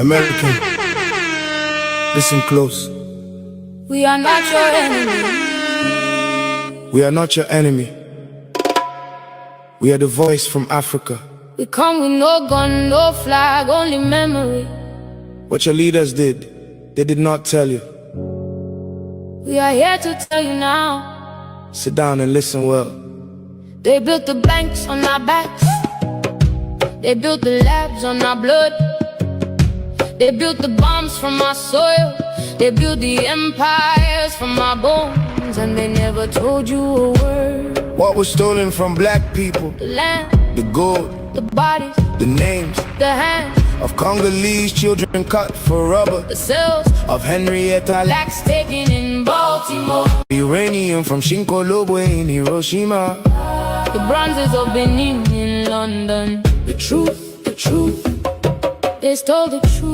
American, listen close. We are not your enemy. We are not your enemy. We are the voice from Africa. We come with no gun, no flag, only memory. What your leaders did, they did not tell you. We are here to tell you now. Sit down and listen well. They built the banks on our backs. They built the labs on our blood. They built the bombs from our soil. They built the empires from our bones. And they never told you a word. What was stolen from black people? The land, the gold, the bodies, the names, the hands of Congolese children cut for rubber, the cells of Henrietta Lacks taken in Baltimore, uranium from Shinkolobo in Hiroshima, the bronzes of Benin in London. the truth, the truth. They stole the truth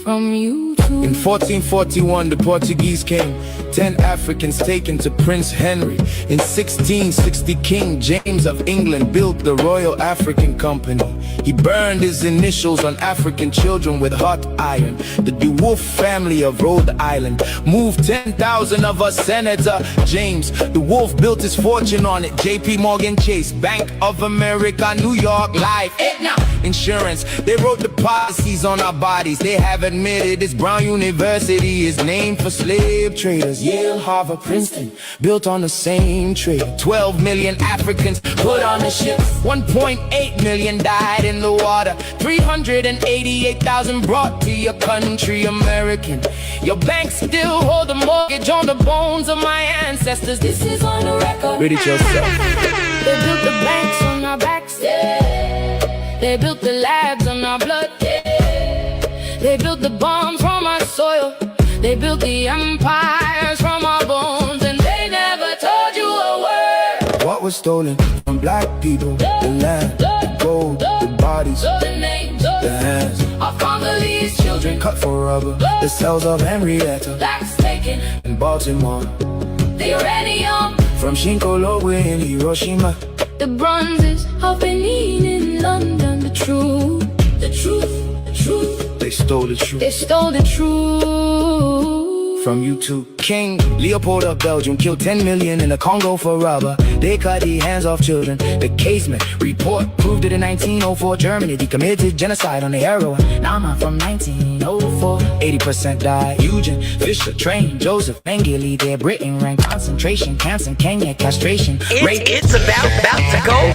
from you too. In 1441 the Portuguese came, 10 Africans taken to Prince Henry. In 1660 King James of England built the Royal African Company. He burned his initials on African children with hot iron. The DeWolf family of Rhode Island moved 10,000 of us. Senator James DeWolf built his fortune on it. JP Morgan Chase, Bank of America, New York Life, Aetna Insurance. They wrote the policies on our bodies. They have admitted this Brown University is named for slave traders. Yale, Harvard, Princeton, built on the same trade. 12 million Africans put on the ships. 1.8 million died in the water. 388,000 brought to your country, American. Your banks still hold a mortgage on the bones of my ancestors. This is on the record. Read it yourself. They built the banks on our backs, yeah. They built the labs on our blood, yeah. They built the bombs from our soil. They built the empires from our bones. And they never told you a word. What was stolen from black people? The land, the gold, the bodies, the names, the hands of Congolese children cut for rubber, the cells of Henrietta Lacks taken in Baltimore, the uranium from Shinkolobo in Hiroshima, the bronzes of Benin in London. The truth, the truth, the truth. They stole the truth. They stole the truth from you too. King Leopold of Belgium killed 10 million in the Congo for rubber. They cut the hands off children. The Casement report proved it in 1904. Germany, they committed genocide on the heroin. Nama from 1904, 80% died. Eugene Fisher trained Joseph Mengele. Their Britain ran concentration camps in Kenya, castration. It's about to go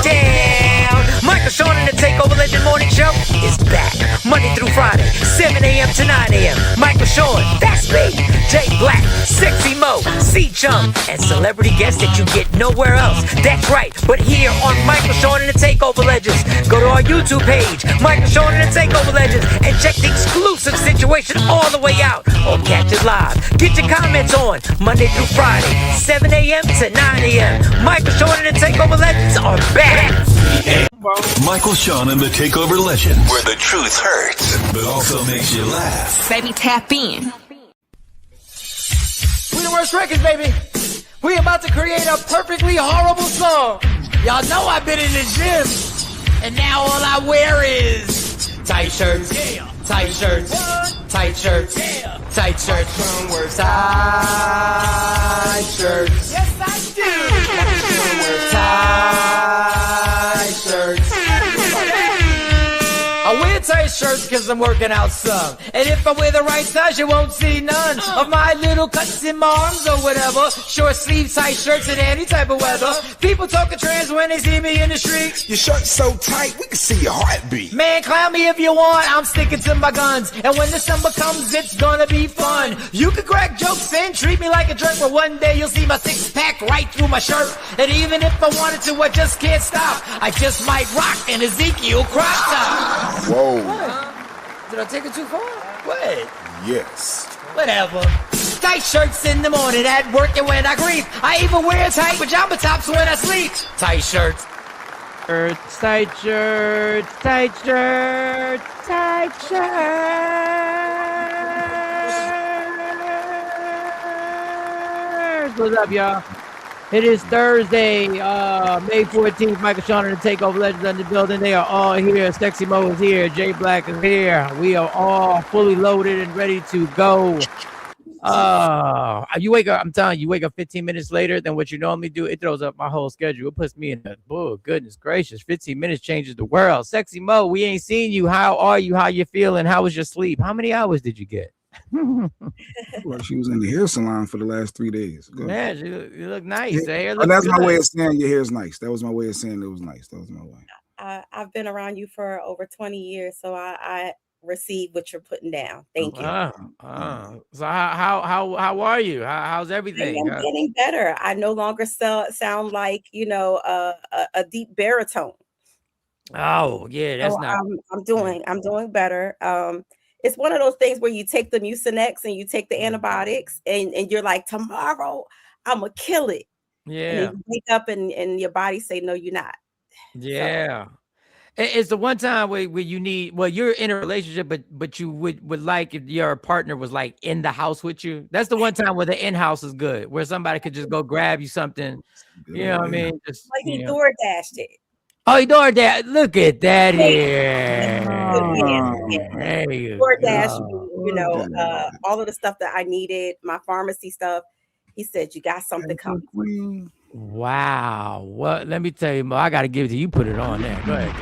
down. Michael Sean and the Takeover Legend Morning Show is back Monday through Friday, 7 a.m. to 9 a.m. Michael Sean, that's me. Jay Black, Sexy Mo, C-Chum, and celebrity guests that you get nowhere else. That's right, but here on Michael Sean and the Takeover Legends. Go to our YouTube page, Michael Sean and the Takeover Legends, and check the exclusive situation all the way out. Or catch it live. Get your comments on Monday through Friday, 7 a.m. to 9 a.m. Michael Sean and the Takeover Legends are back. Michael Sean and the Takeover Legends, where the truth hurts, but also makes you laugh. Baby, tap in. We the worst records, baby. We about to create a perfectly horrible song. Y'all know I've been in the gym, and now all I wear is tight shirts, tight shirts, tight shirts, tight shirts. One word, tight shirts. Yes, I do. One word, tight shirts. I wear tight shirts because I'm working out some. And if I wear the right size, you won't see none of my little cuts in my arms or whatever. Short sleeve tight shirts in any type of weather. People talking trans when they see me in the street. Your shirt's so tight, we can see your heartbeat. Man, clown me if you want, I'm sticking to my guns. And when the summer comes, it's gonna be fun. You can crack jokes and treat me like a jerk, but one day you'll see my six-pack right through my shirt. And even if I wanted to, I just can't stop. I just might rock an Ezekiel crop top. Whoa. What? Did I take it too far? What? Yes. Whatever. Tight shirts in the morning at work and when I grieve. I even wear tight pajama tops when I sleep. Tight shirts. Tight shirts, tight shirts, tight shirts. What's up, y'all? It is Thursday, May 14th. Michael Sean and the Takeover Legends in the building. They are all here. Sexy Mo is here. Jay Black is here. We are all fully loaded and ready to go. You wake up, I'm telling you, wake up 15 minutes later than what you normally do. It throws up my whole schedule. It puts me in a, oh, goodness gracious. 15 minutes changes the world. Sexy Mo, we ain't seen you. How are you? How you feeling? How was your sleep? How many hours did you get? Well, she was in the hair salon for the last 3 days. Good. Man, you look nice. Yeah. Look That's good. my way of saying your hair's nice. That was my way of saying it was nice. That was my way. I've been around you for over 20 years, so I receive what you're putting down. Thank you. So how are you? How's everything? I'm getting better. I no longer sound like a deep baritone. Oh yeah, that's So not. I'm doing better. It's one of those things where you take the Mucinex and you take the antibiotics and you're like, tomorrow I'm gonna kill it. And Yeah, then you wake up and your body say, no, you're not. yeah. It's the one time where you need. Well, you're in a relationship, but you would like if your partner was like in the house with you. That's the one time where the in-house is good, where somebody could just go grab you something. You know what I mean? Just, Like he door dashed it. Oh, he door that. Look at that here. Yeah. There you DoorDash, go. all of the stuff that I needed, my pharmacy stuff. He said, you got something coming. Wow. Well, let me tell you, Mo, I got to give it to you. You put it on there. Go ahead.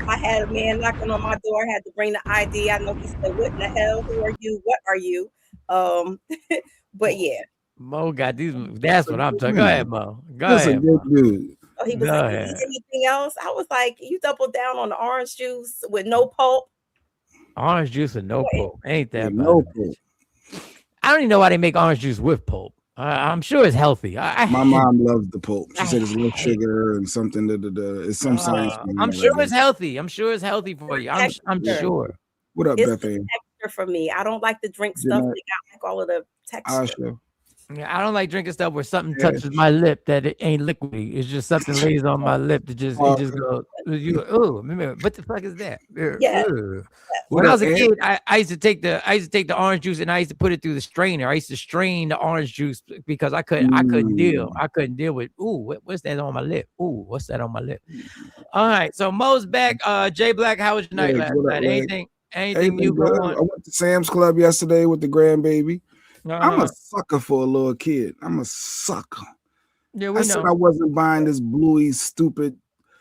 I had a man knocking on my door, had to bring the ID. I know he said, what in the hell? Who are you? What are you? But yeah. Mo got these. That's what I'm talking. Go ahead, Mo. Go That's ahead. a good dude. Oh, he was like, anything else? I was like, you double down on the orange juice with no pulp. Orange juice with no pulp. Ain't that no pulp? I don't even know why they make orange juice with pulp. I'm sure it's healthy. My mom loves the pulp. She said it's a little sugar and something. It's some science. I'm sure it's healthy. I'm sure it's healthy for you. I'm sure. What up, It's Beth? the texture for me. I don't like to drink stuff that got like all of the texture. Yeah, I don't like drinking stuff where something touches my lip that it ain't liquidy. It's just something lays on my lip that just it just goes. Oh, what the fuck is that? Yeah. When I was a kid, I used to take the orange juice and I used to put it through the strainer. I used to strain the orange juice because I couldn't deal with what's that on my lip? What's that on my lip? All right, so Mo's back. Jay Black, how was your night last night? Anything new going on? I went to Sam's Club yesterday with the grandbaby. I'm a sucker for a little kid. I'm a sucker. Yeah, I said I wasn't buying this bluey, stupid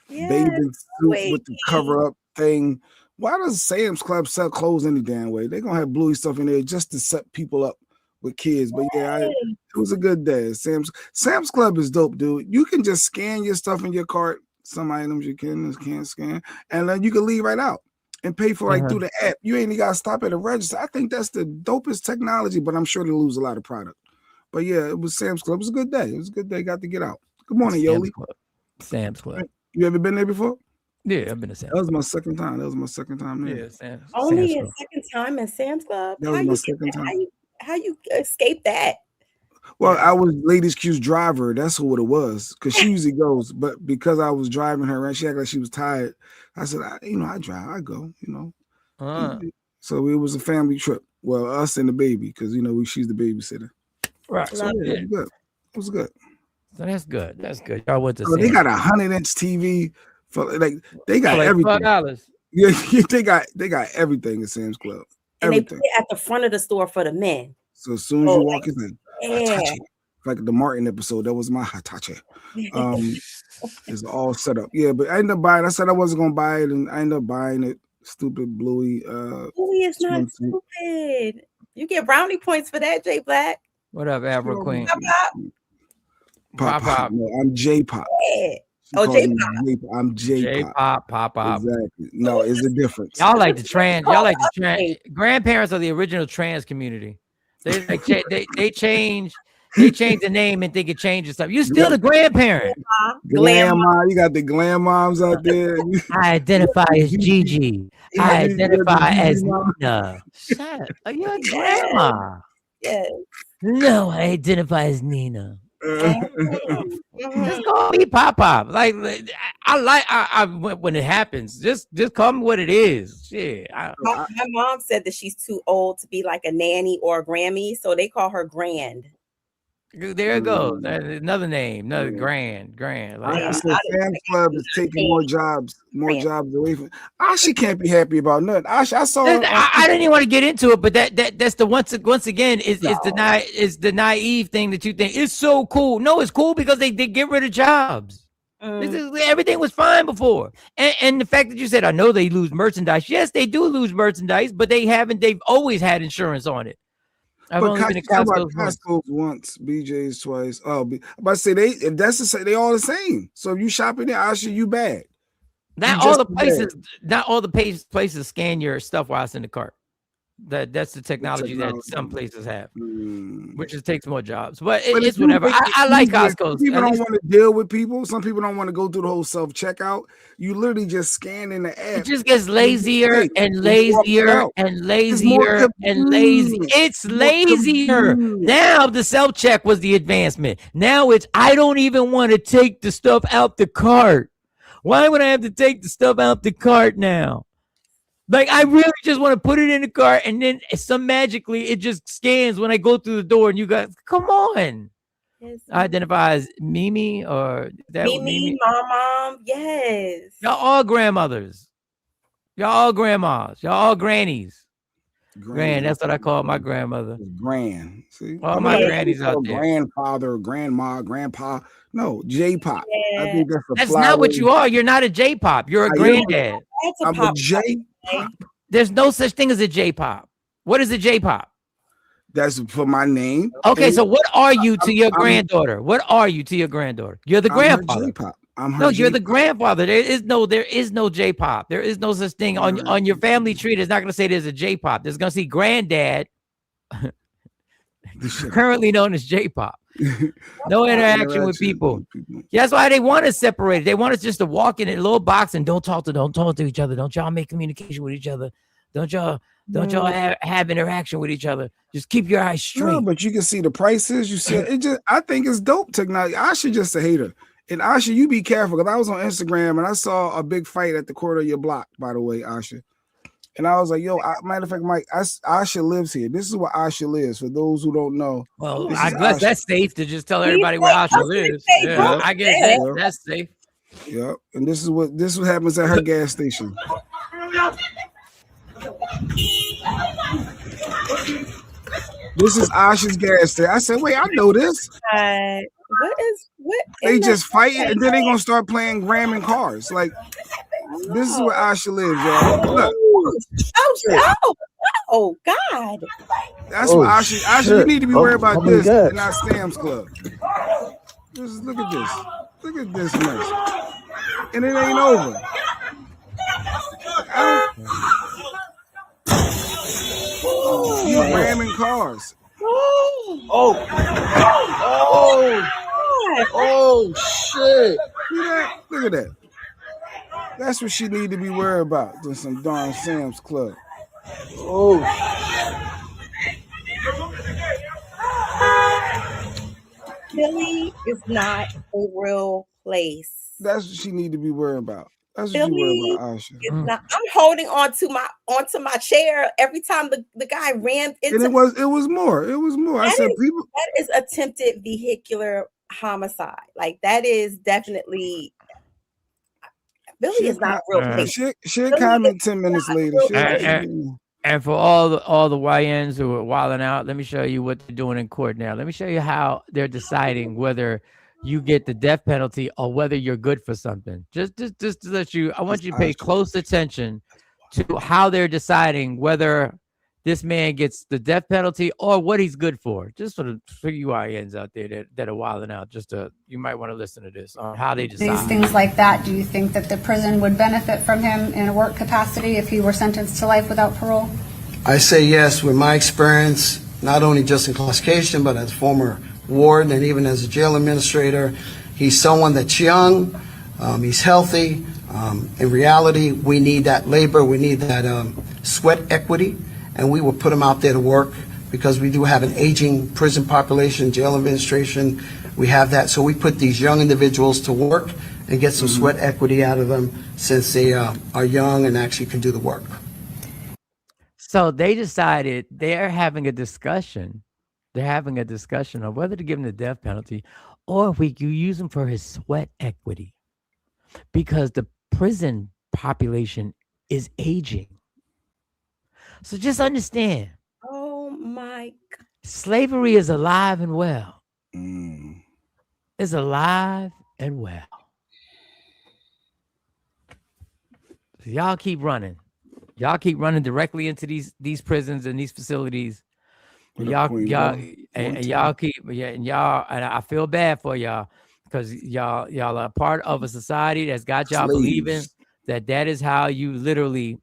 bathing suit with the cover up thing. Why does Sam's Club sell clothes any damn way? They're gonna have bluey stuff in there just to set people up with kids. But it was a good day. Sam's Club is dope, dude. You can just scan your stuff in your cart. Some items you can't scan, and then you can leave right out and pay for through the app. You ain't got to stop at a register. I think that's the dopest technology, but I'm sure they lose a lot of product. But yeah, it was Sam's Club. It was a good day. It was a good day. Got to get out. Good morning, Yoli. Sam's Club. You ever been there before? Yeah, I've been to Sam's. That was my second time. there. Yeah, Only a second time in Sam's Club? That was my second time. How you escape that? Well, I was Ladies Q's driver. That's what it was. Because she usually goes, but because I was driving her around, she acted like she was tired. I said, I drive, I go, So it was a family trip. Well, us and the baby, because she's the babysitter. Right. So it was good. So that's good. That's good. Y'all went to they got a 100-inch TV for they got everything. $5. Yeah, they got everything at Sam's Club. And they put it at the front of the store for the men. So as soon as you walk in, like the Martin episode, that was my Hitachi. It's all set up. Yeah, but I ended up buying. I said I wasn't gonna buy it, and I ended up buying it. Stupid bluey. Bluey is not stupid. You get brownie points for that, Jay Black. What up, Afro Queen? Pop. No, I'm J Pop. Yeah. J Pop. I'm J Pop. Exactly. No, it's a difference. Y'all like the trans. Y'all like the trans. Grandparents are the original trans community. They change the name and think it changes stuff. You still the grandparent. Grandma, you got the glam moms out there. I identify as Gigi. I identify as Nina. Shut up. Are you a grandma? Yes. No, I identify as Nina. Just call me Pop. Like I when it happens, just call me what it is. Shit. My mom said that she's too old to be like a nanny or a Grammy, so they call her Grand. There it goes. Another name, another grand. Like, I said Sam's Club is taking more jobs away from. She can't be happy about nothing. I saw. I didn't even want to get into it, but that's the once again is the naive thing that you think it's so cool. No, it's cool because they get rid of jobs. Everything was fine before, and the fact that you said I know they lose merchandise. Yes, they do lose merchandise, but they haven't. They've always had insurance on it. I've only been to Costco's once, BJ's twice. But say they all the same. So if you shop in there, Asha, you bad. Not all the places scan your stuff while it's in the cart. That's the technology that some places have, which just takes more jobs. But it's whatever. I like Costco. People don't want to deal with people. Some people don't want to go through the whole self checkout. You literally just scan in the app. It just gets lazier and lazier and lazier and lazy. It's lazier. Now the self check was the advancement. Now it's I don't even want to take the stuff out the cart. Why would I have to take the stuff out the cart now? Like, I really just want to put it in the cart, and then magically it just scans when I go through the door, and you guys, come on. Yes. I identify as Mimi or that Mimi, Mom, yes. Y'all all grandmothers. Y'all all grandmas. Y'all all grannies. Grand, that's what I call my grandmother. Grand. See? All my grannies out there. Grandfather, grandma, grandpa. No, J-pop. Yeah. I think that's not what you are. You're not a J-pop. You're a granddad. I'm a J-pop. There's no such thing as a J-pop. What is a J-pop? That's for my name. Okay, so what are you to your granddaughter? What are you to your granddaughter? You're the grandfather. J-pop. You're the grandfather. There is no J-pop. There is no such thing on your family tree. There's not going to say there's a J-pop. There's going to see granddad, currently known as J-pop. No interaction with people. Yeah, that's why they want us separated. They want us just to walk in a little box and don't talk to each other. Don't y'all make communication with each other. Don't y'all have interaction with each other. Just keep your eyes straight. No, but you can see the prices. You see it. I think it's dope technology. I should just a hater. And Asha, you be careful because I was on Instagram and I saw a big fight at the corner of your block, by the way, Asha. And I was like, yo, matter of fact, Mike, Asha lives here. This is where Asha lives, for those who don't know. Well, I guess that's safe to just tell everybody where Asha lives. Yeah, I guess that's safe. Yeah, and this is what happens at her gas station. This is Asha's gas station. I said, wait, I know this. What? They just fight and then they gonna start playing Graham and cars. Like, this is where Asha lives, y'all. Look. Oh, God. That's what Asha, you need to be worried about this and not Sam's Club. Just look at this. Look at this mess. And it ain't over. You ramming cars. Oh shit. See that? Look at that. That's what she need to be worried about. Than some darn Sam's Club. Oh. Philly is not a real place. That's what she need to be worried about. That's what you worried about, Asha. I'm holding onto my chair every time the guy ran into. And it was more. I said people. That is attempted vehicular homicide. Like, that is definitely. Billy is not real. She'll comment 10 minutes later. And for all the YNs who are wilding out, let me show you what they're doing in court now. Let me show you how they're deciding whether you get the death penalty or whether you're good for something. Just to let you, I want you to pay close attention to how they're deciding whether this man gets the death penalty or what he's good for. Just for you YNs out there that are wilding out, you might want to listen to this on how they decide. These things like that, do you think that the prison would benefit from him in a work capacity if he were sentenced to life without parole? I say yes, with my experience, not only just incarceration, but as former warden and even as a jail administrator. He's someone that's young, he's healthy. In reality, we need that labor, we need that sweat equity, and we will put him out there to work because we do have an aging prison population, jail administration. We have that, so we put these young individuals to work and get some sweat equity out of them since they are young and actually can do the work. So they decided they're having a discussion. they're having a discussion of whether to give him the death penalty or if we could use him for his sweat equity, because the prison population is aging. So just understand. Oh my God. Slavery is alive and well. It's alive and well. So y'all keep running. Y'all keep running directly into these prisons and these facilities. And y'all keep, and I feel bad for y'all because y'all are part of a society that's got y'all believing that is how you literally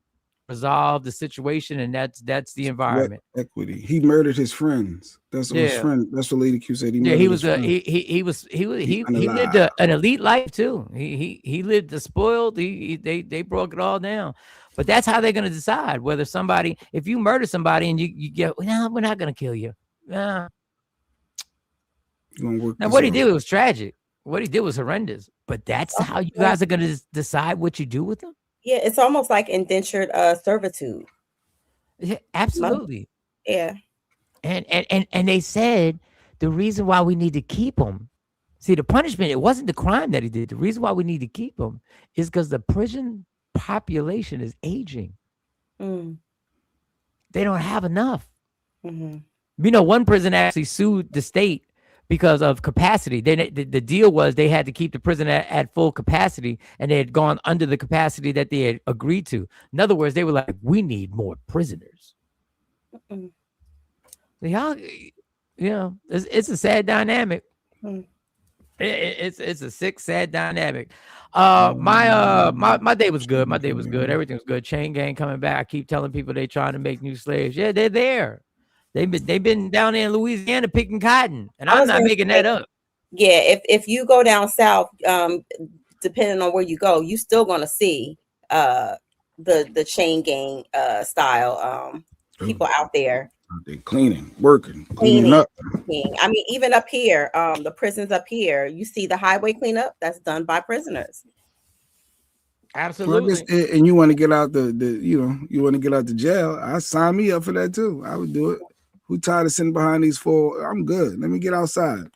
resolve the situation, and that's the environment. Equity. He murdered his friends. That's what his friend. That's what Lady Q said. He murdered his friends. He lived an elite life too. He lived the spoiled. They broke it all down. But that's how they're going to decide whether somebody, if you murder somebody and you get, no, we're not going to kill you. Now, what he did was tragic. What he did was horrendous. But that's how you guys are going to decide what you do with them? Yeah, it's almost like indentured servitude. Yeah, absolutely. Yeah. And they said the reason why we need to keep him, see, the punishment, it wasn't the crime that he did. The reason why we need to keep him is because the prison population is aging. They don't have enough. One prison actually sued the state because of capacity. The deal was they had to keep the prison at full capacity, and they had gone under the capacity that they had agreed to. In other words, they were like, we need more prisoners. Y'all, it's a sad dynamic. It's a sick, sad dynamic. My day was good. My day was good. Everything was good. Chain gang coming back. I keep telling people they trying to make new slaves. Yeah, they're there. They've been down there in Louisiana picking cotton, and I'm not making that up. Yeah, if you go down south, depending on where you go, you still gonna see the chain gang style people out there. They cleaning up. I mean, even up here, the prisons up here, you see the highway cleanup that's done by prisoners. Absolutely. Well, and you want to get out you want to get out the jail. I sign me up for that too. I would do it. Who tired of sitting behind these four? I'm good. Let me get outside.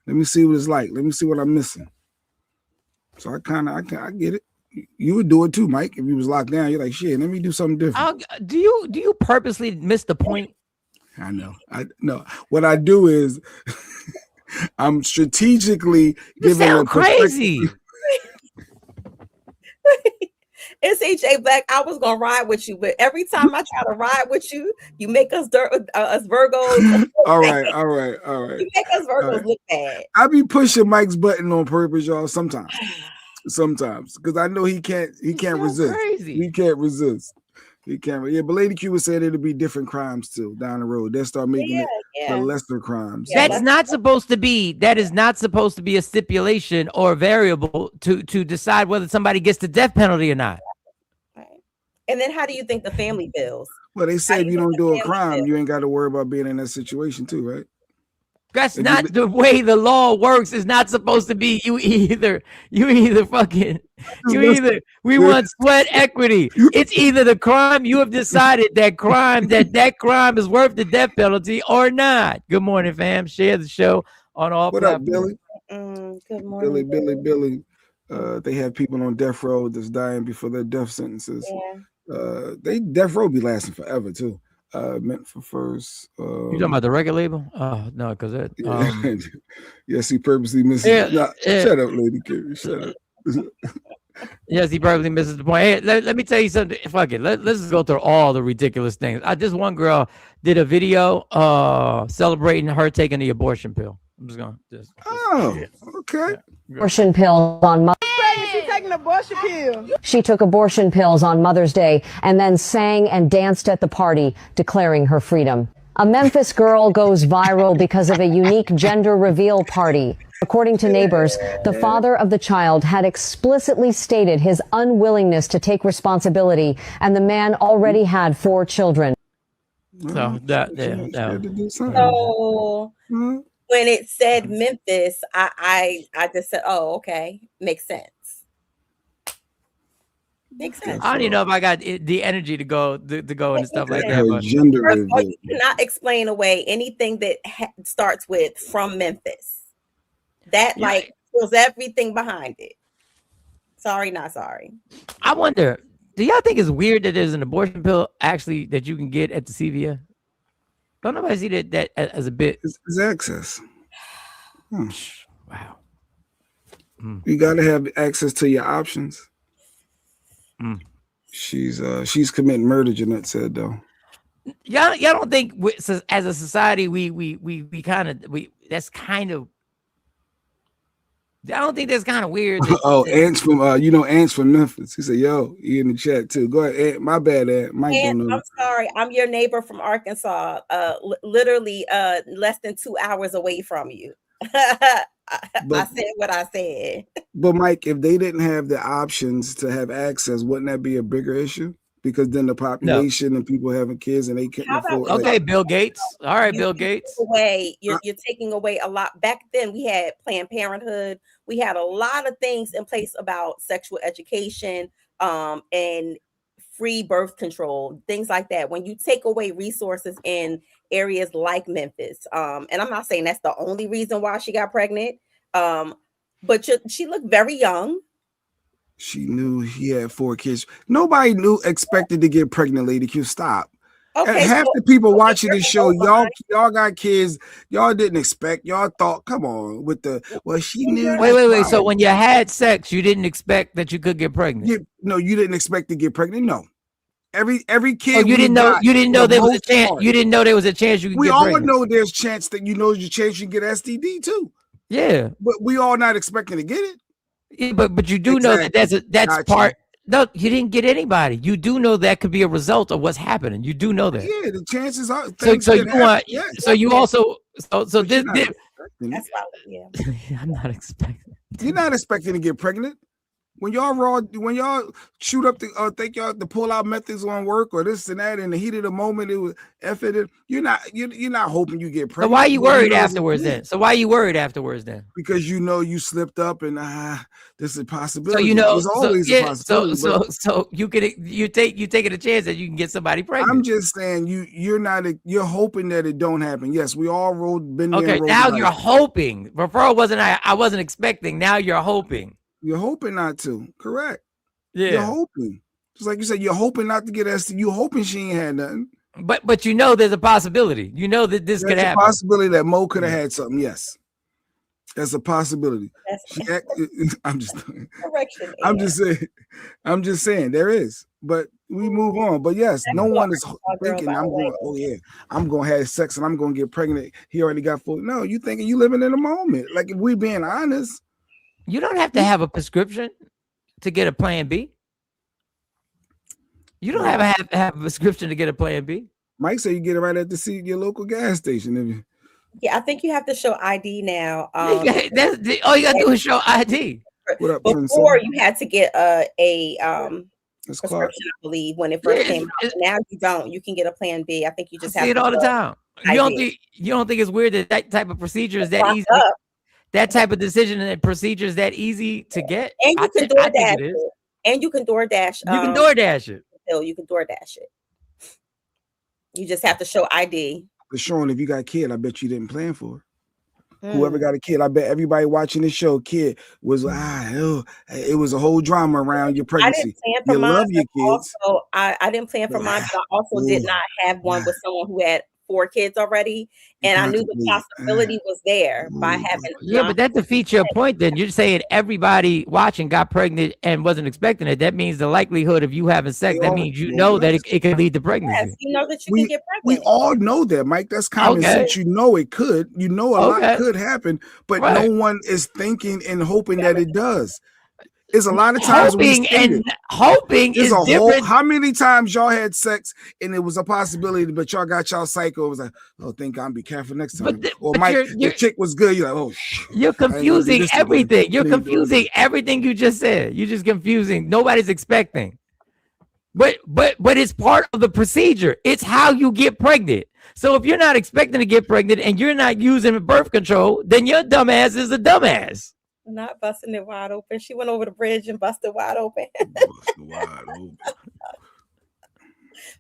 Let me see what it's like. Let me see what I'm missing. So I get it. You would do it too, Mike. If you was locked down, you're like, shit, let me do something different. Do you purposely miss the point? I know. What I do is I'm strategically giving sound crazy. SHA Black, I was gonna ride with you, but every time I try to ride with you, you make us Virgos. All right. You make us Virgos look bad. I be pushing Mike's button on purpose, y'all. Sometimes, because I know he can't resist. Crazy. He can't resist. He can't. Yeah, but Lady Q was said it'll be different crimes too down the road. They'll start making it for lesser crimes. That is not supposed to be a stipulation or a variable to decide whether somebody gets the death penalty or not. Right. And then how do you think the family feels? Well, they say if you don't do a crime, you ain't got to worry about being in that situation too, right? That's not the way the law works. It's not supposed to be we want sweat equity. It's either the crime you have decided that crime is worth the death penalty or not. Good morning, fam. Share the show on all platforms. What up, Billy? Good morning. Billy. They have people on death row that's dying before their death sentences. They death row be lasting forever too. Meant for first. You talking about the record label? Oh no, because that. Yes, he purposely misses. Shut up, Lady Q. Shut up. Yes, he purposely misses the point. Hey, let me tell you something. Fuck it. Let's just go through all the ridiculous things. This one girl did a video celebrating her taking the abortion pill. I'm just going to just. Oh, okay. Abortion pills on Mother's Day. She's taking an abortion pill. She took abortion pills on Mother's Day and then sang and danced at the party, declaring her freedom. A Memphis girl goes viral because of a unique gender reveal party. According to neighbors, the father of the child had explicitly stated his unwillingness to take responsibility, and the man already had 4 children. So when it said Memphis, I just said, oh, okay, makes sense. Makes sense. I don't even know if I got the energy to go and stuff like that. Her But gender First of all, reveal. you cannot explain away anything that starts with from Memphis. That like feels everything behind it. Sorry, not sorry. I wonder, do y'all think it's weird that there's an abortion pill actually that you can get at the CVS? Don't nobody see that as a bit? It's access. Wow. You got to have access to your options. She's committing murder, Jeanette said, though. Y'all don't think as a society we that's kind of, I don't think that's kind of weird. Ants from Ants from Memphis. He said, "Yo, he in the chat too. Go ahead, Ant. My bad, Ant. Mike don't know. I'm sorry. I'm your neighbor from Arkansas. Literally, less than 2 hours away from you. I said what I said. But Mike, if they didn't have the options to have access, wouldn't that be a bigger issue? Because then the population and people having kids and they couldn't afford. Okay, Bill Gates. All right, Bill Gates. You're taking away a lot. Back then, we had Planned Parenthood. We had a lot of things in place about sexual education and free birth control, things like that. When you take away resources in areas like Memphis, and I'm not saying that's the only reason why she got pregnant, but she looked very young. She knew he had 4 kids. Nobody expected to get pregnant, Lady Q. Stop. Okay, half the people watching this show, y'all got kids. Y'all didn't expect. Y'all thought, come on, she knew. Wait. So when you had sex, you didn't expect that you could get pregnant? No, you didn't expect to get pregnant. No. Every kid. Oh, you didn't know there was a chance. You didn't know there was a chance you could get pregnant. We all know there's a chance that there's a chance you can get STD too. Yeah. But we all not expecting to get it. Yeah, but you do know that that's part. No, you didn't get anybody. You do know that could be a result of what's happening. You do know that. Yeah, the chances are. So you also this. That's why, yeah. I'm not expecting. You're not expecting to get pregnant. When y'all shoot up think y'all the pull-out methods won't work or this and that in the heat of the moment, it was you're not hoping you get pregnant. So why are you worried afterwards then? Because you slipped up and this is a possibility. So there's always a possibility. So you taking a chance that you can get somebody pregnant. I'm just saying you're hoping that it don't happen. Yes, we all been there. Okay, now you're hoping. Before I wasn't expecting. Now you're hoping. You're hoping not to. Correct. Yeah. You're hoping. Just like you said, you're hoping not to get STD. You hoping she ain't had nothing. But there's a possibility. You know that this could happen. There's a possibility that Mo could have had something. Yes. That's a possibility. I'm just saying there is. But we move on. But yes, no one is thinking I'm going to have sex and I'm going to get pregnant. He already got 4. No, you thinking you living in the moment. Like if we being honest. You don't have to have a prescription to get a plan B. You don't have a prescription to get a plan B. Mike said you get it right at your local gas station. Yeah, I think you have to show ID now. All you gotta do is show ID. What up, before you had to get a prescription, I believe, when it first came out. Now you don't. You can get a plan B. I think you just have see it all the time. You don't think it's weird that type of procedure is that easy? That type of decision and procedure is that easy to get? And you can DoorDash it. And you can DoorDash. You can DoorDash it. You can DoorDash it. You just have to show ID. But showing if you got a kid, I bet you didn't plan for it. Whoever got a kid, I bet everybody watching this show, kid was it was a whole drama around your pregnancy. I didn't plan for mine. Love your kids. Also, I didn't plan for mine, but I also did not have one with someone who had 4 kids already, and I knew the possibility was there by having. Yeah, but that defeats your point. Then you're saying everybody watching got pregnant and wasn't expecting it. That means the likelihood of you having sex. That means that it could lead to pregnancy. Yes, you know that you can get pregnant. We all know that, Mike. That's common sense. You know it could. You know a lot could happen, but no one is thinking and hoping that it does. It's a lot of times hoping is different. How many times y'all had sex and it was a possibility, but y'all got y'all psycho? It was like, oh, thank God, be careful next time. The chick was good. You're like, oh, you're confusing everything. You're confusing everything you just said. You're just confusing. Nobody's expecting. But it's part of the procedure. It's how you get pregnant. So if you're not expecting to get pregnant and you're not using birth control, then your dumbass is a dumbass. Not busting it wide open. She went over the bridge and busted wide open. Busted wide open.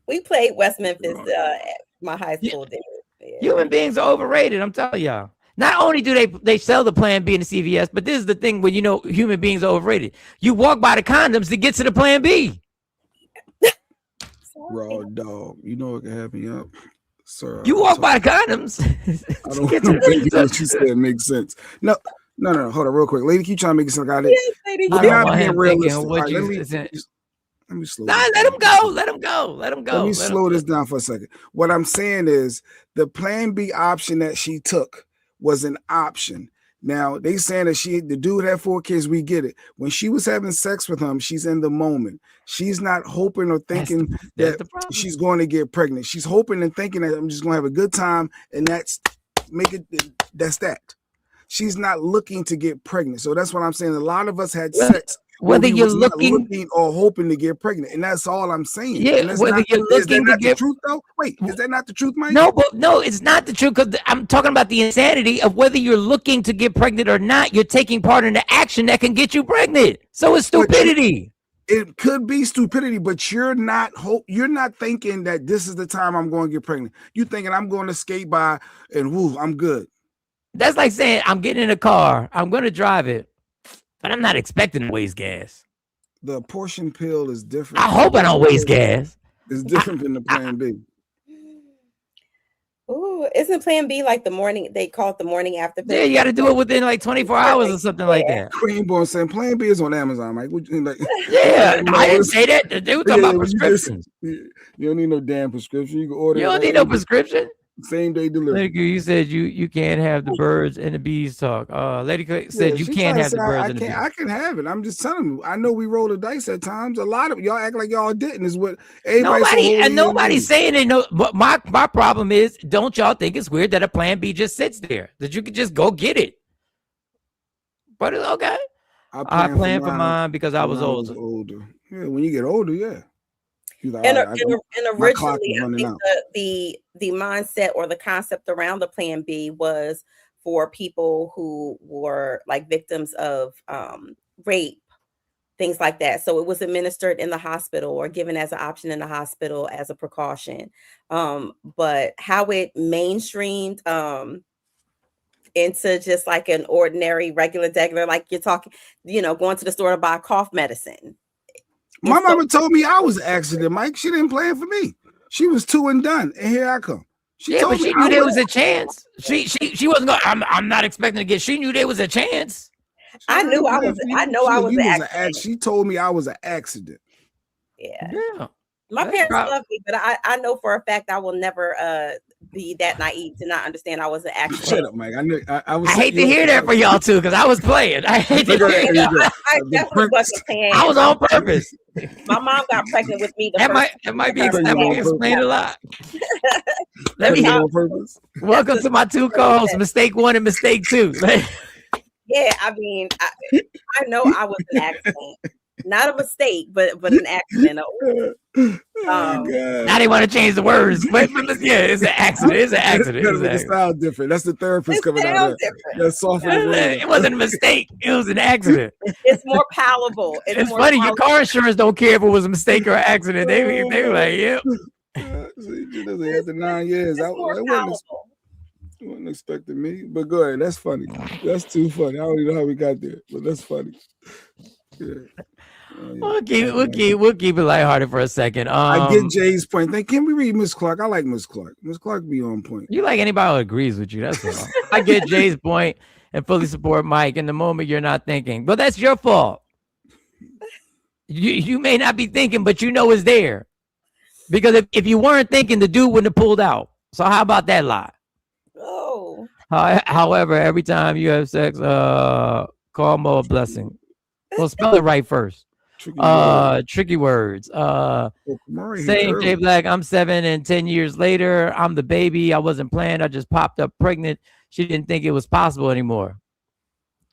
We played West Memphis at my high school days. Yeah. Human beings are overrated. I'm telling y'all. Not only do they sell the Plan B in the CVS, but this is the thing when you know human beings are overrated. You walk by the condoms to get to the Plan B. Raw dog. You know what can happen up, sir. You walk by the condoms. I don't think what you said makes sense. No. Hold on, real quick, lady. Keep trying to make it sound like Yes, lady. We're not being realistic. Right, let me slow. Nah, let him go. Let him go. Let him go. Let me slow this down for a second. What I'm saying is the Plan B option that she took was an option. Now they saying that the dude had 4 kids. We get it. When she was having sex with him, she's in the moment. She's not hoping or thinking that she's going to get pregnant. She's hoping and thinking that I'm just going to have a good time, and that's that. She's not looking to get pregnant. So that's what I'm saying. A lot of us had sex. Whether you're looking or hoping to get pregnant, and that's all I'm saying. Yeah, whether you're looking to get the truth though. Wait, is that not the truth, Mike? No, but no, it's not the truth because I'm talking about the insanity of whether you're looking to get pregnant or not. You're taking part in the action that can get you pregnant. So it's stupidity. It could be stupidity, but you're not thinking that this is the time I'm going to get pregnant. You're thinking I'm going to skate by and woo, I'm good. That's like saying I'm getting in a car, I'm going to drive it. But I'm not expecting to waste gas. The portion pill is different. I hope I don't waste gas. It's different than the Plan B. Ooh, isn't Plan B like the morning? They call it the morning after pill. Yeah, you got to do it within like 24 hours or something like that. Creamborn saying Plan B is on Amazon, Mike. Yeah, I didn't say that. They were talking about prescriptions. You don't need no damn prescription. You can order. You don't need no prescription. Same day delivery. Lady, you said you can't have the birds and the bees talk. Lady said you can't have the birds and the bees. I can have it. I'm just telling you. I know we roll the dice at times. A lot of y'all act like y'all didn't. Is what nobody's saying they know. But my problem is, don't y'all think it's weird that a Plan B just sits there that you could just go get it? But it's okay. I planned for mine because I was older. Yeah, when you get older, yeah. Like, and originally, I think the mindset or the concept around the Plan B was for people who were like victims of rape, things like that. So it was administered in the hospital or given as an option in the hospital as a precaution. But how it mainstreamed into just like an ordinary, regular, like you're talking, going to the store to buy cough medicine. My mama told me I was an accident, Mike. She didn't plan for me. She was 2 and done, and here I come. She knew there was a chance. She wasn't going. I'm not expecting to get. She knew there was a chance. I knew I was. I know I was an accident. She told me I was an accident. Yeah. My parents love me, but I know for a fact I will never be that naive to not understand I was an accident. Shut up, Mike. I hate to hear that for y'all too, because I was playing. I hate to hear that. I definitely wasn't playing. I was on purpose. My mom got pregnant with me. That might explain a lot. Let me welcome to my 2 co-hosts, mistake 1 and mistake 2. Yeah, I mean, I know I was an accident. Not a mistake, but an accident. Now they want to change the words. But yeah, it's an accident. It's an accident. It sounds different. That's the therapist coming out. That's softer. It wasn't a mistake. It was an accident. It's more palatable. It's more funny. Palatable. Your car insurance don't care if it was a mistake or an accident. They were like, yep. After 9 years, I wasn't expecting me. But go ahead. That's funny. That's too funny. I don't even know how we got there, but that's funny. Yeah. We'll keep it lighthearted for a second. I get Jay's point. Can we read Miss Clark? I like Miss Clark. Miss Clark be on point. You like anybody who agrees with you. That's all. I get Jay's point and fully support Mike in the moment you're not thinking. But that's your fault. You may not be thinking, but you know it's there. Because if you weren't thinking, the dude wouldn't have pulled out. So how about that lie? Oh. However, every time you have sex, call Mo a blessing. Well, spell it right first. Tricky words. Saying Jay Black, I'm 7 and 10 years later. I'm the baby. I wasn't planned. I just popped up pregnant. She didn't think it was possible anymore.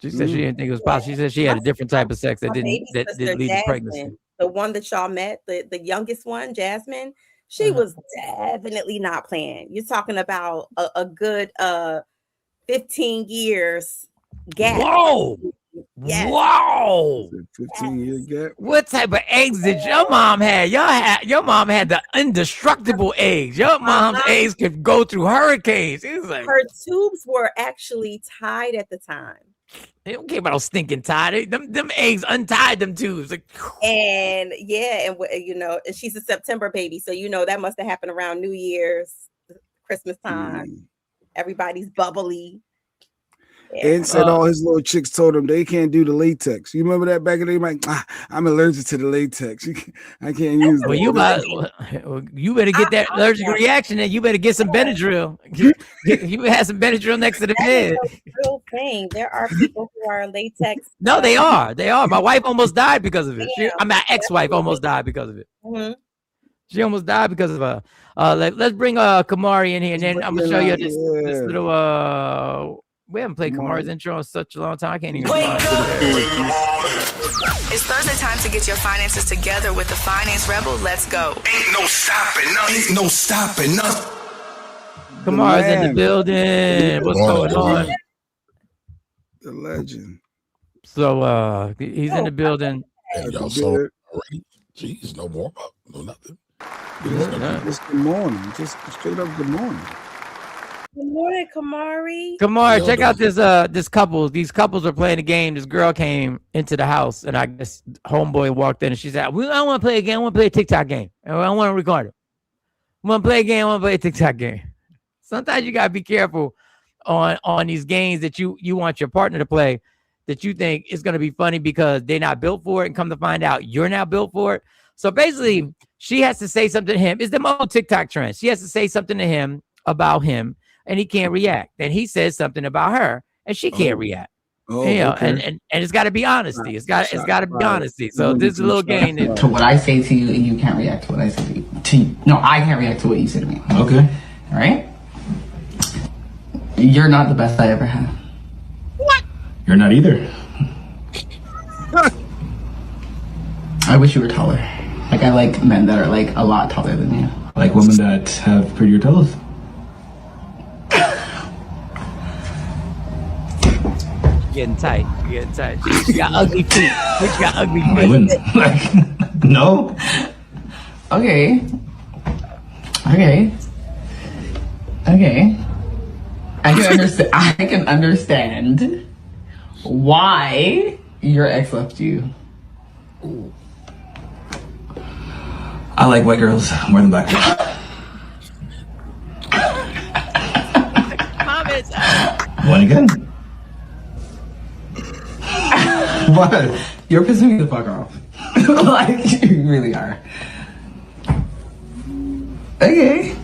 She said she didn't think it was possible. She said she had a different type of sex that didn't lead to pregnancy. The one that y'all met, the youngest one, Jasmine, she was definitely not planned. You're talking about a good 15 years gap. Whoa. Yes. Wow. 15-year gap. What type of eggs did your mom have? Your mom had the indestructible eggs. Your mom's eggs could go through hurricanes. It was like, her tubes were actually tied at the time. They don't care about no stinking tie. Them eggs untied them tubes. Like, and and she's a September baby, so that must have happened around New Year's, Christmas time. Everybody's bubbly. And said all his little chicks told him they can't do the latex. You remember that back in the day? Like, I'm allergic to the latex. I can't use it. Well, you better get that allergic reaction, and you better get some Benadryl. You had some Benadryl next to the bed. Real thing. There are people who are latex. No, they are. They are. My wife almost died because of it. My ex-wife almost died because of it. Mm-hmm. She almost died because of her. Let's bring Kamari in here, and then I'm gonna show you this little. We haven't played Kamari's intro in such a long time. I can't even. It's Thursday time to get your finances together with the Finance Rebel. Let's go. Ain't no stopping none. Ain't no stopping none. Kamari's in the building. What's going on? The legend. So he's in the building. And y'all saw it already. Jeez, no warm up, no nothing. Just good morning. Just straight up good morning. Good morning, Kamari. Kamari, check out this couple. These couples are playing a game. This girl came into the house, and I guess homeboy walked in, and she said, "I want to play a game. I want to play a TikTok game. I want to record it. I want to play a game. I want to play a TikTok game." Sometimes you gotta be careful on these games that you want your partner to play, that you think is gonna be funny because they're not built for it, and come to find out you're not built for it. So basically, she has to say something to him. It's the old TikTok trend. She has to say something to him about him, and he can't react. Then he says something about her, and she can't react. Okay. And it's got to be honesty. It's got to be honesty. So this is a little game. To what I say to you, and you can't react to what I say to you. No, I can't react to what you say to me. Okay. All right. You're not the best I ever had. What? You're not either. I wish you were taller. Like, I like men that are like a lot taller than you. Like women that have prettier toes. Getting tight. She got ugly feet. She got ugly feet. I wouldn't. Like, no. Okay. I can understand why your ex left you. Ooh. I like white girls more than black girls. One again. What? You're pissing me the fuck off. Like, you really are. Okay.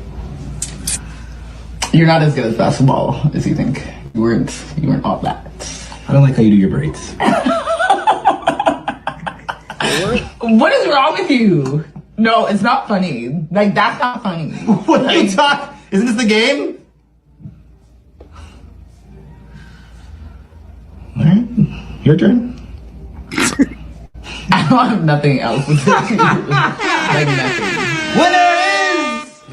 You're not as good at basketball as you think. You weren't all that. I don't like how you do your braids. What is wrong with you? No, it's not funny. Like, that's not funny. What are you talking? Isn't this the game? All right, your turn. I don't have nothing else to say to you. Like, nothing. Winner is.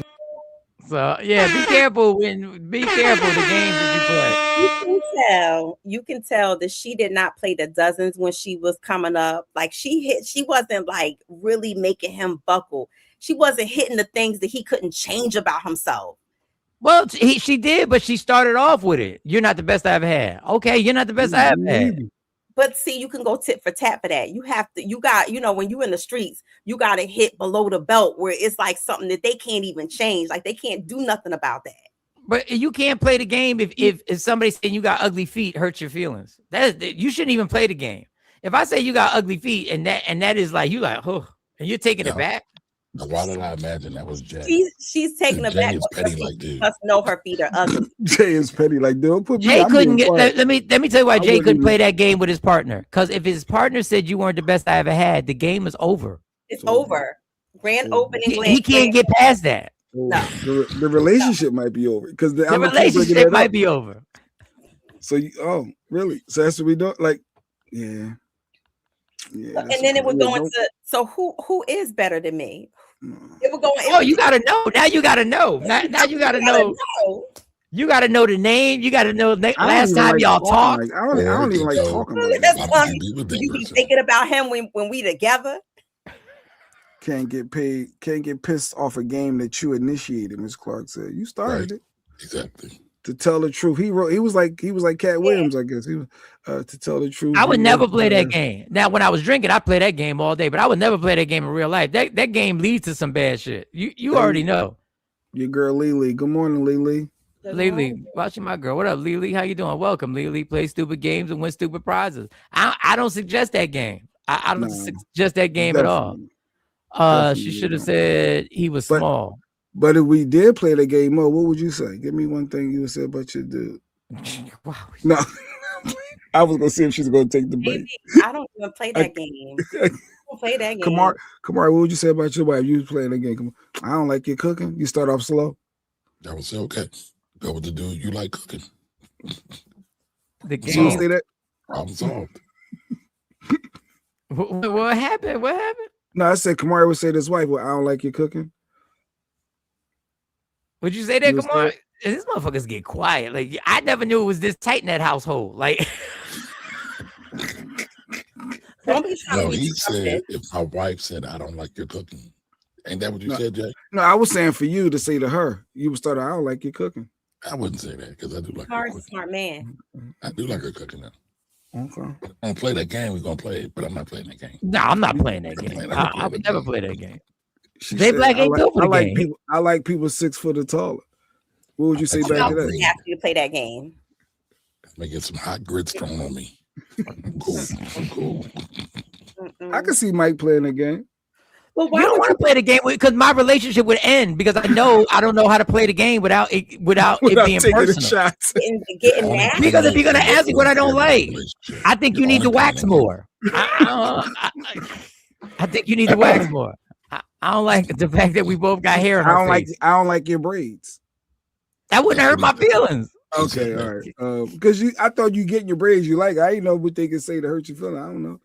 So yeah, be careful the games that you play. You can tell that she did not play the dozens when she was coming up. Like, she wasn't like really making him buckle. She wasn't hitting the things that he couldn't change about himself. Well, she did, but she started off with it. You're not the best I ever had. Okay, you're not the best I ever had. But see, you can go tit for tat for that. When you're in the streets, you got to hit below the belt where it's like something that they can't even change. Like, they can't do nothing about that. But you can't play the game if somebody saying you got ugly feet hurts your feelings. You shouldn't even play the game. If I say you got ugly feet and that is like, you like, oh, and you're taking it back. Now, why did I imagine that was Jay? She's taking it back. Jay is petty like dude. Must know her feet are ugly. Jay is petty like dude. Jay couldn't get. Let me tell you why Jay couldn't play that game with his partner. Because if his partner said you weren't the best I ever had, the game is over. It's over. Grand opening. He can't get past that. No. The relationship might be over because the relationship might be over. So really? So that's what we do. Like, yeah. And then it would go into, so who is better than me? No. It would go. You gotta know. Now you gotta know. Now you gotta know. You got to know the name. You got to know the last time y'all talked. I don't even like talking like That's that. funny. You be thinking about him when we together. Can't get pissed off a game that you initiated, Ms. Clark said. You started it. Exactly. To tell the truth. He was like Cat Williams, I guess. He was to tell the truth. I would never play that game. Now, when I was drinking, I play that game all day, but I would never play that game in real life. That game leads to some bad shit. You already know. Your girl Lily. Good morning, Lily. Lily, watching my girl. What up, Lily? How you doing? Welcome, Lily. Play stupid games and win stupid prizes. I don't suggest that game. I don't suggest that game at all. She should have said he was small. But if we did play the game more, what would you say? Give me one thing you would say about your dude. Wow. No, I was gonna see if she's gonna take the bait. I don't even play that game. I don't play that game. Kamar, what would you say about your wife? You was playing the game. I don't like your cooking. You start off slow. I would say okay. Go with the dude you like cooking. The game. She would say that. Problem solved. What happened? What happened? No, I said Kamar would say to his wife, "Well, I don't like your cooking." Would you say that, Kamar? These motherfuckers get quiet. Like, I never knew it was this tight in that household. Like, don't be no, he said if my wife said I don't like your cooking. Ain't that what you said, Jay? No, I was saying for you to say to her, you would start, I don't like your cooking. I wouldn't say that because I do like her cooking. Smart man. I do like her cooking now. Okay. I'm gonna play that game, we're gonna play it, but I'm not playing that game. No, I'm not playing that game. I would never play that game. Jay Black ain't good for the game. I like people 6 foot or taller. What would you say back to that? We have to play that game. May get some hot grits thrown on me. I'm cool. I can see Mike playing the game. Well, why don't want to play the game? Because my relationship would end because I don't know how to play the game without it being personal. Shots. Getting nasty. Because if you're gonna ask me what I don't like, I think you need to wax more. I think you need to wax more. I don't like the fact that we both got hair. I don't like your braids. That wouldn't hurt my feelings. Okay, all right. Because I thought you getting your braids you like. I didn't know what they could say to hurt your feeling. I don't know.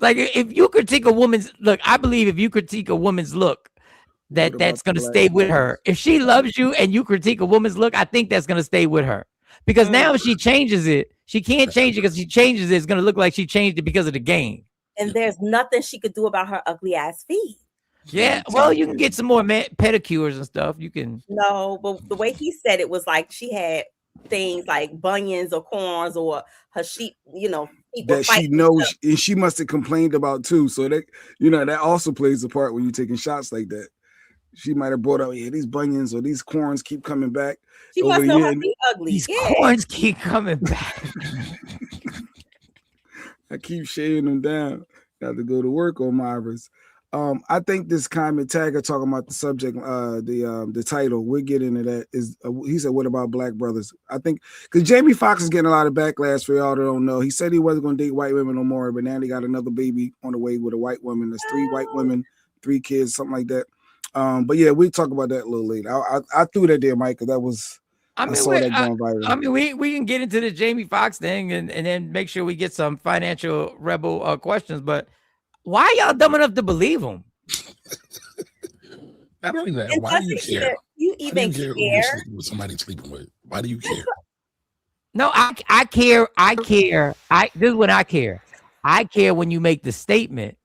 Like if you critique a woman's look, I believe if you critique a woman's look, that's gonna stay with her. If she loves you and you critique a woman's look, I think that's gonna stay with her. Because now if she changes it, she can't change it because she changes it. It's gonna look like she changed it because of the game. And there's nothing she could do about her ugly ass feet. Yeah, well, you can get some more pedicures and stuff. You can. No, but the way he said it was like she had things like bunions or corns or her sheep, that she knows and she must have complained about too. So that that also plays a part when you're taking shots like that. She might have brought up, these bunions or these corns keep coming back. She must know her feet ugly. These corns keep coming back. I keep shaving them down. Got to go to work on Myra's. I think this comment tagger talking about the subject, the title. We'll get into that. He said, "What about black brothers?" I think because Jamie Foxx is getting a lot of backlash for y'all that don't know. He said he wasn't going to date white women no more, but now he got another baby on the way with a white woman. There's 3 white women, 3 kids, something like that. But yeah, we'll talk about that a little later. I threw that there, Mike, because that was. I saw that going viral. I mean, we can get into the Jamie Foxx thing and then make sure we get some financial rebel questions, but. Why y'all dumb enough to believe him? I don't even. Why do you care? You even care? With somebody sleeping with? Why do you care? No, I care. This is what I care. I care when you make the statement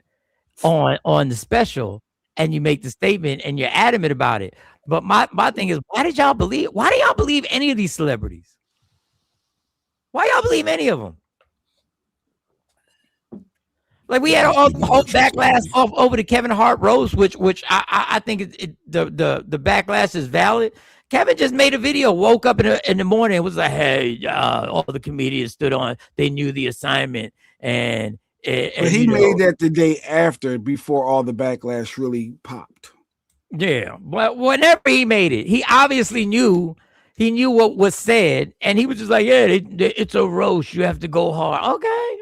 on the special and you make the statement and you're adamant about it. But my thing is, why do y'all believe any of these celebrities? Why y'all believe any of them? Like we had all backlash over the Kevin Hart roast, which I think the backlash is valid. Kevin just made a video, woke up in the morning, and was like, "Hey, all the comedians stood on. They knew the assignment, and he made that the day after, before all the backlash really popped." Yeah, but whenever he made it, he obviously knew. He knew what was said, and he was just like, "Yeah, it's a roast. You have to go hard." Okay.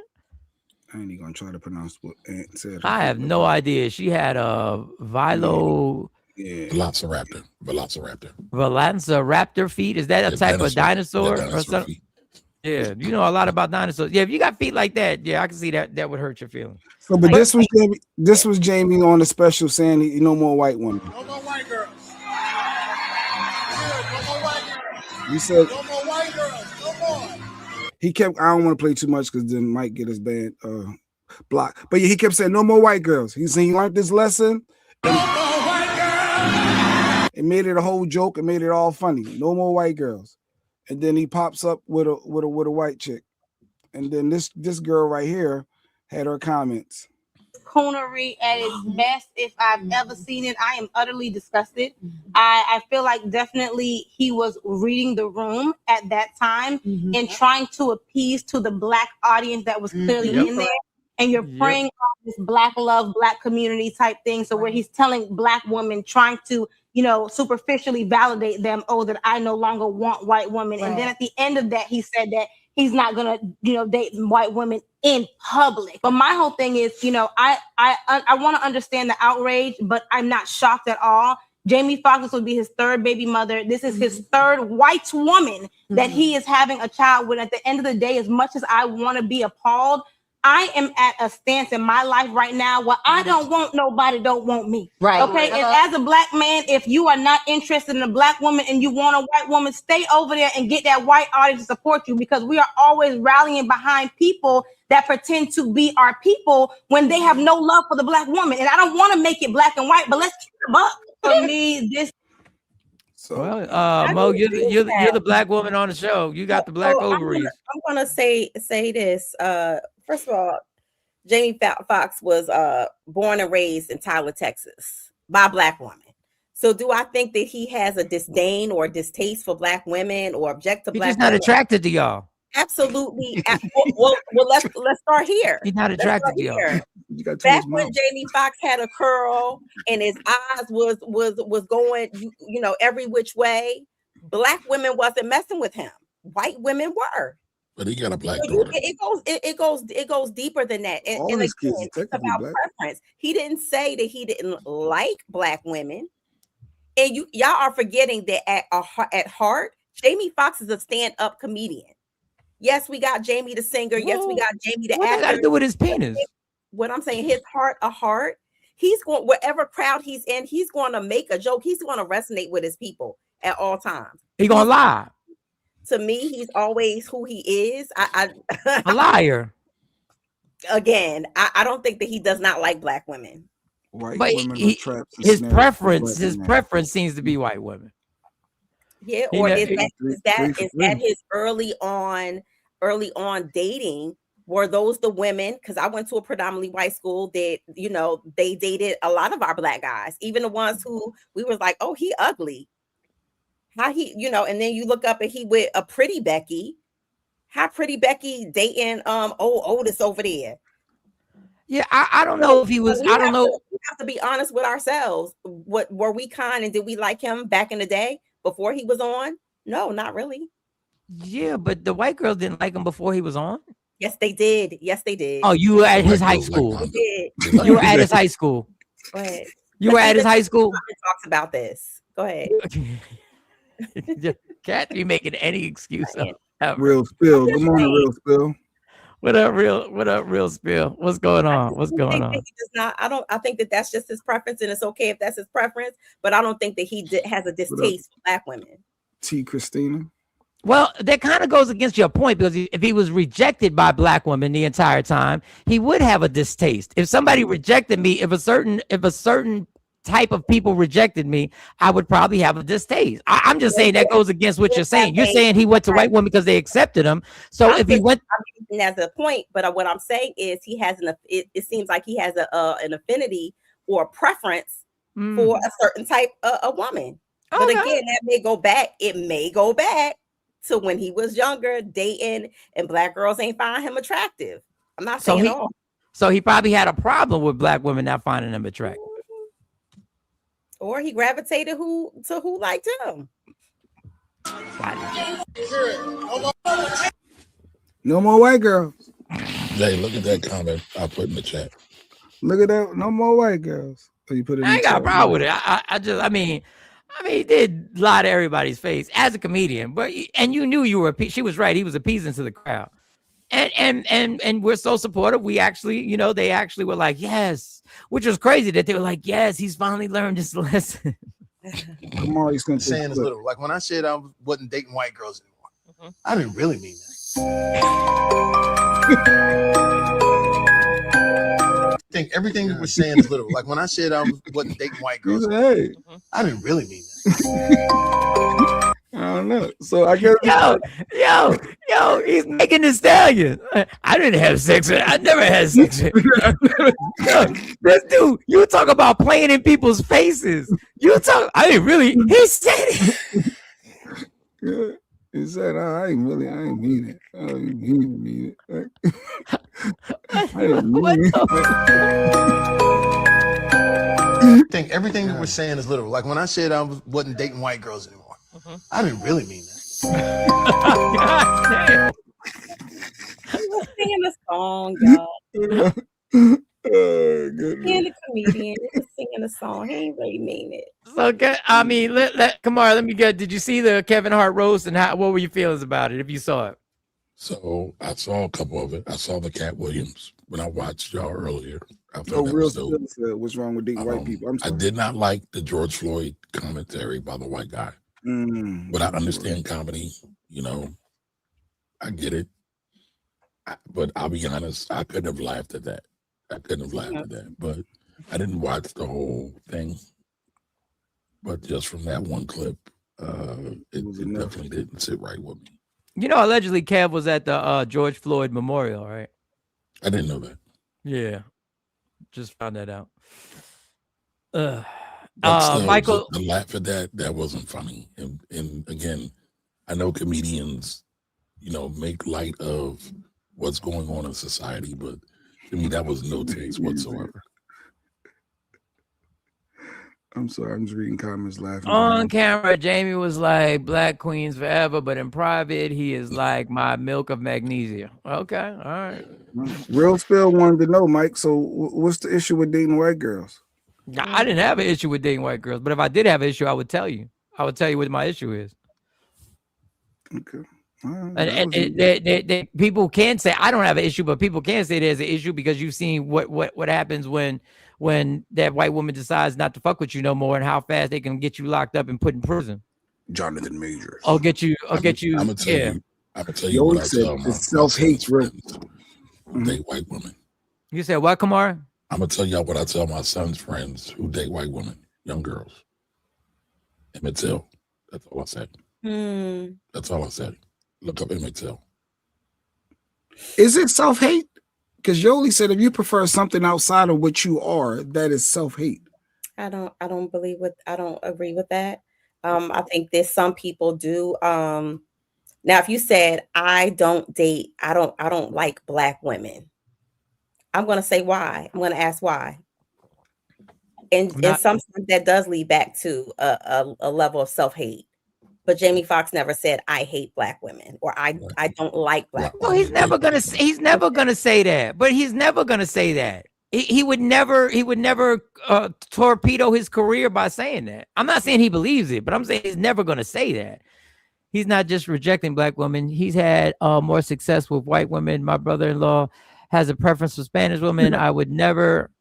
I ain't even gonna try to pronounce what Aunt said. I have no idea. She had a Velociraptor feet. Is that a type of dinosaur or something? Yeah, you know a lot about dinosaurs. Yeah, if you got feet like that, yeah, I can see that would hurt your feelings. So, but this was Jamie on the special saying no more white women. No more white girls. No more white girls. He said no more white girls, no more. He kept. I don't want to play too much because then Mike get his band blocked. But yeah, he kept saying no more white girls. He said he learned this lesson. No more white girls. It made it a whole joke. It made it all funny. No more white girls. And then he pops up with a white chick. And then this girl right here had her comments. Coonery at its best if I've ever seen it. I am utterly disgusted. I feel like definitely he was reading the room at that time and trying to appease to the Black audience that was clearly in there. And you're preying on this Black love, Black community type thing. So where he's telling Black women, trying to, you know, superficially validate them, oh, that I no longer want white women. And then at the end of that, he said that he's not gonna, you know, date white women in public. But my whole thing is, you know, I want to understand the outrage, but I'm not shocked at all. Jamie Foxx will be his third baby mother. This is his third white woman that he is having a child with. At the end of the day, as much as I want to be appalled, I am at a stance in my life right now where I don't want nobody, don't want me. Right. Okay. And as a Black man, if you are not interested in a Black woman and you want a white woman, stay over there and get that white audience to support you, because we are always rallying behind people that pretend to be our people when they have no love for the Black woman. And I don't want to make it black and white, but let's keep them up. For me, this. Well, Mo, you're the Black woman on the show. You got the Black ovaries. I'm gonna say this. First of all, Jamie Foxx was born and raised in Tyler, Texas, by a Black woman. So do I think that he has a disdain or distaste for Black women or object to Black women? He's not attracted to y'all. Absolutely. Well, let's start here. He's not attracted to y'all. Back when Jamie Foxx had a curl and his eyes was going, you know, every which way, Black women wasn't messing with him. White women were. But he got a Black daughter. It goes deeper than that. And again, it's about preference. He didn't say that he didn't like Black women. And y'all are forgetting that at heart, Jamie Foxx is a stand-up comedian. Yes, we got Jamie the singer. Yes, we got Jamie the actor. What got to do with his penis? What I'm saying, his heart, a heart. He's going, whatever crowd he's in, he's going to make a joke. He's going to resonate with his people at all times. He's going to lie. To me, he's always who he is. A liar. Again, I don't think that he does not like Black women. White but women his preference seems to be white women. Yeah, or is that his early on dating? Were those the women? Because I went to a predominantly white school that, you know, they dated a lot of our Black guys, even the ones who we was like, oh, he ugly. How he, you know, and then you look up and he with a Pretty Becky. How Pretty Becky dating Otis over there? Yeah, I don't know if he was. I don't know. We have to be honest with ourselves. What were we kind and did we like him back in the day before he was on? No, not really. Yeah, but the white girls didn't like him before he was on. Yes, they did. Yes, they did. Oh, you were at his high school. You were at his high school. Go ahead. You were at his high school. Talks about this. Go ahead. Can't be making any excuse. Real Spill. Good morning, Real Spill. What up, Real Spill? What's going on? What's going on? I think that that's just his preference, and it's okay if that's his preference. But I don't think that he has a distaste for Black women. T. Christina. Well, that kind of goes against your point, because if he was rejected by Black women the entire time, he would have a distaste. If somebody rejected me, if a certain type of people rejected me, I would probably have a distaste. I'm just saying that goes against what you're saying. You're saying he went to white women because they accepted him. So if he went, as a point, but what I'm saying is he has it seems like he has an affinity or a preference for a certain type of woman. But again, that may go back. It may go back to when he was younger, dating, and Black girls ain't find him attractive. I'm not saying all. So he probably had a problem with Black women not finding him attractive. Or he gravitated who liked him. No more white girls. Jay, look at that comment I put in the chat. Look at that. No more white girls. So you put it. I ain't got a problem with it. I mean, he did lie to everybody's face as a comedian, and you knew you were. She was right. He was appeasing to the crowd, and we're so supportive. We actually, they actually were like, yes, which was crazy that they were like, yes, he's finally learned his lesson. Come on, he's gonna saying is literal. Like when I said I wasn't dating white girls anymore, I didn't really mean that. I think everything you were saying is literal. Like when I said I wasn't dating white girls, hey, I didn't really mean that. I don't know. So I guess yo, he's making the stallion. I didn't have sex with. I never had sex with. Look, this dude, you talk about playing in people's faces. You talk. I didn't really. He said it. Yeah, he said, I ain't mean it. I didn't mean it. I didn't mean it. I think everything you were saying is literal. Like when I said I wasn't dating white girls anymore, I didn't really mean that. He was singing a song, y'all. Being a comedian, he was singing a song. He ain't really mean it. So, I mean, Kamar, let me get. Did you see the Kevin Hart roast, and what were your feelings about it? If you saw it, So I saw a couple of it. I saw the Cat Williams when I watched y'all earlier. I thought Oh, that real was dope. said, what's wrong with dating white people? I'm I sorry. did not like the George Floyd commentary by the white guy. But I understand comedy, you know, I get it. But I'll be honest, I couldn't have laughed at that. But I didn't watch the whole thing. But just from that one clip, it definitely didn't sit right with me. you know, allegedly Kev was at the George Floyd memorial, right? I didn't know that. Yeah, just found that out. But still, Michael, the laugh at that wasn't funny. And again, I know comedians, you know, make light of what's going on in society, but to me, that was no taste whatsoever. I'm sorry, I'm just reading comments, laughing. on camera, Jamie was like Black Queens forever, but in private, he is like my milk of magnesia. Okay, all right. Real Spill wanted to know, Mike. So, what's the issue with dating white girls? I didn't have an issue with dating white girls, but if I did have an issue, I would tell you. I would tell you what my issue is. Okay. And people can say I don't have an issue, but people can say there's an issue because you've seen what happens when that white woman decides not to fuck with you no more, and how fast they can get you locked up and put in prison. Jonathan Majors. I'm gonna tell you what I tell my self-hatred. Date white women. You said what, Kamar? I'm gonna tell y'all what I tell my son's friends who date white women, young girls. Emmett Till. That's all I said. That's all I said. Look up Emmett Till. Is it self-hate? Because Yoli said if you prefer something outside of what you are, that is self-hate. I don't agree with that. I think that some people do. Now, if you said I don't like Black women, I'm gonna say why. I'm gonna ask why. And sometimes that does lead back to a level of self-hate. But Jamie Foxx never said I hate Black women or I don't like Black women. No, he's never gonna say that. But he's never gonna say that. He would never torpedo his career by saying that. I'm not saying he believes it, but I'm saying he's never gonna say that. He's not just rejecting Black women. He's had more success with white women. My brother-in-law has a preference for Spanish women. I would never.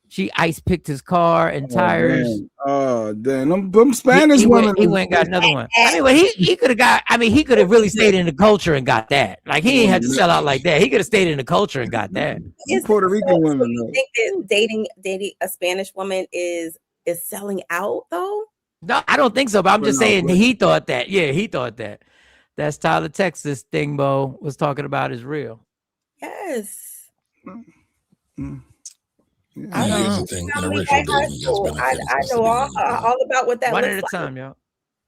She ice picked his car and tires. Oh, damn. Them Spanish women. He went and got another one. I mean, but he could have got. I mean, he could have really stayed in the culture and got that. Like he ain't had to sell out like that. He could have stayed in the culture and got that. Puerto Rican women. You think that dating a Spanish woman is selling out though? No, I don't think so. But I'm just saying he thought that. Yeah, he thought that. That's Tyler, Texas thing Bo was talking about is real. Yes. I know. I know all about what that one looks at a like. time, y'all.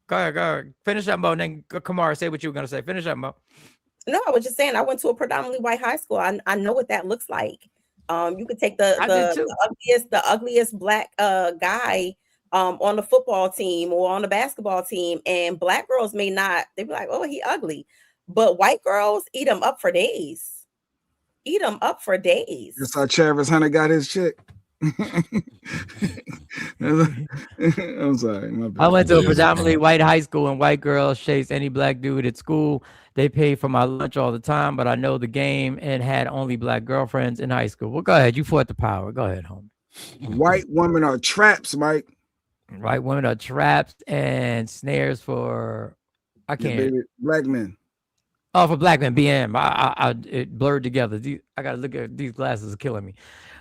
Go ahead. Finish up, Mo, and then Kamara, say what you were gonna say. Finish up, Mo. No, I was just saying I went to a predominantly white high school. I know what that looks like. You could take the ugliest Black guy on the football team or on the basketball team, and Black girls may not. They'd be like, "Oh, he ugly," but white girls eat him up for days. That's how Travis Hunter got his chick. I'm sorry. My bad. I went to a predominantly white high school, and white girls chase any Black dude at school. They pay for my lunch all the time, but I know the game and had only Black girlfriends in high school. Well, go ahead. You fought the power. Go ahead, homie. White women are traps, Mike. White women are traps and snares for. I Yeah, can't. baby, black men. Oh, for black men, it blurred together. I gotta look at these glasses, are killing me.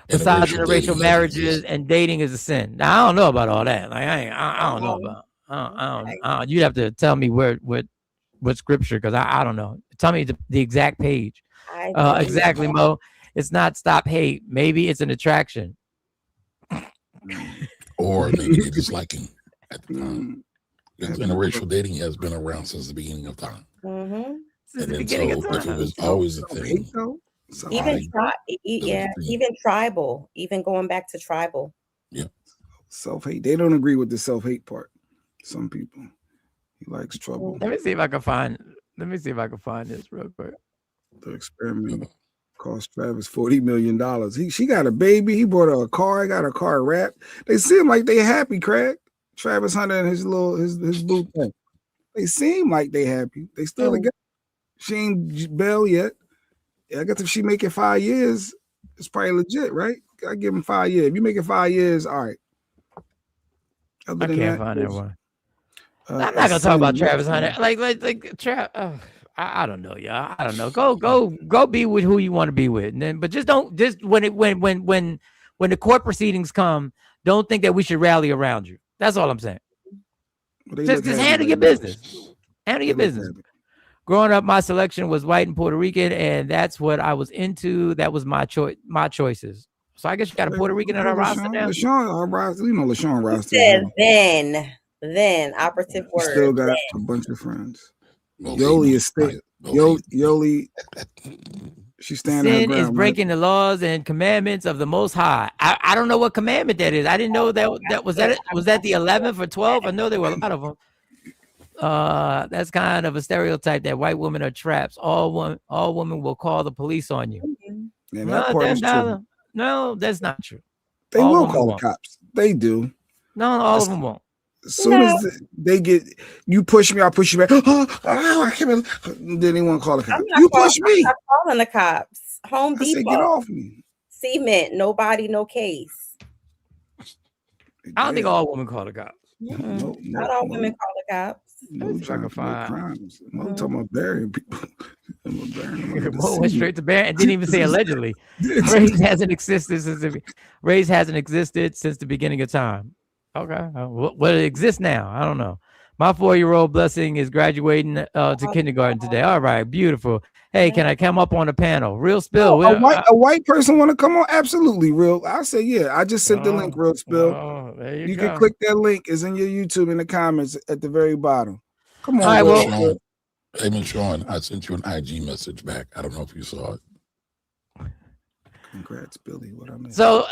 Besides interracial marriages and dating is a sin. Now I don't know about all that. Like I don't know about. I don't. You'd have to tell me what scripture, because I don't know. Tell me the exact page. Exactly, Mo. It's not stop hate. Maybe it's an attraction. Or maybe they just like him at the time. Because interracial dating has been around since the beginning of time. Since the beginning of time. If it was always a thing. Even tribal, even going back to tribal. Yeah. Self-hate. They don't agree with the self-hate part. Some people. He likes trouble. Let me see if I can find this real quick. The experiment cost Travis $40 million. She got a baby. He bought her a car. He got her car wrapped. They seem like they happy, Craig. Travis Hunter and his boo thing. They seem like they happy. They still together. She ain't bail yet. I guess if she make it 5 years, it's probably legit, right? I give him 5 years. If you make it 5 years, all right. I can't find that one. I'm not gonna talk about Travis Hunter. I don't know, y'all. I don't know. Go be with who you want to be with, and then, but just when the court proceedings come, don't think that we should rally around you. That's all I'm saying. Just handle your business. Handle your business. Growing up, my selection was white and Puerto Rican, and that's what I was into. That was my choices. So I guess you got a Puerto Rican on our roster now. LaShawn roster, LaShawn roster. Then operative word. Still got a bunch of friends. Yoli is still Yoli. She's standing her Sin ground. is breaking the laws and commandments of the Most High. I don't know what commandment that is. I didn't know that was that. Was that the 11th or 12? I know there were a lot of them. That's kind of a stereotype that white women are traps. All women will call the police on you. Yeah, that part is true. No, that's not true. They will call the cops. They do. No, all of them won't. As soon as they get you push me, I push you back. I can't. Then they want to call the cops. You push me. I'm not calling the cops. Home Depot. Say, get off me. Cement. Nobody. No case. I don't think all women call the cops. Not all women call the cops. No trying to find crimes. I'm talking about burying people. Mo went straight to bury and didn't even say allegedly. Race hasn't existed since the beginning of time. Okay, what it exists now? I don't know. My 4-year-old Blessing is graduating to kindergarten today. All right, beautiful. Hey, can I come up on the panel? Real Spill. A white person want to come on? Absolutely, Real. I say yeah. I just sent the link, Real Spill. There you can click that link. It's in your YouTube in the comments at the very bottom. Come on, All right, well, hey, Miss Sean, I sent you an IG message back. I don't know if you saw it. Congrats, Billy. What I mean. So,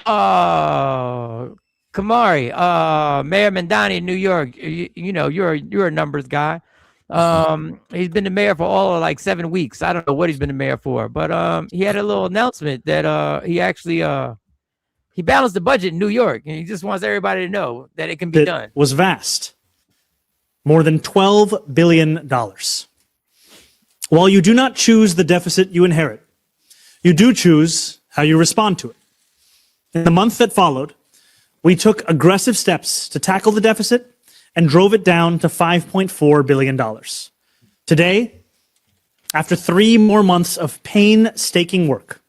Kamari, Mayor Mandani in New York. You know, you're a numbers guy. He's been the mayor for all of like 7 weeks. I don't know what he's been the mayor for, but he had a little announcement that he actually he balanced the budget in New York, and he just wants everybody to know that it can be done. Was vast. More than $12 billion. While you do not choose the deficit you inherit, you do choose how you respond to it. In the month that followed, we took aggressive steps to tackle the deficit and drove it down to $5.4 billion. Today, after 3 more months of painstaking work,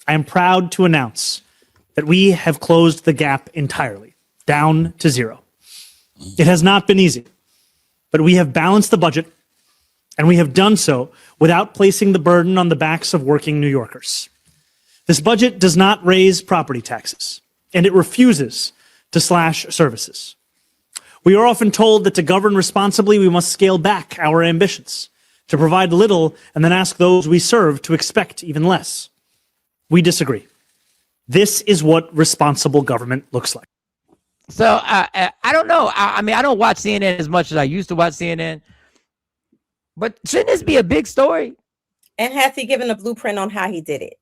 I am proud to announce that we have closed the gap entirely, down to zero. It has not been easy, but we have balanced the budget, and we have done so without placing the burden on the backs of working New Yorkers. This budget does not raise property taxes, and it refuses to slash services. We are often told that to govern responsibly, we must scale back our ambitions, to provide little and then ask those we serve to expect even less. We disagree. This is what responsible government looks like. So I don't know. I mean, I don't watch CNN as much as I used to watch CNN, but shouldn't this be a big story? And has he given a blueprint on how he did it?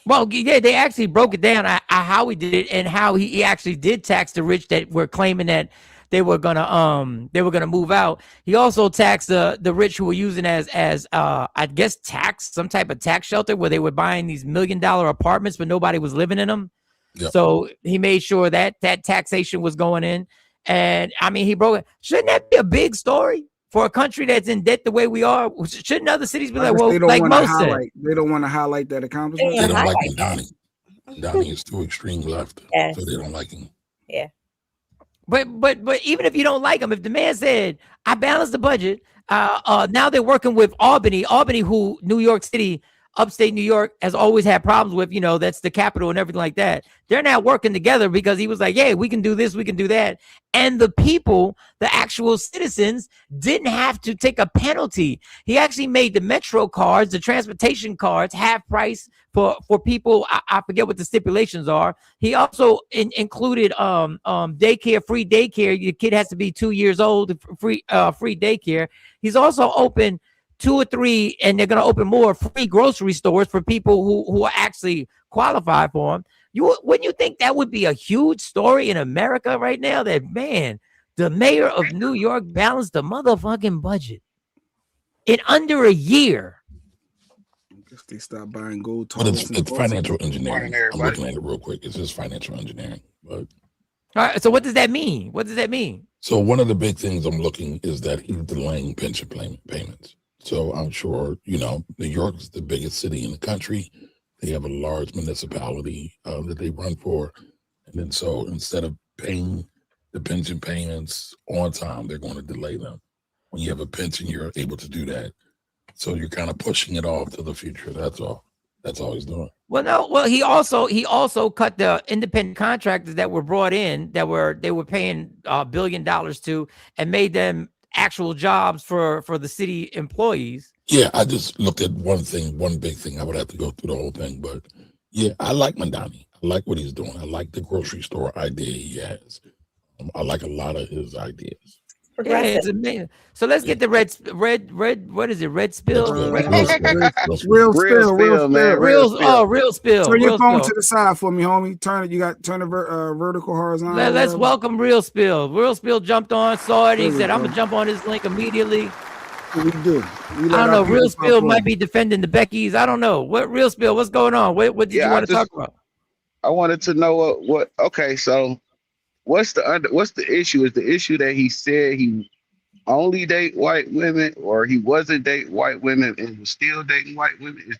Well, yeah, they actually broke it down how he did it and how he actually did tax the rich that were claiming that they were gonna move out. He also taxed the rich who were using as I guess some type of tax shelter where they were buying these $1 million apartments but nobody was living in them. Yep. So he made sure that taxation was going in, And I mean, he broke it. Shouldn't that be a big story for a country that's in debt the way we are? Shouldn't other cities be like, well, like most said? They don't want to highlight that accomplishment. They don't like Donnie. Donnie is too extreme left, so they don't like him. Yeah. But even if you don't like him, if the man said, I balanced the budget, now they're working with Albany, who New York City, upstate New York, has always had problems with, that's the capital and everything like that. They're now working together because he was like, hey, we can do this, we can do that. And the people, the actual citizens, didn't have to take a penalty. He actually made the Metro cards, the transportation cards, half price for people. I forget what the stipulations are. He also included daycare, free daycare. Your kid has to be 2 years old, free daycare. He's also open 2 or 3, and they're going to open more free grocery stores for people who are actually qualified for them. Wouldn't you think that would be a huge story in America right now? That, man, the mayor of New York balanced the motherfucking budget in under a year. I guess they stopped buying gold. But it's financial engineering. I'm looking at it real quick. It's just financial engineering. But all right. So what does that mean? What does that mean? So one of the big things I'm looking is that he's delaying pension payments. So I'm sure, New York is the biggest city in the country. They have a large municipality that they run for. And then so instead of paying the pension payments on time, they're going to delay them. When you have a pension, you're able to do that. So you're kind of pushing it off to the future. That's all. That's all he's doing. Well, no. Well, he also cut the independent contractors that were brought in they were paying $1 billion to, and made them actual jobs for the city employees. Yeah, I just looked at one big thing. I would have to go through the whole thing, but yeah, I like Mandani. I like what he's doing. I like the grocery store idea he has. I like a lot of his ideas. Yeah, it's amazing. So let's get the red. What is it? Red spill. Real spill, man. Real spill. Turn your phone to the side for me, homie. Turn it. Turn the vertical, horizontal. Let's welcome Real Spill. Real Spill jumped on, saw it. He said, "I'm gonna jump on this link immediately." What we do? I don't know. Real Spill might be defending the Beckys. I don't know. What Real Spill? What's going on? What did you want to talk about? I wanted to know what. Okay, so. What's the issue? Is the issue that he said he only date white women, or he wasn't dating white women and was still dating white women? Is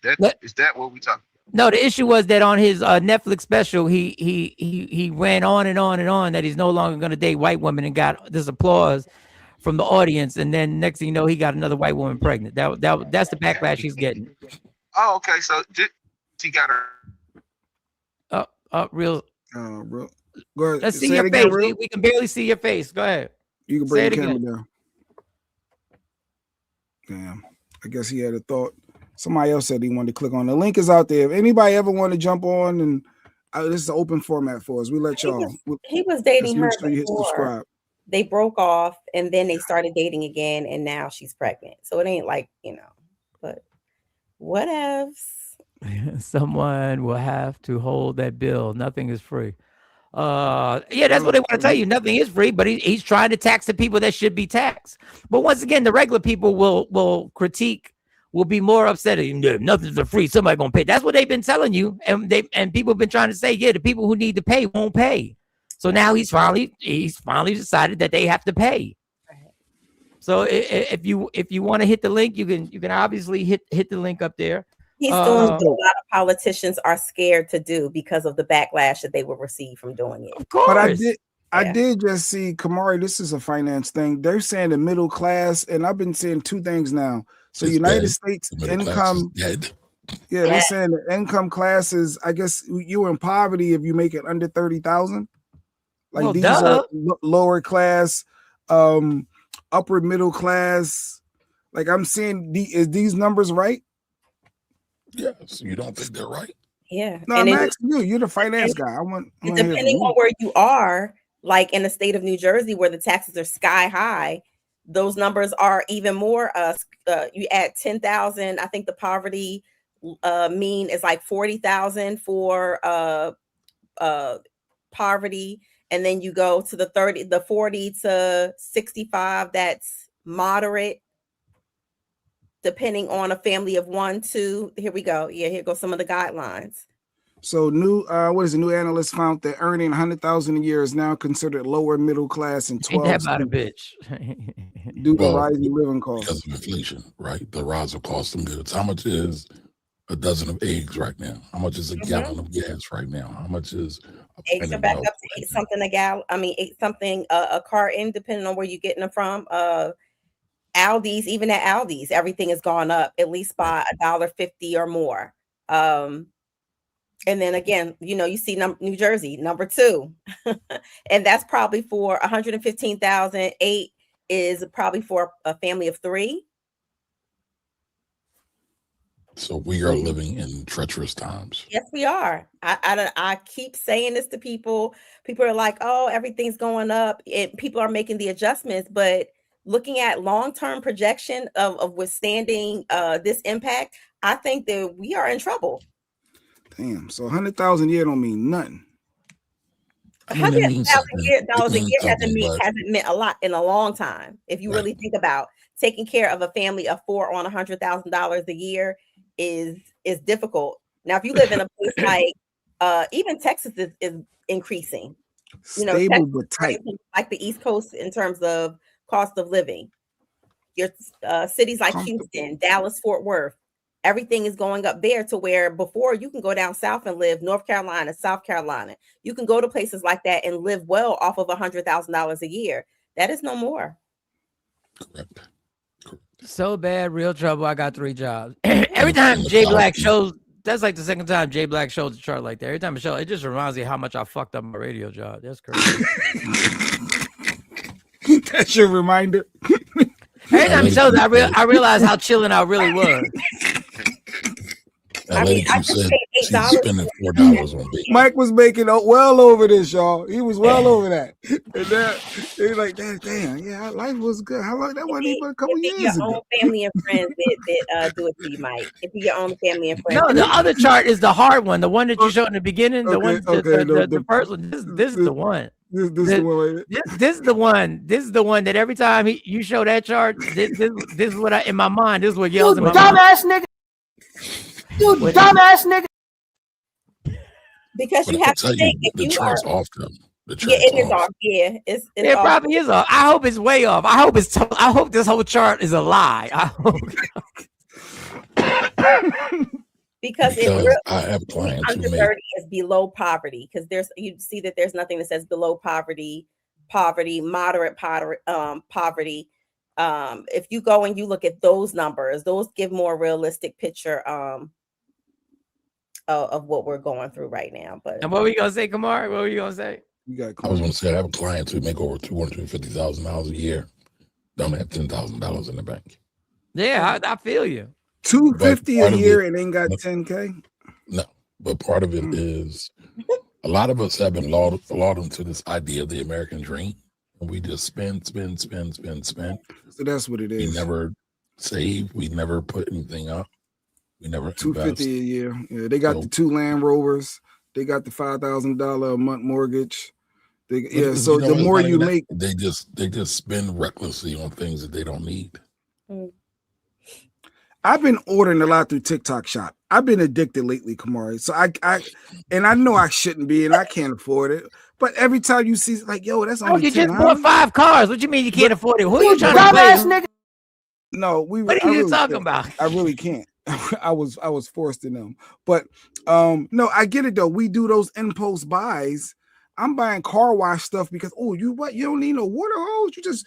that what we talking about? No, the issue was that on his Netflix special, he ran on and on and on that he's no longer going to date white women, and got this applause from the audience. And then next thing you know, he got another white woman pregnant. That's the backlash he's getting. Oh, okay. So he got her. Real. Go ahead. Let's see your face. We can barely see your face. Go ahead. You can bring the camera down. Damn. I guess he had a thought. Somebody else said he wanted to click on the link. Is out there. If anybody ever want to jump on, and this is an open format for us. We let y'all. He was dating her sure you hit subscribe. They broke off, and then they started dating again, and now she's pregnant. So it ain't like, but what else? Someone will have to hold that bill. Nothing is free. Yeah, that's what they want to tell you. Nothing is free, but he's trying to tax the people that should be taxed. But once again, the regular people will critique, will be more upset. Nothing's for free. Somebody gonna pay. That's what they've been telling you, and people have been trying to say, yeah, the people who need to pay won't pay. So now he's finally decided that they have to pay. So if you want to hit the link, you can obviously hit the link up there. He's doing what a lot of politicians are scared to do because of the backlash that they will receive from doing it. Of course. But I did just see, Kamari, this is a finance thing. They're saying the middle class, and I've been seeing two things now. So It's United dead. States The middle class is income, dead. yeah, they're saying the income classes, I guess you're in poverty if you make it under 30,000. Like Well, these duh. are lower class, upper middle class. Like I'm seeing, is these numbers right? Yes, you don't think they're right? Yeah. No, And I'm it- asking you. You're the finance guy. I want to hear from depending you. on where you are, like in the state of New Jersey, where the taxes are sky high, those numbers are even more. You add 10,000. I think the poverty mean is like 40,000 for poverty, and then you go to the 40 to 65. That's moderate. Depending on a family of 1, 2. Here we go. Yeah, here goes some of the guidelines. So what is the new analyst found that earning 100,000 a year is now considered lower middle class in 12 Ain't that about a bitch? due to rising living costs. Because of inflation, right? The rise of cost of goods. How much is a dozen of eggs right now? How much is a gallon of gas right now? How much is Eggs are back up to 8 something a gallon. I mean, 8 something a carton, depending on where you're getting them from. Aldi's, even at Aldi's, everything has gone up at least by $1.50 or more. And then again, you see New Jersey, number 2. And that's probably for 115,000. 8 is probably for a family of 3. So we are living in treacherous times. Yes, we are. I keep saying this to people. People are like, oh, everything's going up. People are making the adjustments. But looking at long-term projection of withstanding this impact, I think that we are in trouble. Damn. So 100,000 a year don't mean nothing. $100,000 a year hasn't meant a lot in a long time. If you really think about taking care of a family of 4 on $100,000 a year is difficult. Now, if you live in a place like even Texas is increasing. Stable Texas but tight. Like the East Coast in terms of cost of living. Your cities like Houston, Dallas, Fort Worth, everything is going up there to where before you can go down south and live North Carolina, South Carolina. You can go to places like that and live well off of $100,000 a year. That is no more. Correct. So bad, real trouble. I got 3 jobs. Every time Jay Black shows, that's like the second time Jay Black shows the chart like that. Every time I show, it just reminds me how much I fucked up my radio job. That's crazy. That's your reminder. Every time he shows, I realize how chilling I really was. I said she's spending $4 on bacon. Mike was making well over this, y'all. He was well over that. And then he's like, damn, yeah, life was good. How long? That wasn't even a couple years ago. Your own family and friends that do it to you, Mike. If your own family and friends. No, the other chart is the hard one. The one that you showed in the beginning. The first one. This is the one. This is the one right here. This is the one. This is the one that every time you show that chart, this is what in my mind. This is what yells in my mind. Dumbass nigga. You dumbass nigga. Because you have to think if the chart's off them. It is off. Yeah, it's it off. probably is off. I hope it's way off. I hope this whole chart is a lie. I hope. Because I have clients under 30 is below poverty, because you see that there's nothing that says below poverty, moderate poverty. If you go and you look at those numbers, those give more realistic picture of what we're going through right now. But and what were you gonna say, Kamar? What were you gonna say? I was gonna say I have clients who make over $250,000 a year, don't have $10,000 in the bank. Yeah, I feel you. $250 a year and ain't got 10K. No, but part of it is a lot of us have been lulled into this idea of the American dream, and we just spend. So that's what it is. We never save. We never put anything up. We never $250 a year. Yeah, they got the 2 Land Rovers. They got the $5,000 a month mortgage. So the more you make, they just spend recklessly on things that they don't need. I've been ordering a lot through TikTok Shop. I've been addicted lately, Kamari. So I know I shouldn't be, and I can't afford it. But every time you see, like, yo, that's only you just bought 5 cars. What you mean you can't afford it? Who are you trying to play? No, what are you talking about? I really can't. I was forced to know. But no, I get it though. We do those impulse buys. I'm buying car wash stuff because you don't need no water hose. You just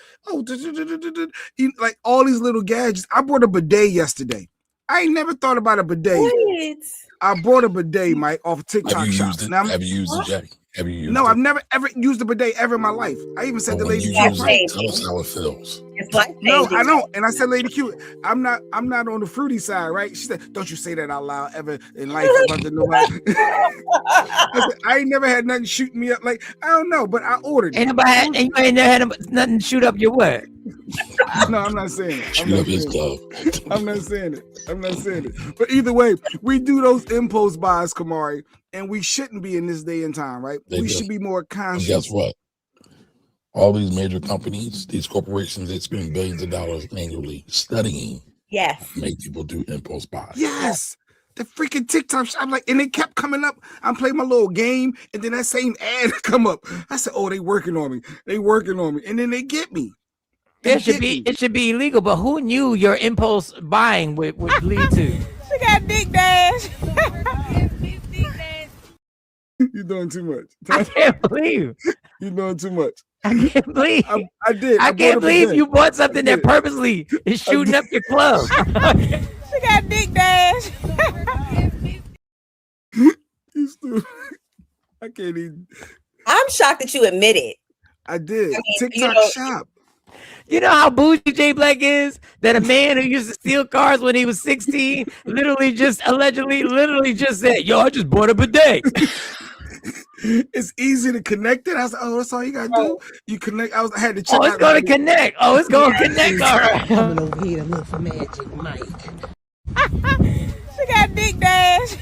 like all these little gadgets. I bought a bidet yesterday. I ain't never thought about a bidet. What? I bought a bidet, Mike, off TikTok Shop. Have you used it, Jay? Have you used No, it? I've never ever used a bidet ever in my life. I even said to Lady Q, tell us how it feels. It's like no, I don't. And I said, Lady Q, I'm not on the fruity side, right? She said, don't you say that out loud ever in life about to nobody. I said, I ain't never had nothing shooting me up. Like, I don't know, but I ordered it. You ain't never had nothing shoot up your what? No, I'm not saying it. Shoot up his glove. I'm not saying it. But either way, we do those impulse buys, Kamari, and we shouldn't be in this day and time, right? We should be more conscious. And guess what? All these major companies, these corporations, they spend billions of dollars annually studying. Yes. Make people do impulse buys. Yes. The freaking TikTok shop, like, and it kept coming up. I'm playing my little game, and then that same ad come up. I said, "Oh, they working on me. They working on me," and then they get me. It should be illegal, but who knew your impulse buying would lead to? She got Dick Dash. You're doing too much. I can't believe you're doing too much. I can't believe I did. I can't believe you bought something that purposely is shooting up your club. She got Dick Dash. You stupid. I can't even. I'm shocked that you admit it. I did. I mean, TikTok shop. You know how bougie J Black is? That a man who used to steal cars when he was 16 literally just said, "Yo, I just bought a bidet." It's easy to connect it. I was like, "Oh, that's all you gotta do. You connect." I had to check. Oh, it's gonna connect. Oh, it's gonna connect. All right. Coming over here to look for Magic Mike. She got Dick Dash.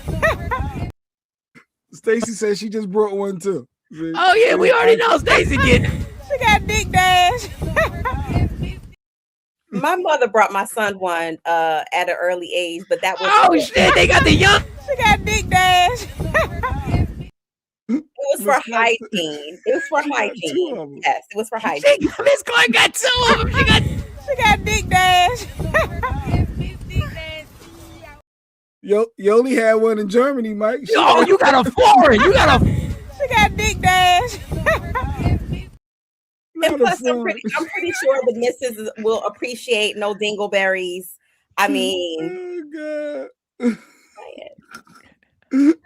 Stacy said she just brought one too. Oh yeah, we already know Stacy getting. She got Dick Dash. My mother brought my son one at an early age, but that was shit. They got the young. She got Dick Dash. It was for hygiene. It was for hygiene. Yes, it was for hygiene. Miss Clark got 2 of them. She got Dick Dash. You only had one in Germany, Mike. Oh, you got a foreign. You got a. She got Dick Dash. And plus, I'm pretty sure the missus will appreciate no dingleberries. I mean, oh God.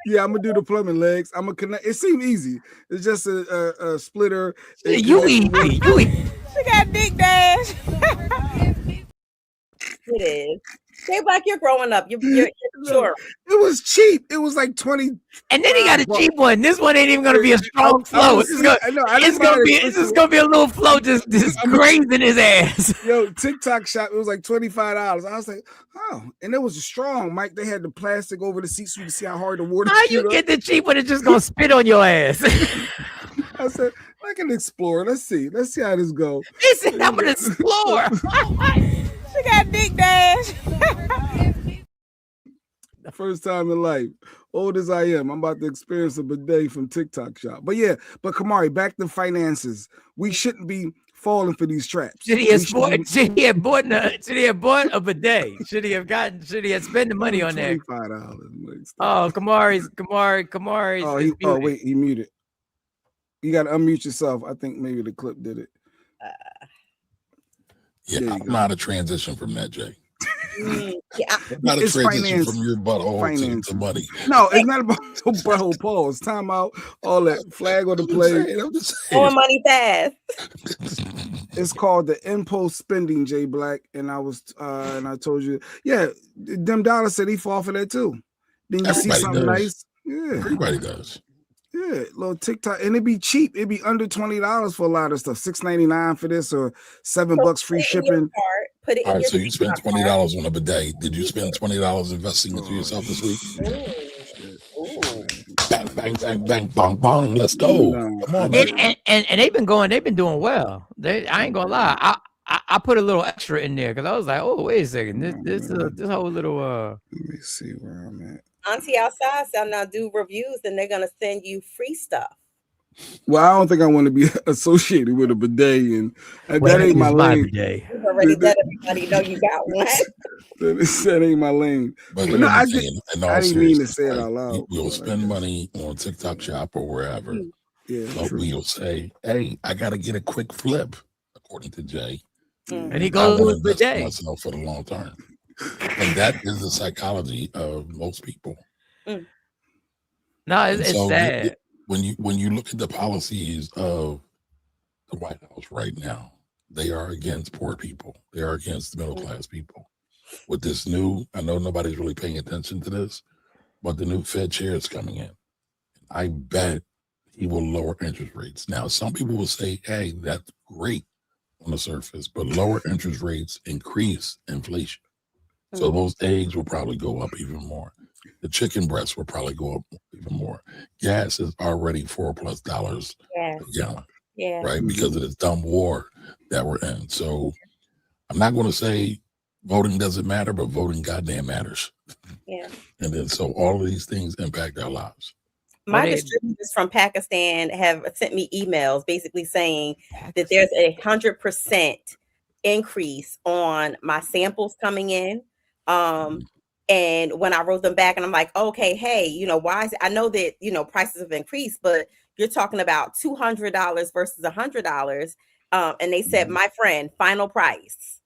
Yeah, I'm gonna do the plumbing legs. I'm gonna connect. It seemed easy. It's just a splitter. You eat. She got Dick Dash. It is. J Black, you're growing up. You're sure. It was cheap. It was like 20. And then he got a cheap one. This one ain't even gonna be a strong flow. It's gonna be a little flow just grazing his ass. Yo, TikTok shop. It was like $25. I was like, oh, and it was strong, Mike. They had the plastic over the seat so you can see how hard the water. How you get the cheap one? It's just gonna spit on your ass. I said, I can explore. Let's see how this goes. He said, I'm gonna explore. She got Dick Dash. First time in life, old as I am, I'm about to experience a bidet from TikTok shop. But yeah, Kamari, back to finances. We shouldn't be falling for these traps. Should he have bought a bidet? Should he have spent the money on that? $25. Oh, Kamari. Oh, wait, he muted. You got to unmute yourself. I think maybe the clip did it. Yeah, I'm not a transition from that, Jay. Yeah, not a transition from your butthole to money. No, it's not about no butthole pause. Time out, all that flag on the play. I'm just saying. More money fast. It's called the impulse spending, J Black. And I was and I told you, yeah, them dollars said he fall for that too. Then you see something nice. Yeah. Everybody does. Yeah, little TikTok, and it'd be cheap. It'd be under $20 for a lot of stuff. $6.99 for this, or $7 free shipping. Put it all right, so you spent $20 on a bidet. Did you spend $20 investing into yourself this week? Bang, bang, bang, bang, bong, bong. Let's go. Come on, and they've been doing well. I ain't gonna lie. I put a little extra in there because I was like, oh, wait a second. This whole little Let me see where I'm at. Auntie outside said now do reviews and they're gonna send you free stuff. Well, I don't think I want to be associated with a bidet, and that ain't my lane. Bidet. You've already let everybody know you got one. That ain't my lane. But no, I didn't mean to say it out loud. We'll spend money on TikTok shop or wherever. Yeah, but we'll say, hey, I got to get a quick flip, according to Jay. And he goes with bidet. Myself for the long term. And that is the psychology of most people. No, it's sad. When you look at the policies of the White House right now, they are against poor people. They are against the middle class people. With this new, I know nobody's really paying attention to this, but the new Fed chair is coming in. I bet he will lower interest rates. Now, some people will say, hey, that's great on the surface, but lower interest rates increase inflation. So those eggs will probably go up even more. The chicken breasts will probably go up even more. Gas is already $4+ a gallon, right? Because of this dumb war that we're in. So I'm not going to say voting doesn't matter, but voting goddamn matters. Yeah. And then so all of these things impact our lives. My distributors from Pakistan have sent me emails basically saying that there's 100% increase on my samples coming in. And when I wrote them back and I'm like, okay, hey, why is it? I know that, prices have increased, but you're talking about $200 versus $100. And they said, my friend, final price.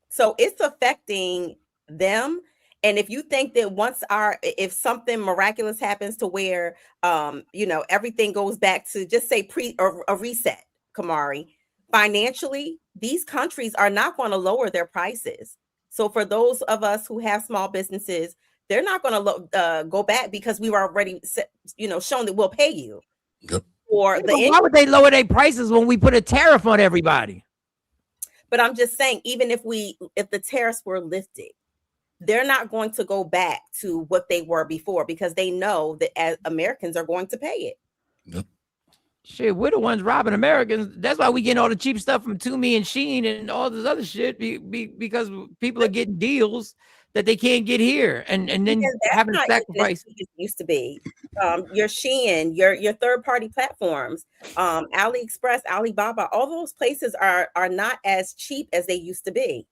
So it's affecting them. And if you think that if something miraculous happens to where, everything goes back to just say a reset, Kamari, financially, these countries are not going to lower their prices. So for those of us who have small businesses, they're not going to go back because we were already, shown that we'll pay you. Yep. Why would they lower their prices when we put a tariff on everybody? But I'm just saying, even if the tariffs were lifted, they're not going to go back to what they were before because they know that as Americans are going to pay it. Yep. Shit, we're the ones robbing Americans. That's why we getting all the cheap stuff from Toomey and Sheen and all this other shit because people are getting deals that they can't get here, and then having to sacrifice. It used to be your Shein, your third party platforms, AliExpress, Alibaba, all those places are not as cheap as they used to be.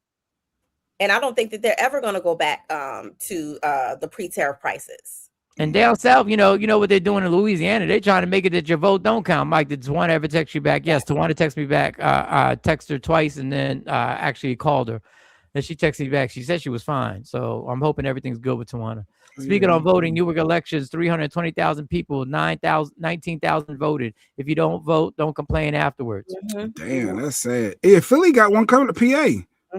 And I don't think that they're ever going to go back to the pre-tariff prices. And down south, you know what they're doing in Louisiana. They're trying to make it that your vote don't count. Mike, did Tawana ever text you back? Yes, Tawana texted me back. I texted her twice and then actually called her. And she texted me back. She said she was fine. So I'm hoping everything's good with Tawana. Speaking on voting, Newark elections, 320,000 people, 19,000 voted. If you don't vote, don't complain afterwards. Damn, that's sad. Yeah, Philly got one coming to PA.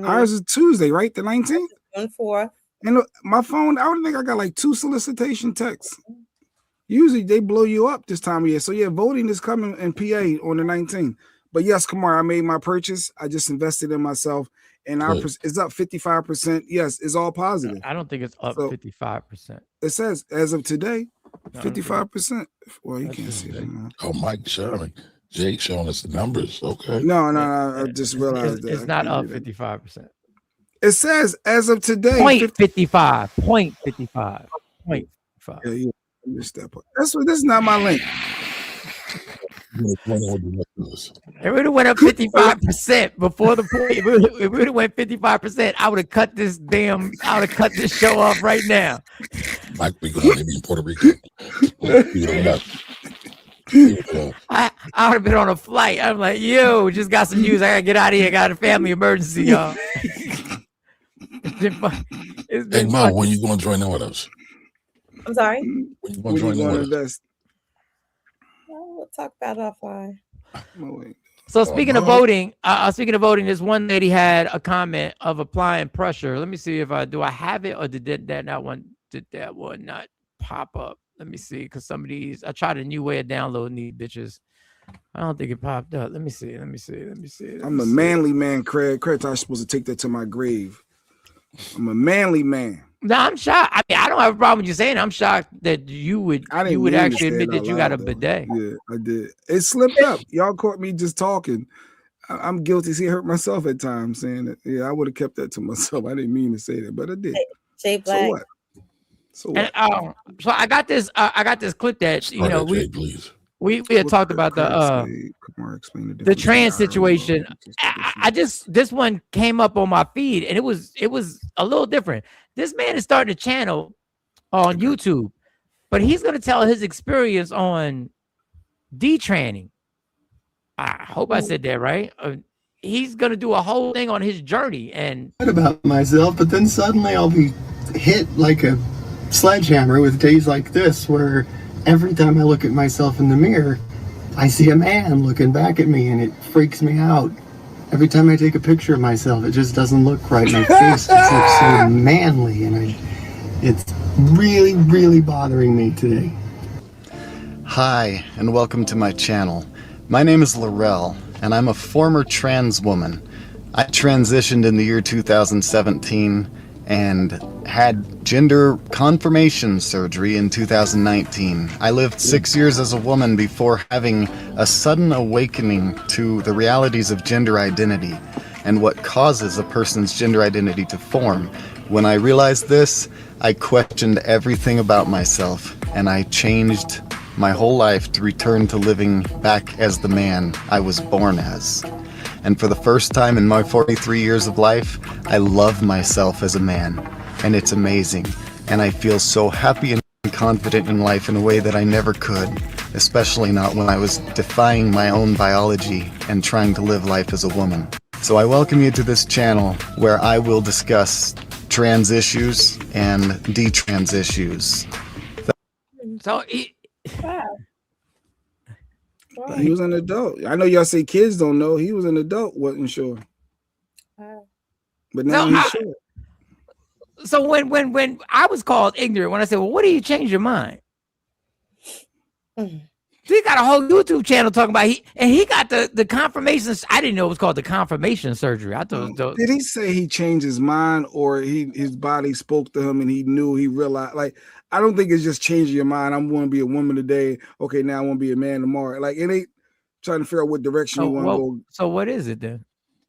Ours is Tuesday, right? The 19th? June 4th. And my phone, I don't think I got like 2 solicitation texts. Usually they blow you up this time of year. So yeah, voting is coming in PA on the 19th. But yes, Kamar, I made my purchase. I just invested in myself. And it's up 55%. Yes, it's all positive. I don't think it's up 55%. It says as of today, 55%. Well, you can't see that. Oh, Mike showing. Jake showing us the numbers. Okay. No. I just realized that. It's not up 55%. It says as of today. 0.55. 0.55. 0.55. Yeah, missed that part. This is not my link. It would have went up 55% before the point. It would have went 55%. I would have cut this show off right now. Mike, we going to be in Puerto Rico. I would have been on a flight. I'm like, yo, just got some news. I gotta get out of here. I got a family emergency, y'all. Hey, Mo, when you going to join in with us? I'm sorry? When you going to join in with us? We'll talk about it offline. So speaking of voting, this one lady had a comment of applying pressure. Let me see if I have it, or did that one not pop up? Let me see, because some of these, I tried a new way of downloading these bitches. I don't think it popped up. Let me see. I'm a manly man, Craig. Craig, I'm supposed to take that to my grave. I'm a manly man. No, I'm shocked. I mean, I don't have a problem with you saying it. I'm shocked that you would actually admit that you got a bidet. Yeah, I did. It slipped up. Y'all caught me just talking. I'm guilty. See, I hurt myself at times saying that. Yeah, I would have kept that to myself. I didn't mean to say that, but I did. Jay Black. So what? So what? And, so I got this clip that we had talked about the trans situation. This one came up on my feed, and it was a little different. This man is starting a channel on YouTube, but he's going to tell his experience on detranning. I hope I said that right. He's going to do a whole thing on his journey and about myself, but then suddenly I'll be hit like a sledgehammer with days like this, where every time I look at myself in the mirror, I see a man looking back at me, and it freaks me out. Every time I take a picture of myself, it just doesn't look right. My face just looks so manly, and it's really, really bothering me today. Hi, and welcome to my channel. My name is Laurel, and I'm a former trans woman. I transitioned in the year 2017 and had gender confirmation surgery in 2019. I lived 6 years as a woman before having a sudden awakening to the realities of gender identity and what causes a person's gender identity to form. When I realized this, I questioned everything about myself, and I changed my whole life to return to living back as the man I was born as. And for the first time in my 43 years of life, I love myself as a man, and it's amazing. And I feel so happy and confident in life in a way that I never could, especially not when I was defying my own biology and trying to live life as a woman. So I welcome you to this channel where I will discuss trans issues and detrans issues. So he was an adult. I know y'all say kids don't know. He was an adult, wasn't sure. But now he's sure. So when I was called ignorant, when I said, well, what do you change your mind? He got a whole YouTube channel talking about he got the confirmations. I didn't know it was called the confirmation surgery. I thought did he say he changed his mind, or his body spoke to him and he realized? Like, I don't think it's just changing your mind. I'm going to be a woman today. Okay, now I want to be a man tomorrow. Like, it ain't trying to figure out what direction you want to go. So what is it then?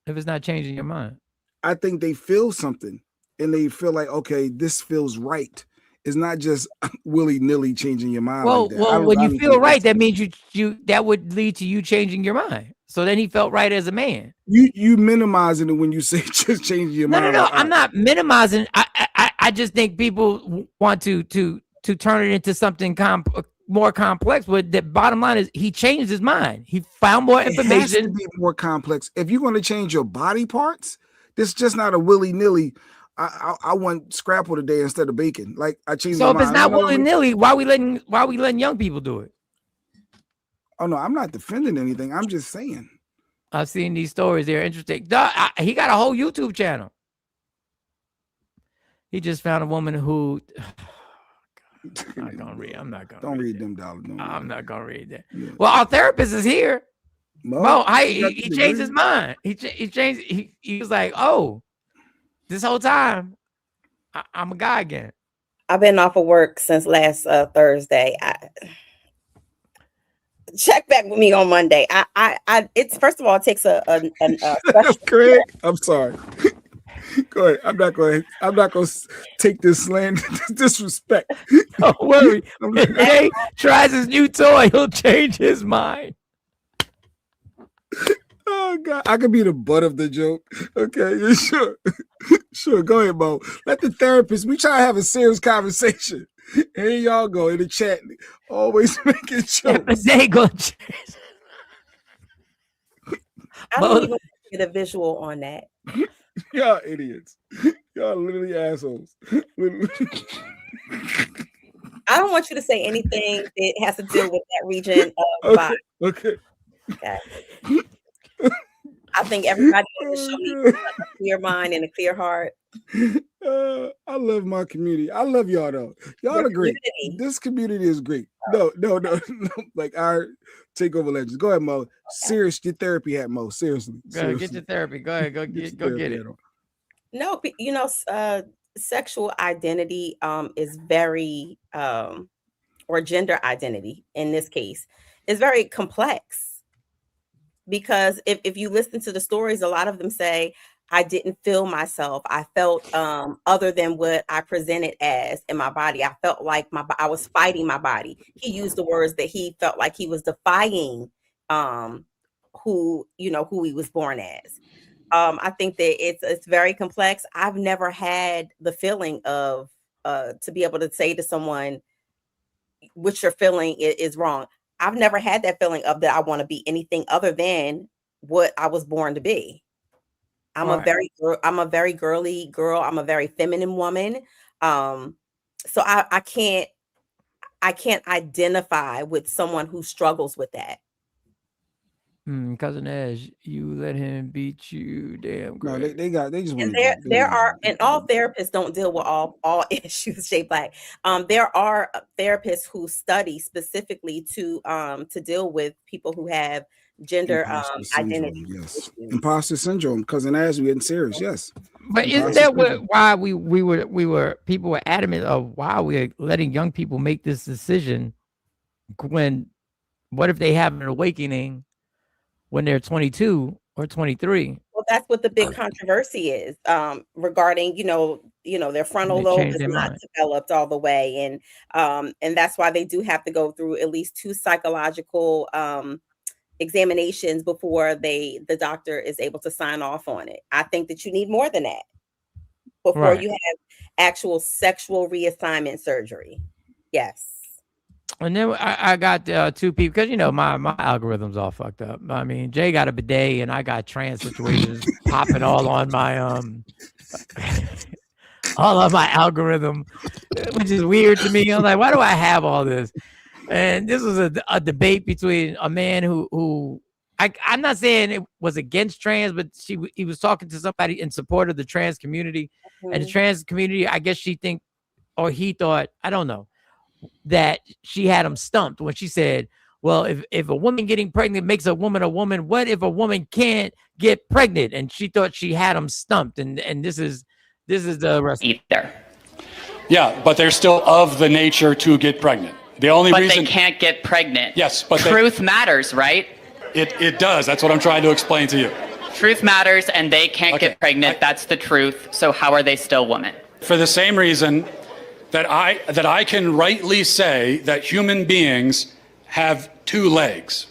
If it's not changing your mind, I think they feel something and they feel like, okay, this feels right. It's not just willy-nilly changing your mind. Well, like that. When you feel right, that means you that would lead to you changing your mind. So then he felt right as a man. You minimizing it when you say just changing your mind. No. I'm not minimizing. I just think people want to turn it into something more complex. But the bottom line is he changed his mind. He found more information. It has to be more complex. If you're going to change your body parts, this is just not a willy-nilly. I want scrapple today instead of bacon. Like, I changed my mind. So if it's not willy-nilly, why we letting young people do it? Oh no, I'm not defending anything. I'm just saying. I've seen these stories. They're interesting. He got a whole YouTube channel. He just found a woman who I'm not gonna read. Don't read them dollars. I'm not gonna read that. Yeah. Well, our therapist is here. Mo, he changed his mind. He changed. He was like, oh, this whole time, I'm a guy again. I've been off of work since last Thursday. Check back with me on Monday. It's first of all, it takes a special Craig, I'm sorry. Go ahead. I'm not going to take this slander, disrespect. Don't worry. If Jay tries his new toy, he'll change his mind. Oh God, I could be the butt of the joke. Okay, yeah, sure. Sure, go ahead, Mo. Let the therapist, we try to have a serious conversation. And here y'all go in the chat, always making jokes. I don't even get a visual on that. Y'all idiots. Y'all literally assholes. I don't want you to say anything that has to deal with that region of body. Okay. I think everybody needs to show me a clear mind and a clear heart. I love my community. I love y'all though. Y'all are great. This community is great. No. Like our takeover legends. Go ahead, Mo. Serious, your therapy hat, Mo. Seriously. Go ahead, get your therapy. Go ahead, go get it. No, sexual identity is very or gender identity in this case is very complex. Because if you listen to the stories, a lot of them say, I didn't feel myself. I felt other than what I presented as in my body. I felt like I was fighting my body. He used the words that he felt like he was defying who he was born as. I think that it's very complex. I've never had the feeling of to be able to say to someone, what you're feeling is wrong. I've never had that feeling of that I want to be anything other than what I was born to be. I'm a very girly girl. I'm a very feminine woman. So I can't identify with someone who struggles with that. Cousin Ash, you let him beat you, damn. No, they just want and all therapists don't deal with all issues, Jay Black. There are therapists who study specifically to deal with people who have gender identity. Yes, imposter syndrome. Cousin Ash, we getting serious. Yes, but isn't that why we were people were adamant of why we're letting young people make this decision? When what if they have an awakening when they're 22 or 23? Well, that's what the big controversy is regarding, their frontal They lobe changed is their not mind. developed all the way. And that's why they do have to go through at least 2 psychological examinations before the doctor is able to sign off on it. I think that you need more than that before Right. you have actual sexual reassignment surgery. Yes. And then I got 2 people because my algorithm's all fucked up. I mean, Jay got a bidet and I got trans situations popping all on my all on my algorithm, which is weird to me. I'm like, why do I have all this? And this was a debate between a man who I'm not saying it was against trans, but he was talking to somebody in support of the trans community, and the trans community, I guess he thought, I don't know, that she had him stumped when she said, well, if a woman getting pregnant makes a woman, what if a woman can't get pregnant? And she thought she had him stumped. And this is the rest. Either. Yeah, but they're still of the nature to get pregnant. The only But reason they can't get pregnant. Yes, but truth matters, right? It does. That's what I'm trying to explain to you. Truth matters, and they can't get pregnant. That's the truth. So how are they still women? For the same reason that I can rightly say that human beings have 2 legs.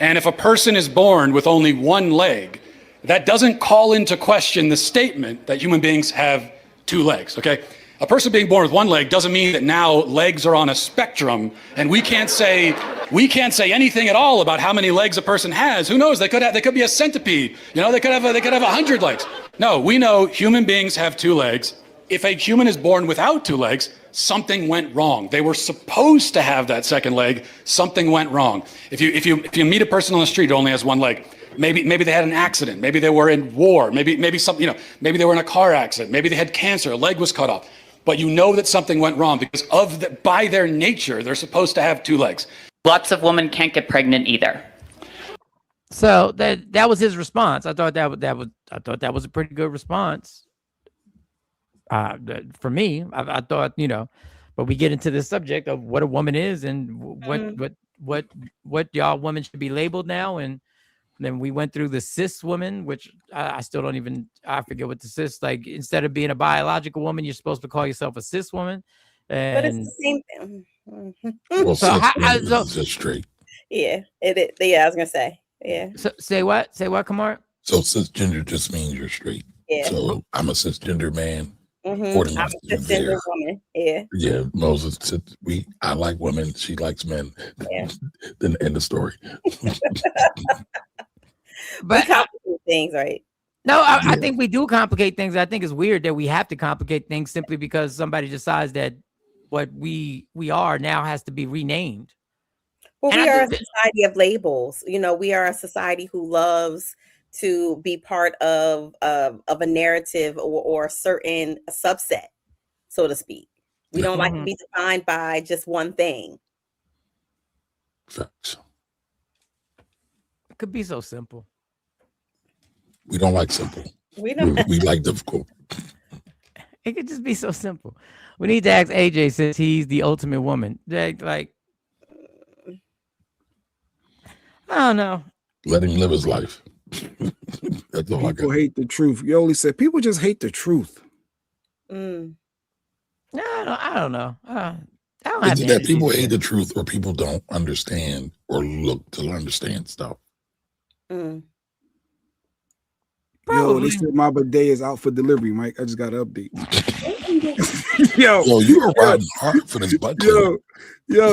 And if a person is born with only 1 leg, that doesn't call into question the statement that human beings have 2 legs, okay? A person being born with 1 leg doesn't mean that now legs are on a spectrum and we can't say anything at all about how many legs a person has. Who knows? They could be a centipede. They could have 100 legs. No, we know human beings have 2 legs. If a human is born without 2 legs, something went wrong. They were supposed to have that second leg. Something went wrong. If you meet a person on the street who only has 1 leg, maybe they had an accident. Maybe they were in war. Maybe maybe they were in a car accident. Maybe they had cancer. A leg was cut off. But you know that something went wrong because by their nature, they're supposed to have 2 legs. Lots of women can't get pregnant either. So that was his response. I thought that was a pretty good response. For me, I thought, but we get into the subject of what a woman is and what y'all women should be labeled now. And then we went through the cis woman, which I still don't even, I forget what the cis, like instead of being a biological woman, you're supposed to call yourself a cis woman. And But it's the same thing. Well, So just straight. Yeah, I was gonna say. Yeah. So say what? Say what, Kamar? So cisgender just means you're straight. Yeah. So I'm a cisgender man. I'm According a to cisgender there. woman. Yeah. Yeah, Moses. I like women. She likes men. Yeah. Then end of story. But complicate things, right? No, I think we do complicate things. I think it's weird that we have to complicate things simply because somebody decides that what we are now has to be renamed. Well, And we I are a think that- society of labels. We are a society who loves to be part of a narrative or a certain subset, so to speak. We don't like to be defined by just one thing. Facts. It could be so simple. We don't like simple. We don't. We like difficult. It could just be so simple. We need to ask AJ since he's the ultimate woman. Like, I don't know. Let him live his life. That's all I People got. hate the truth. Yoli said people just hate the truth. Mm. No, I don't know. I don't Is have it to that people hate the truth or people don't understand or look to understand stuff? Mm. Yo, they said my bidet is out for delivery, Mike. I just got an update. Yo, you are riding hard for this butt. Yo,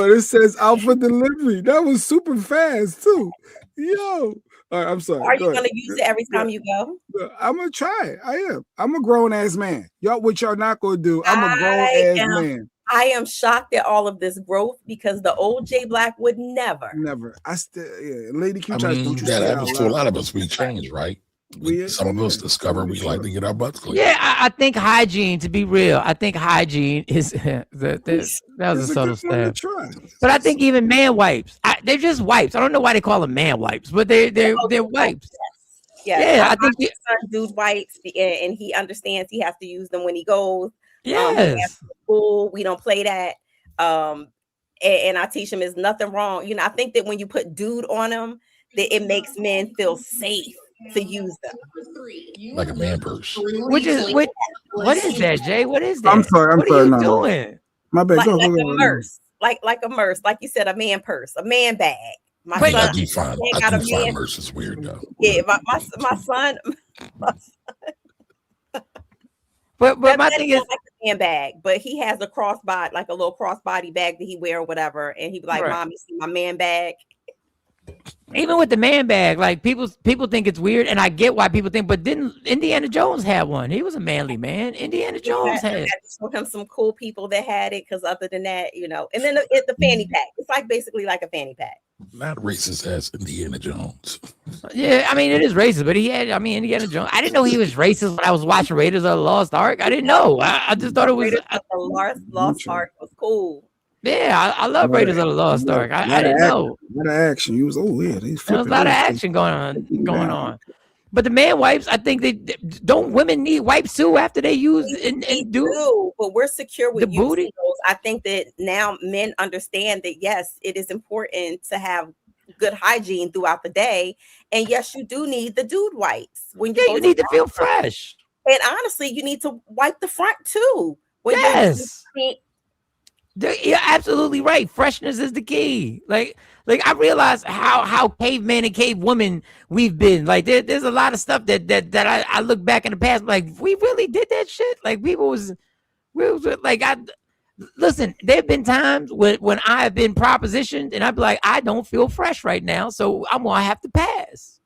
it says out for delivery. That was super fast too. Yo, all right, I'm sorry. Are Go you ahead. gonna use it every time you go? I'm gonna try it. I am. I'm a grown ass man. What y'all not gonna do? I'm a grown ass man. I am shocked at all of this growth because the old J Black would never. Never. I still, Lady Q I tries mean, to that happens to a lot of us. We change, right? Some of us discover we like to get our butts clean. Yeah, I think hygiene, to be real, I think hygiene is that was a subtle step. But I think even man wipes, they're just wipes. I don't know why they call them man wipes, but they're wipes. Yeah, I think my son dude wipes, and he understands he has to use them when he goes. Yes. After school, we don't play that. And I teach him there's nothing wrong. I think that when you put dude on them, that it makes men feel safe. to use them. Like a man purse. What is that, Jay? What is that? I'm sorry. What are you No. doing? My bad. Like Go a on. merce, like a merce, like you said, a man purse, a man bag. My I son do find got a man. merch is weird though. Yeah, my son. But my thing is like a man bag, but he has a crossbody, like a little crossbody bag that he wear or whatever, and he be like, Right. "Mom, you see my man bag?" even with the man bag, like people think it's weird, and I get why people think. But didn't Indiana Jones have one? He was a manly man. Indiana Jones had. I show him some cool people that had it, because other than that, and then the fanny pack. It's like basically like a fanny pack. Not racist as Indiana Jones. Yeah, I mean it is racist, but he had. I mean Indiana Jones. I didn't know he was racist when I was watching Raiders of the Lost Ark. I didn't know. I just thought it was. Raiders of the Lost Ark was cool. Yeah, I love Raiders of the Lost Ark. I didn't know. A lot of action. There was a lot of action going on. But the man wipes, I think don't women need wipes too after they use and do. But we're secure with the booty. those. I think that now men understand that yes, it is important to have good hygiene throughout the day, and yes, you do need the dude wipes when you need to feel fresh. And honestly, you need to wipe the front too. Yes. You're absolutely right. Freshness is the key. Like I realize how caveman and cave woman we've been. Like there's a lot of stuff that I look back in the past, like we really did that shit. Like we was like listen, there have been times when I have been propositioned and I'd be like, I don't feel fresh right now, so I'm gonna have to pass.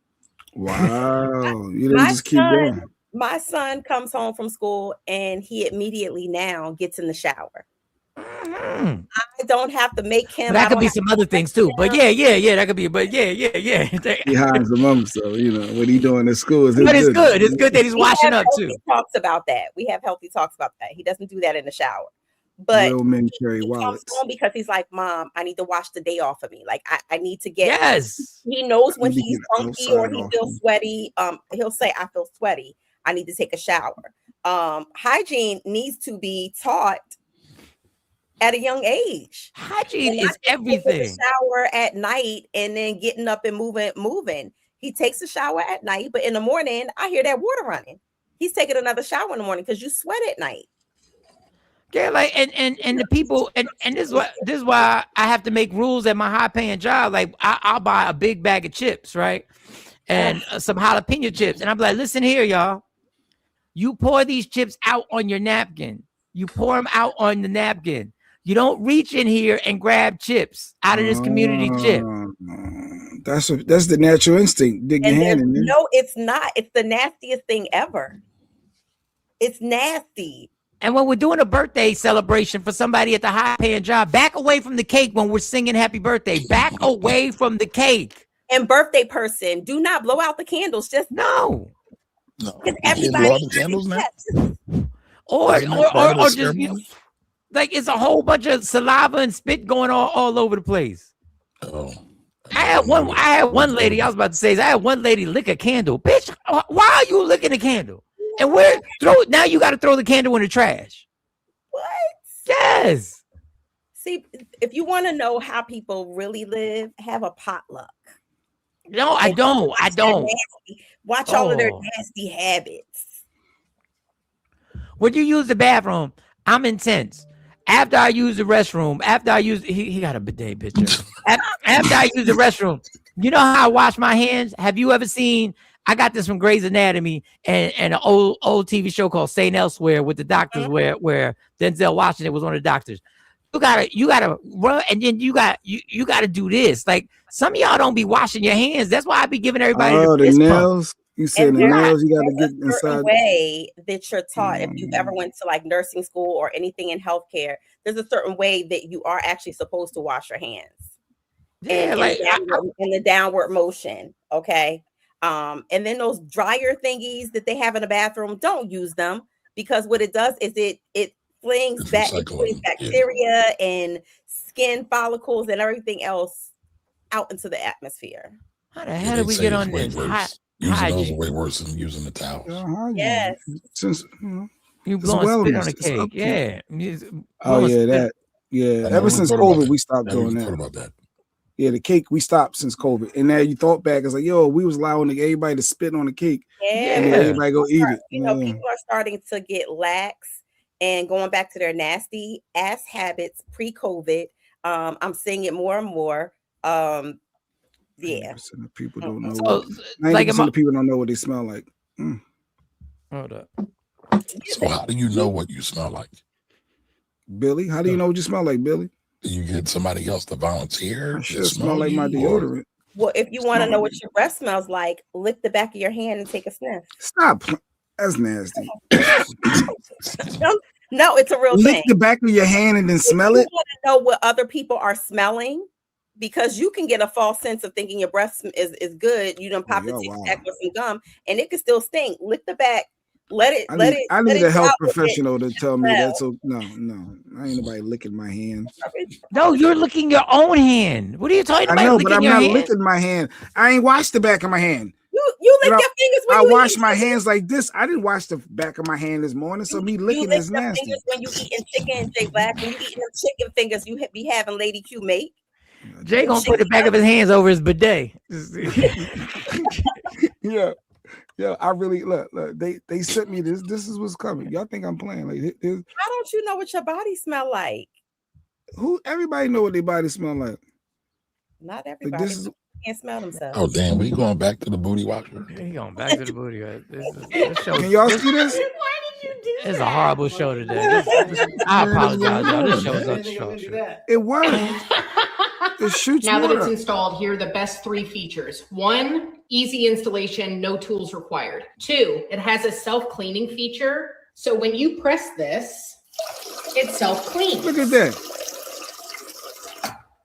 Wow. You didn't just keep going. My son comes home from school and he immediately now gets in the shower. I don't have to make him. That could be some other things too. But yeah, that could be. But yeah. He hides the mom, so what he doing at school is. But it's good. It's good that he's washing up too. Talks about that. We have healthy talks about that. He doesn't do that in the shower. But real men carry he wallets. comes home because he's like, Mom, I need to wash the day off of me. Like I need to get. Yes. He knows when he's funky or he feels sweaty. He'll say, I feel sweaty. I need to take a shower. Hygiene needs to be taught at a young age. Hygiene is everything. Shower at night and then getting up and moving. He takes a shower at night, but in the morning, I hear that water running. He's taking another shower in the morning because you sweat at night. Yeah, like and the people and this is why I have to make rules at my high paying job. Like I'll buy a big bag of chips, right? And some jalapeno chips. And I'm like, listen here, y'all. You pour these chips out on your napkin. You pour them out on the napkin. You don't reach in here and grab chips out of this community chip. That's the natural instinct. Dig your hand in there. No, it's not. It's the nastiest thing ever. It's nasty. And when we're doing a birthday celebration for somebody at the high paying job, back away from the cake when we're singing happy birthday. Back away from the cake. And birthday person, do not blow out the candles. Just no. Everybody blow out the candles now? Or just like it's a whole bunch of saliva and spit going all over the place. Oh. I had one lady, I was about to say, I had one lady lick a candle. Bitch, why are you licking a candle? And now you got to throw the candle in the trash. What? Yes. See, if you want to know how people really live, have a potluck. No, I don't. Watch all of their nasty habits. When you use the bathroom, I'm intense. After I use the restroom, he got a bidet picture. After I use the restroom, you know how I wash my hands? Have you ever seen, I got this from Grey's Anatomy and an old TV show called St. Elsewhere with the doctors where Denzel Washington was one of the doctors. You gotta run, and then you gotta do this. Like some of y'all don't be washing your hands. That's why I be giving everybody the nails. Pump. You said the nails. You gotta get inside. Way that you're taught. If you ever went to like nursing school or anything in healthcare, there's a certain way that you are actually supposed to wash your hands. Yeah, in the downward motion. Okay. And then those dryer thingies that they have in the bathroom, don't use them, because what it does is it flings bacteria and skin follicles and everything else out into the atmosphere. How the hell did we get on this? Using those are way worse than using the towels. Yes. Since you blowing spit on a cake. Yeah. Ever since COVID, we stopped doing that. About that. Yeah, the cake we stopped since COVID, and now you thought back. It's like, yo, we was allowing everybody to spit on the cake, and then everybody go eat it. You know, people are starting to get lax and going back to their nasty ass habits pre-COVID. I'm seeing it more and more. Yeah. 90% of people don't know. So, 90% of people don't know what they smell like. Hold up. So how do you know what you smell like? Billy, how do you know what you smell like, Billy? Do you get somebody else to volunteer? I should smell like my deodorant. Well, if you want to know what your breath smells like, lick the back of your hand and take a sniff. Stop. That's nasty. No, it's a real thing. Lick the back of your hand and then smell it. You want to know what other people are smelling, because you can get a false sense of thinking your breath is good. You done pop the Tic Tac with some gum, and it can still stink. Lick the back. I need a health professional to tell me that's no. I ain't nobody licking my hand. No, you're licking your own hand. What are you talking about? I know, but I'm not licking my hand. I ain't washed the back of my hand. You lick your fingers when you wash my hands like this. I didn't wash the back of my hand this morning, so me licking is nasty. Fingers when you eating chicken, Jay Black. When you eating them chicken fingers, you be having Lady Q mate. Jay gonna put the back of his hands over his bidet. Yeah, I really look. They sent me this. This is what's coming. Y'all think I'm playing? Like, how don't you know what your body smell like? Everybody know what their body smell like. Not everybody. Can't smell themselves. Oh damn, we going back to the booty washer. We going back to the booty washer. This show. Can y'all see this? It's a horrible show today. I apologize, y'all. This show is up the show. It worked. It shoots now that water. it's installed, here are the best 3 features. 1, easy installation, no tools required. 2, it has a self-cleaning feature. So when you press this, it self-cleans. Look at that.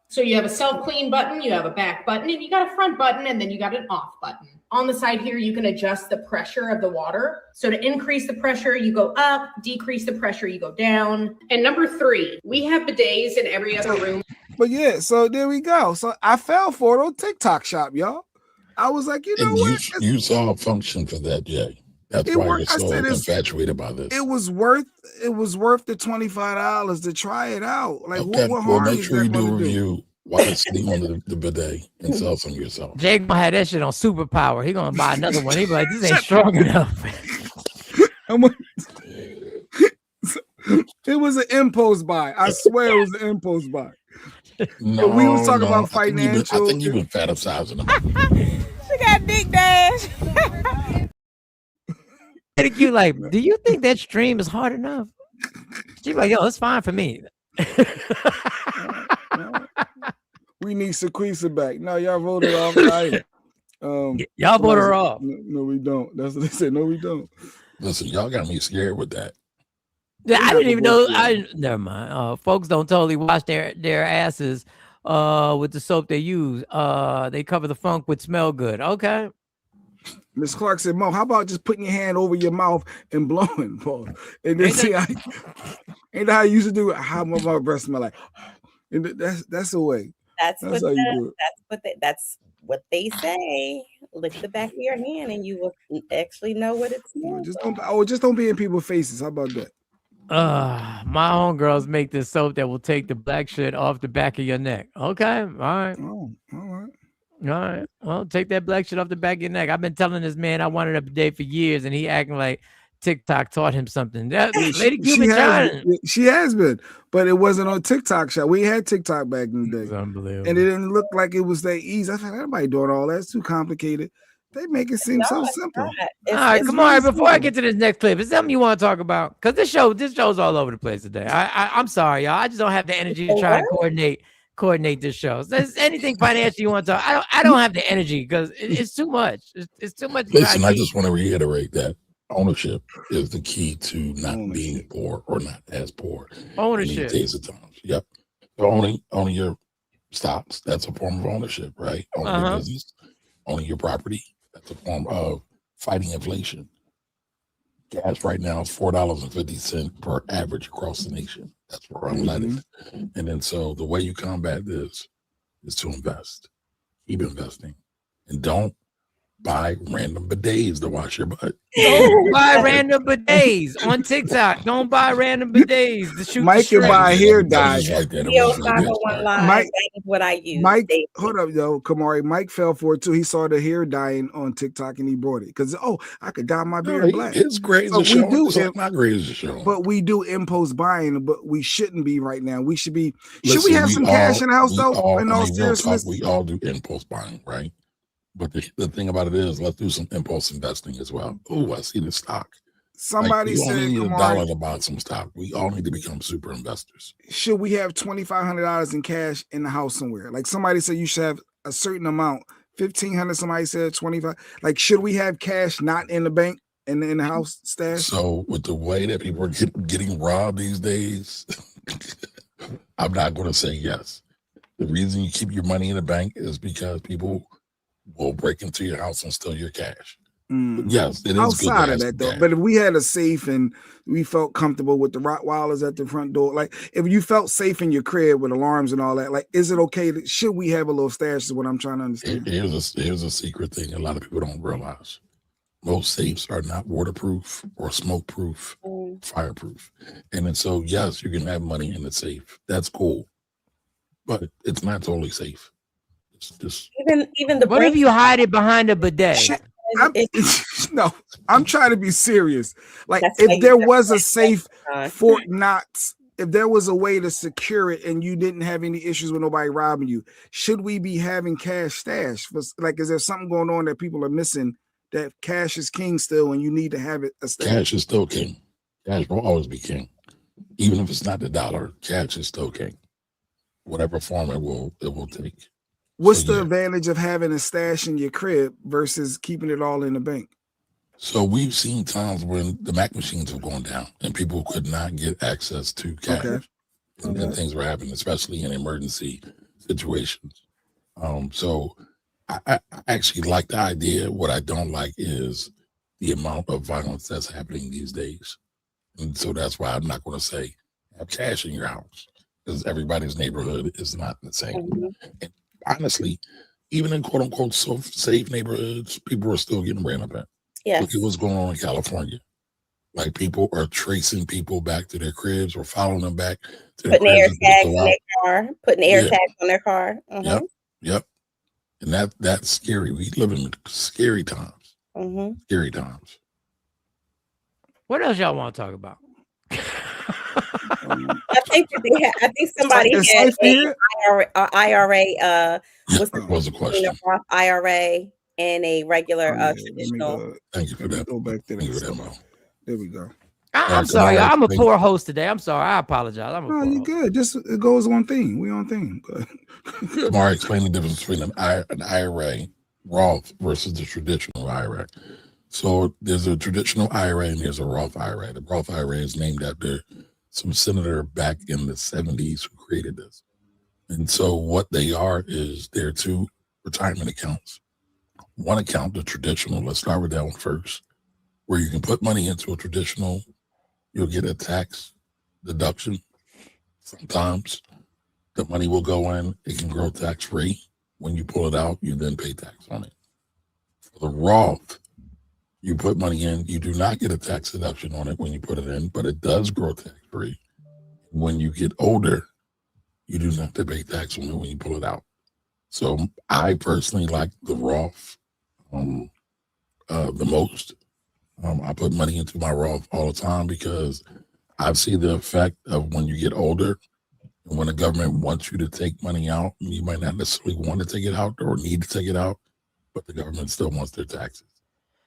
So you have a self-clean button, you have a back button, and you got a front button, and then you got an off button. On the side here, you can adjust the pressure of the water. So to increase the pressure, you go up, decrease the pressure, you go down. And number 3, we have bidets in every other room. But yeah, so there we go. So I fell for it on TikTok shop, y'all. I was like, you know what? You saw a function for that, Jay. That's why you're so infatuated by this. It was worth the $25 to try it out. Like, okay, what well, harm make is sure that you do a gonna review while it's sitting on the bidet and sell some yourself. Jay gonna have that shit on superpower. He gonna buy another one. He be like, this ain't strong enough. It was an impulse buy. I swear it was an impulse buy. No, but we was talking about financial. I think you've been fantasizing them. She got dick dash. You like, do you think that stream is hard enough? She's like, yo, it's fine for me. We need Sequisa back. No, y'all voted off. Right. Y'all voted her off. No, we don't. That's what they said. No, we don't. Listen, y'all got me scared with that. Yeah, I didn't even know. Never mind. Folks don't totally wash their asses with the soap they use. They cover the funk with Smell Good. Okay. Miss Clark said, Mo, how about just putting your hand over your mouth and blowing, Paul? And then see, ain't that how you used to do it? How my breath smell like? And that's the way. That's how you do it. That's what they say. Lick the back of your hand, and you will actually know what it smells. Just don't be in people's faces. How about that? My homegirls make this soap that will take the black shit off the back of your neck. Okay, all right. Oh, all right. All right. Well, take that black shit off the back of your neck. I've been telling this man I wanted a bidet for years, and he acting like TikTok taught him something. Lady Cuban she has been, but it wasn't on TikTok shop. We had TikTok back in the day. It's unbelievable. And it didn't look like it was that easy. I thought everybody doing all that. It's too complicated. They make it seem so simple. All right, come on. Before I get to this next clip, is something you want to talk about? Because this show's all over the place today. I'm sorry, y'all. I just don't have the energy to try and coordinate this show. So there's anything financial you want to talk. I don't have the energy because it's too much. It's too much. Listen, I just want to reiterate that ownership is the key to not being poor or not as poor. Ownership. In these days of times. Yep. So owning your stocks, that's a form of ownership, right? Owning your business, owning your property, that's a form of fighting inflation. Gas right now is $4.50 per average across the nation. That's where I'm letting. And then so the way you combat this is to invest. Keep investing. And don't buy random bidets to wash your butt. Don't buy random bidets on TikTok. Don't buy random bidets to shoot Mike the can buy a string. hair dye. That is what I use. Mike, daily. hold up, yo, Kamari. Mike fell for it too. He saw the hair dyeing on TikTok and he bought it because I could dye my beard black. His grades So are showing. we do, It's not grades are showing. but we do impulse buying. But we shouldn't be right now. We should be. Should Listen, we have some cash in the house though? In all real talk, seriousness, we all do impulse buying, right? But the thing about it is, let's do some impulse investing as well. Oh, I see the stock. Somebody we only said, need Kamari, $1 to buy some stock. We all need to become super investors. should we have $2,500 in cash in the house somewhere? Like somebody said, you should have a certain amount. 1,500. Somebody said 25. Like, should we have cash not in the bank and in the house stash? So with the way that people are getting robbed these days, I'm not going to say yes. The reason you keep your money in the bank is because people will break into your house and steal your cash. But yes, it is Outside good of to that have though, some but if we had a safe and we felt comfortable with the Rottweilers at the front door, like if you felt safe in your crib with alarms and all that, like is it okay to, should we have a little stash? Is what I'm trying to understand. Here's a secret thing a lot of people don't realize. Most safes are not waterproof or smoke proof, fireproof. And then so yes, you can have money in the safe. That's cool. But it's not totally safe. It's just even the what if you hide it behind a bidet? I'm trying to be serious. Like That's why if you there have was a to safe have Fort Knox, if there was a way to secure it and you didn't have any issues with nobody robbing you, should we be having cash stash? Like, is there something going on that people are missing that cash is king still and you need to have it a stash? cash is still king. Cash will always be king. Even if it's not the dollar, cash is still king. Whatever form it will take. What's the advantage of having a stash in your crib versus keeping it all in the bank? So we've seen times when the Mac machines have gone down and people could not get access to cash. Okay. And things were happening, especially in emergency situations. So I actually like the idea. What I don't like is the amount of violence that's happening these days. And so that's why I'm not going to say have cash in your house because everybody's neighborhood is not the same. And honestly, even in quote unquote safe neighborhoods, people are still getting ran up at. Yes. Look at what's going on in California. Like people are tracing people back to their cribs or following them back to their putting air cribs. tags in their car, putting air Yeah. tags on their car. Yep. And that's scary. We live in scary times. Scary times. What else y'all want to talk about? I think that I think somebody It's had safe a IRA. What's the was a question. Roth IRA and a regular traditional. Thank you for that. Go back to Thank you for that, Mo. There we go. I'm sorry. I'm a poor host today. I'm sorry. I apologize. I'm a No, poor you're host. good. Just it goes on thing. We on thing. Good. Kamari, explain the difference between an IRA, Roth, versus the traditional IRA. So there's a traditional IRA and there's a Roth IRA. The Roth IRA is named after some senator back in the 70s who created this. And so what they are is they're two retirement accounts. One account, the traditional, let's start with that one first, where you can put money into a traditional, you'll get a tax deduction. Sometimes the money will go in, it can grow tax free. When you pull it out, you then pay tax on it. For the Roth, you put money in, you do not get a tax deduction on it when you put it in, but it does grow tax free. When you get older, you do not have to pay tax on it when you pull it out. So I personally like the Roth the most. I put money into my Roth all the time because I see the effect of when you get older and when the government wants you to take money out, you might not necessarily want to take it out or need to take it out, but the government still wants their taxes.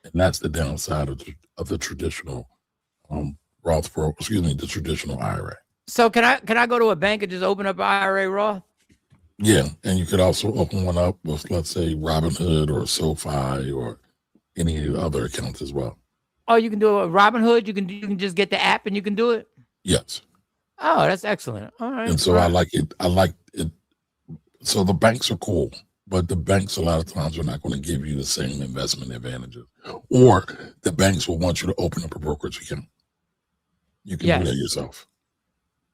And that's the downside of the traditional the traditional IRA. So can I go to a bank and just open up an IRA Roth? Yeah, and you could also open one up with, let's say, Robinhood or SoFi or any other accounts as well. Oh, you can do a Robinhood. You can just get the app and you can do it. Yes. Oh, that's excellent. All right. And so I like it. So the banks are cool, but the banks a lot of times are not going to give you the same investment advantages, or the banks will want you to open up a brokerage account. You can do that yourself.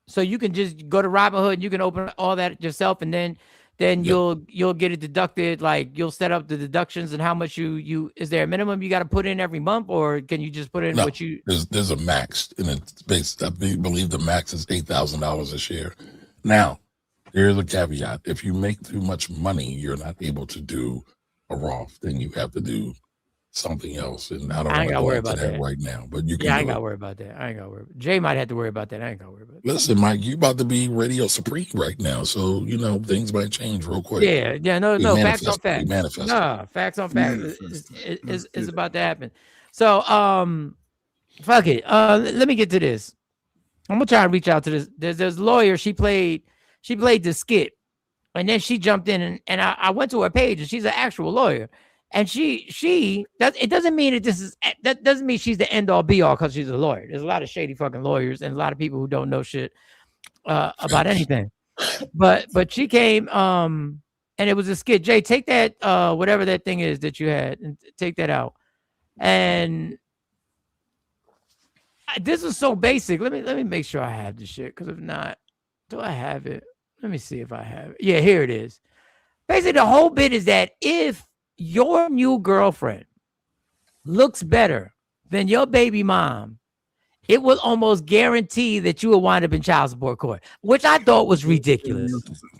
So you can just go to Robinhood and you can open all that yourself, and then then you'll get it deducted. Like you'll set up the deductions and how much you is there a minimum you got to put in every month, or can you just put in what you? There's a max, and it's based. I believe the max is $8,000 a share. Now, there's a caveat: if you make too much money, you're not able to do a Roth. Then you have to do something else, and I don't want to go into that right now. But you can. Yeah, I ain't got to worry about that. I ain't got to worry. Jay might have to worry about that. I ain't got to worry about that. Listen, Mike, you about to be Radio Supreme right now, so things might change real quick. Yeah, no, facts on facts. Manifest. No, facts on facts is about to happen. So, fuck it. Let me get to this. I'm gonna try to reach out to this. There's a lawyer. She played the skit, and then she jumped in, and I went to her page, and she's an actual lawyer. And it doesn't mean that doesn't mean she's the end all be all because she's a lawyer. There's a lot of shady fucking lawyers and a lot of people who don't know shit about anything. But she came and it was a skit. Jay, take that whatever that thing is that you had and take that out. And this is so basic. Let me make sure I have this shit, because if not, do I have it? Let me see if I have it. Yeah, here it is. Basically, the whole bit is that if your new girlfriend looks better than your baby mom, it will almost guarantee that you will wind up in child support court, which I thought was ridiculous.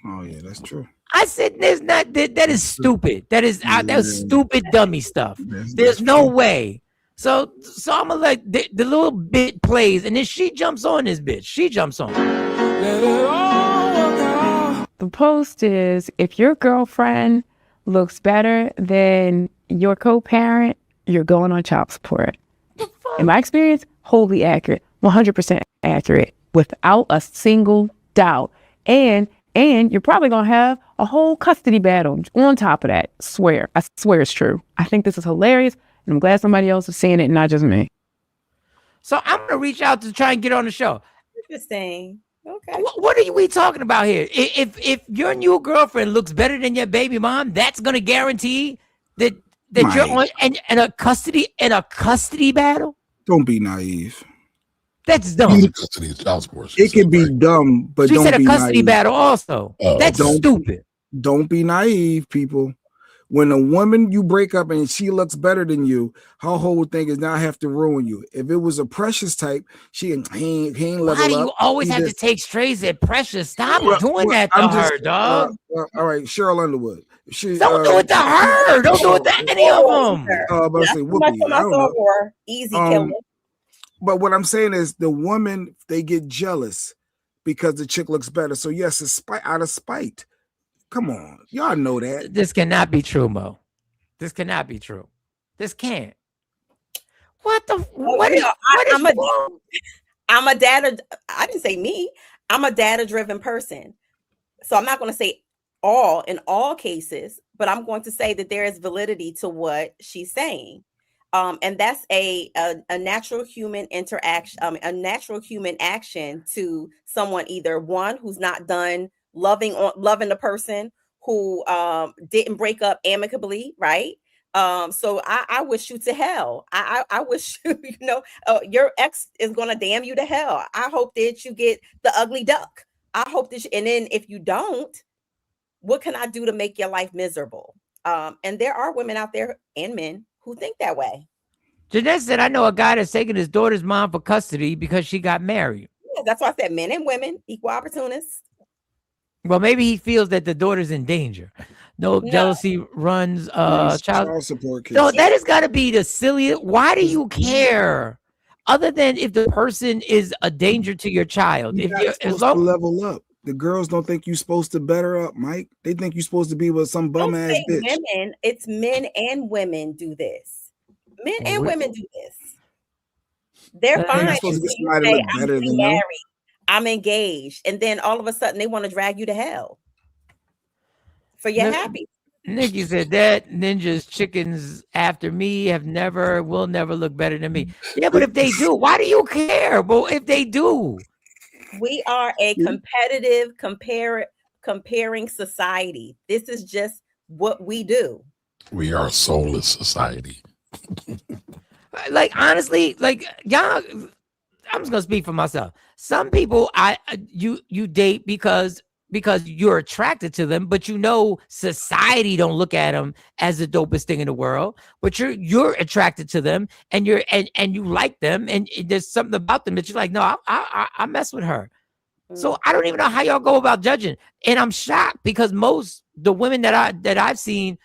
Oh yeah, that's true. I said, that is stupid. That's stupid dummy stuff. There's no way. So I'm gonna let the little bit plays, and then she jumps on this bitch. She jumps on. The post is, if your girlfriend looks better than your co-parent, you're going on child support. In my experience, wholly accurate, 100% accurate, without a single doubt. And you're probably going to have a whole custody battle on top of that. I swear it's true. I think this is hilarious, and I'm glad somebody else is seeing it, not just me. So I'm going to reach out to try and get on the show. Interesting. Okay. What are we talking about here? If your new girlfriend looks better than your baby mom, that's going to guarantee that you're on and a custody battle. Don't be naive. That's dumb. Custody is child support. It can be dumb, but she don't said be a custody naive. battle also. That's stupid. Don't be naive, people. When a woman you break up and she looks better than you, her whole thing is now have to ruin you. If it was a Precious type, he ain't level up. Why do you always have to take strays at Precious? Stop doing that to her, dog. All right, Cheryl Underwood. Don't do it to her. Don't do it to any of them. But I say Whoopi. I don't know. Easy killing. But what I'm saying is the woman, they get jealous because the chick looks better. So yes, it's out of spite. Come on, y'all know that. This cannot be true, Mo. This cannot be true. This can't. What the? I'm a data. I didn't say me. I'm a data-driven person, so I'm not going to say in all cases, but I'm going to say that there is validity to what she's saying, and that's a natural human interaction, a natural human action to someone, either one who's not done loving the person, who didn't break up amicably, right? So I wish you to hell. I wish your ex is gonna damn you to hell. I hope that you get the ugly duck. I hope that and then if you don't, what can I do to make your life miserable? And there are women out there and men who think that way. Jeanette said, I know a guy that's taking his daughter's mom for custody because she got married. Yeah, that's why I said men and women, equal opportunists. Well, maybe he feels that the daughter's in danger. No. Jealousy runs child support kids. No, that has got to be the silliest. Why do you care? Other than if the person is a danger to your child. You're not supposed to level up. The girls don't think you're supposed to better up, Mike. They think you're supposed to be with some bum ass bitch. Women, it's men and women do this. Men and women do this. They're fine. Supposed to get somebody look better than married. them. I'm engaged, and then all of a sudden they want to drag you to hell for your happy. Nikki said that ninjas chickens after me will never look better than me. Yeah, but if they do, why do you care? Well, if they do, we are a competitive, comparing society. This is just what we do. We are a soulless society. Like honestly, like y'all. I'm just gonna speak for myself. Some people you date because because you're attracted to them, but you know society don't look at them as the dopest thing in the world, but you're attracted to them and you like them, and there's something about them that you're like, no, I mess with her. So I don't even know how y'all go about judging. And I'm shocked because the women that I've seen,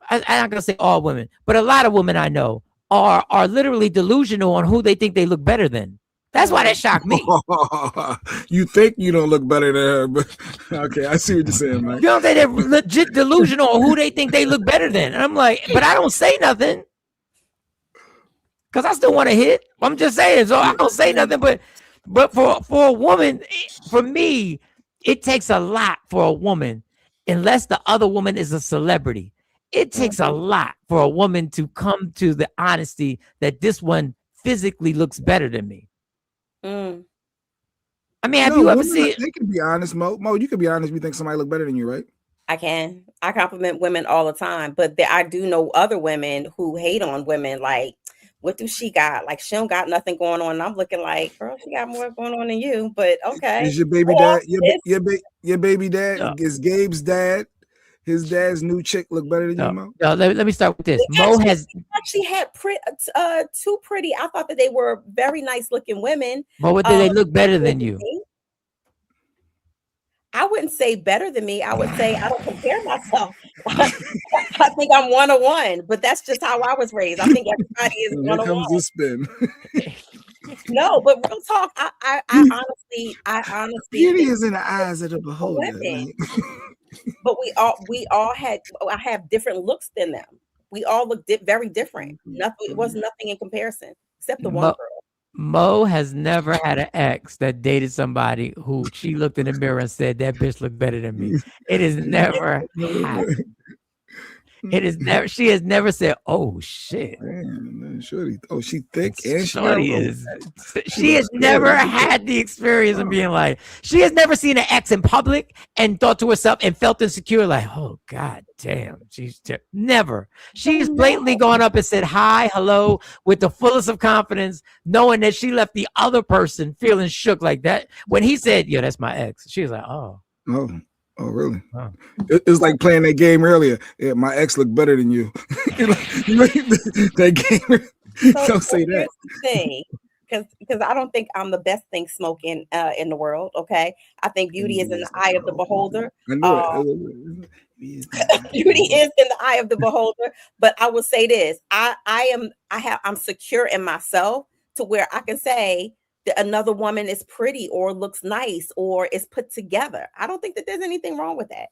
I'm not gonna say all women, but a lot of women I know are literally delusional on who they think they look better than. That's why that shocked me. You think you don't look better than her, but okay, I see what you're saying, man. You know, they're legit delusional on who they think they look better than. And I'm like, but I don't say nothing because I still want to hit. I'm just saying, so I don't say nothing. But for a woman, for me, it takes a lot for a woman, unless the other woman is a celebrity. It takes a lot for a woman to come to the honesty that this one physically looks better than me. I mean, have you ever seen? They can be honest, Mo. Mo, you can be honest. You think somebody look better than you, right? I can. I compliment women all the time, but I do know other women who hate on women. Like, what do she got? Like, she don't got nothing going on. And I'm looking like, girl, she got more going on than you. But okay. Is your baby dad? Your baby dad is Gabe's dad. His dad's new chick look better than you, Mo? No, let me start with this. He actually had two pretty. I thought that they were very nice looking women. But what did they look better than you? I wouldn't say better than me. I would say I don't compare myself. I think I'm 101, but that's just how I was raised. I think everybody is 101. Here comes the spin. No, but real talk. I honestly. Beauty is in the eyes of the beholder. But we all have different looks than them. We all look very different. It was nothing in comparison except the one girl. Mo has never had an ex that dated somebody who she looked in the mirror and said, that bitch looked better than me. It has never happened. It is never. She has never said, "Oh shit." Man, shorty. Oh, she thick and shorty is. She has never had the experience of being like. She has never seen an ex in public and thought to herself and felt insecure, like, "Oh God damn, she's never." She's blatantly gone up and said hi, hello, with the fullest of confidence, knowing that she left the other person feeling shook like that. When he said, "Yeah, that's my ex," she was like, "Oh." Oh, really? Huh. It's like playing that game earlier. Yeah, my ex looked better than you. That game. Don't say that. Because I don't think I'm the best thing smoking in the world. Okay, I think beauty is in the eye of the beholder. Beauty is in the eye of the beholder. But I will say this: I'm secure in myself to where I can say another woman is pretty or looks nice or is put together. I don't think that there's anything wrong with that.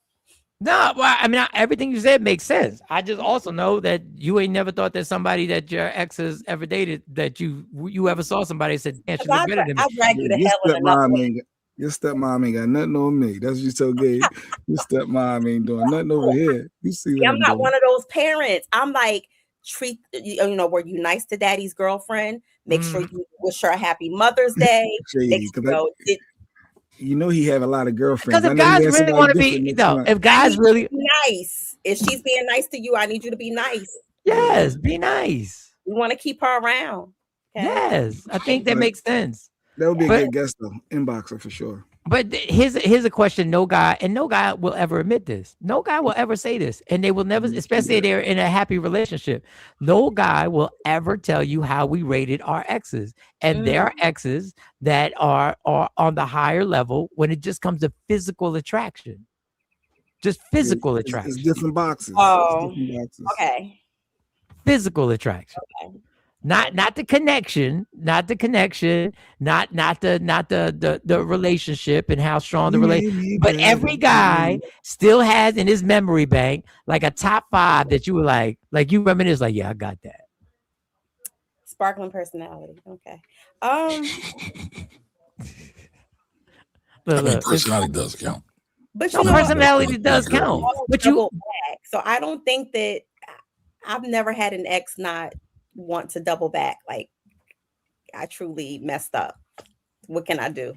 No, well, I mean, everything you said makes sense. I just also know that you ain't never thought that somebody that your ex has ever dated, that you ever saw somebody and said, "Damn, she look better than me." I drag you to hell in another way. Your stepmom ain't got nothing on me. That's what you told Gabe. Your stepmom ain't doing nothing over here. You see what I'm not doing. One of those parents. I'm like, were you nice to daddy's girlfriend? Make sure you wish her a happy Mother's Day. You know he have a lot of girlfriends. Because if guys really want to be, if guys really nice, if she's being nice to you, I need you to be nice. Yes, be nice. We want to keep her around. Okay? Yes, I think that makes sense. That would be a good guest though, inboxer for sure. But here's a question: no guy will ever admit this. No guy will ever say this, and they will never, especially if they're in a happy relationship. No guy will ever tell you how we rated our exes, and there are exes that are on the higher level when it just comes to physical attraction. Just physical attraction. It's different boxes. Oh, different boxes. Okay. Physical attraction. Okay. Not the connection, not the relationship and how strong the relationship. But every guy still has in his memory bank like a top 5 that you were like you reminisce, like, yeah, I got that. Sparkling personality. Okay. Look, personality does count. But personality does count. But so I don't think that I've never had an ex not want to double back. Like, I truly messed up. What can I do?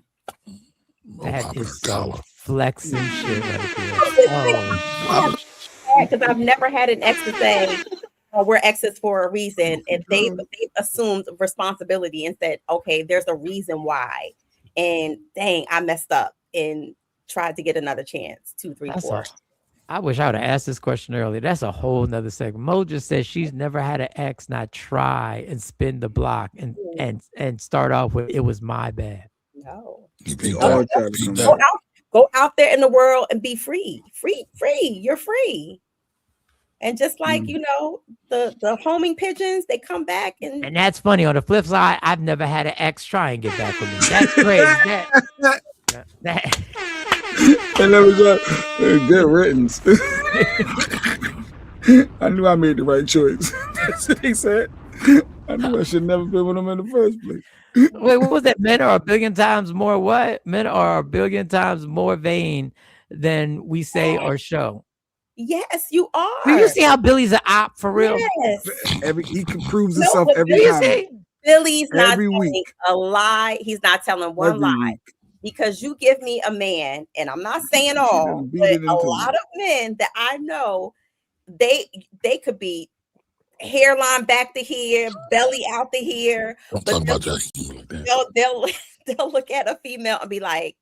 That is flexing shit right there. Because I've never had an ex to say, "Oh, we're exes for a reason," and they've assumed responsibility and said, "Okay, there's a reason why." And dang, I messed up and tried to get another chance. 2, 3, 4. I wish I would have asked this question earlier. That's a whole nother segment. Mo just says she's never had an ex not try and spin the block and start off with it was my bad. No. Go out there in the world and be free. You're free. And just like the homing pigeons, they come back and that's funny. On the flip side, I've never had an ex try and get back with me. That's crazy. And that was a good riddance. I knew I made the right choice. That's what he said. I knew I should never been with him in the first place. Wait, what was that? Men are a billion times more what? Men are a billion times more vain than we say or show. Yes, you are. Do you see how Billy's an op for real? Yes. He proves himself every time. Billy's not every telling week. a lie. He's not telling one Every lie. week. Because you give me a man, and I'm not saying all, but a lot of men that I know, they could be hairline back to here, belly out to here. But they'll look at a female and be like,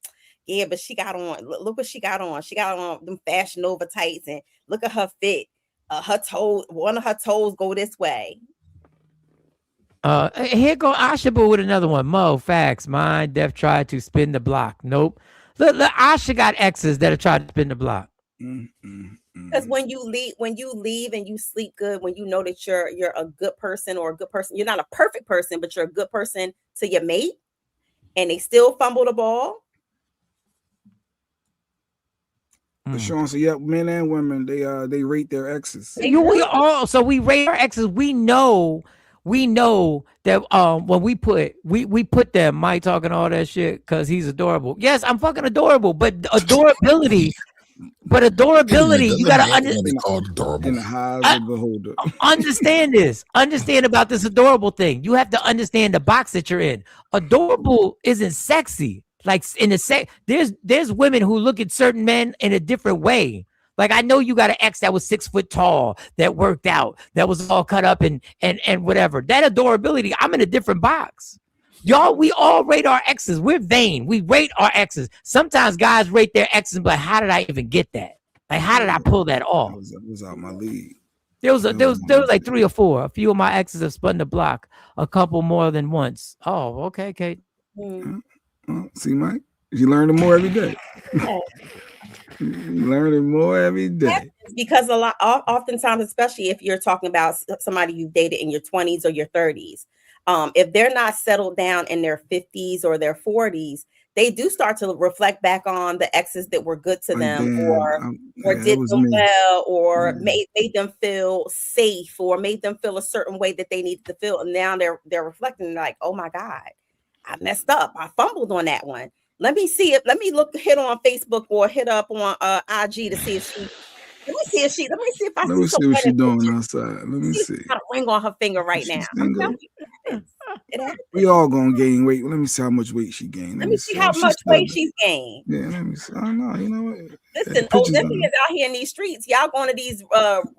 yeah, but she got on, look what she got on. She got on them Fashion Nova tights, and look at her fit. Her toes, one of her toes go this way. Here go Asha with another one. Mo, facts. Mine, Def tried to spin the block. Nope. Look, Asha got exes that have tried to spin the block. Because when you leave and you sleep good, when you know that you're a good person or a good person, you're not a perfect person, but you're a good person to your mate, and they still fumble the ball. But Sean, so yeah, men and women, they rate their exes. We rate our exes. We know that when we put that Mike talking all that shit because he's adorable. Yes, I'm fucking adorable, but adorability, you gotta understand this. Understand about this adorable thing. You have to understand the box that you're in. Adorable isn't sexy. Like in the there's women who look at certain men in a different way. Like I know you got an ex that was 6 foot tall, that worked out, that was all cut up and whatever. That adorability, I'm in a different box. Y'all, we all rate our exes. We're vain. We rate our exes. Sometimes guys rate their exes and be like, how did I even get that? Like, how did I pull that off? That was out my league. There was like 3 or 4. A few of my exes have spun the block. A couple more than once. Oh, okay, Kate. See, Mike, you learning more every day. Learning more every day. Because oftentimes, especially if you're talking about somebody you've dated in your 20s or your 30s, if they're not settled down in their 50s or their 40s, they do start to reflect back on the exes that were good to them, or did them well, or made them feel safe, or made them feel a certain way that they needed to feel. And now they're reflecting like, oh my God, I messed up. I fumbled on that one. Let me see it. Let me hit on Facebook or hit up on IG to see if she. Let me see if I Let me see what she's doing outside. Let me see. Got a ring on her finger right now. We all gonna gain weight. Let me see how much weight she gained. Let me see how much weight she's gained. Yeah, let me see. I know. You know what? Listen, Olympians out here in these streets. Y'all going to these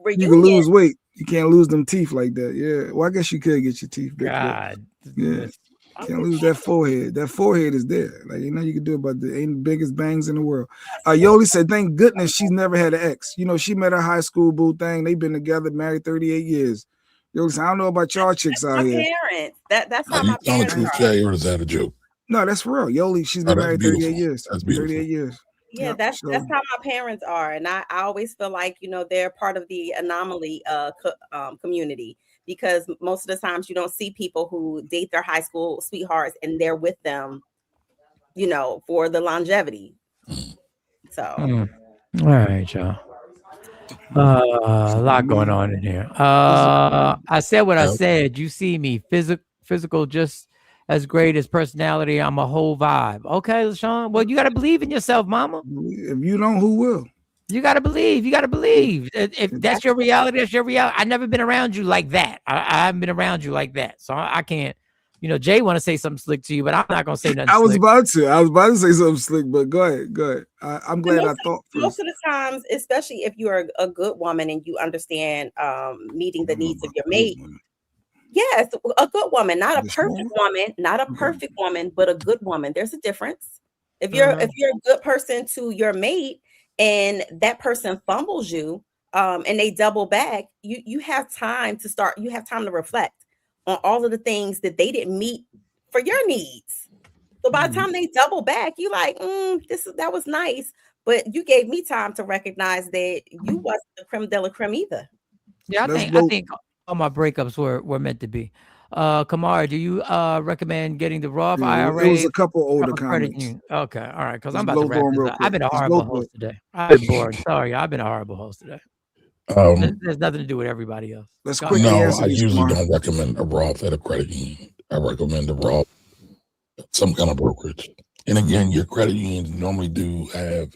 reunions. You can lose weight. You can't lose them teeth like that. Yeah. Well, I guess you could get your teeth big. God. Yeah. Can't lose that forehead. That forehead is there. Like, you know, you can do it, but the ain't the biggest bangs in the world. Yoli said, thank goodness she's never had an ex. You know, she met her high school boo thing. They've been together, married 38 years. Yoli said, I don't know about y'all chicks out here. Parents. That's how my parents are. Jay, or is that a joke? No, that's real. Yoli, she's been married 38 years. That's beautiful. 38 years. Yeah, that's how my parents are. And I always feel like, you know, they're part of the anomaly community. Because most of the times you don't see people who date their high school sweethearts and they're with them, you know, for the longevity. So, all right, y'all. A lot going on in here. I said what I said. You see me physical, just as great as personality. I'm a whole vibe. Okay, LaShawn. Well, you got to believe in yourself, mama. If you don't, who will? You gotta believe. You gotta believe. If that's your reality, that's your reality. I've never been around you like that. I haven't been around you like that, so I can't. You know, Jay want to say something slick to you, but I'm not gonna say nothing. I was about to say something slick, but go ahead. I'm glad I thought. Most of the times, especially if you're a good woman and you understand meeting the needs of your mate. Yes, a good woman, not a perfect woman, but a good woman. There's a difference. If you're a good person to your mate and that person fumbles you, and they double back, you have time to start. You have time to reflect on all of the things that they didn't meet for your needs. So by the time they double back, you like, that was nice, but you gave me time to recognize that you wasn't the creme de la creme either. Yeah, I think all my breakups were meant to be. Kamara, do you recommend getting the Roth IRA? It was a couple older credit comments. union? Okay, all right, because I'm Let's about to go wrap through 'em this real up. I've been a quick. Let's horrible go host quick. today. I've been bored. Sorry, I've been a horrible host today. There's nothing to do with everybody else. Let's No, I usually don't recommend a Roth at a credit union. I recommend a Roth at some kind of brokerage. And again, your credit unions normally do have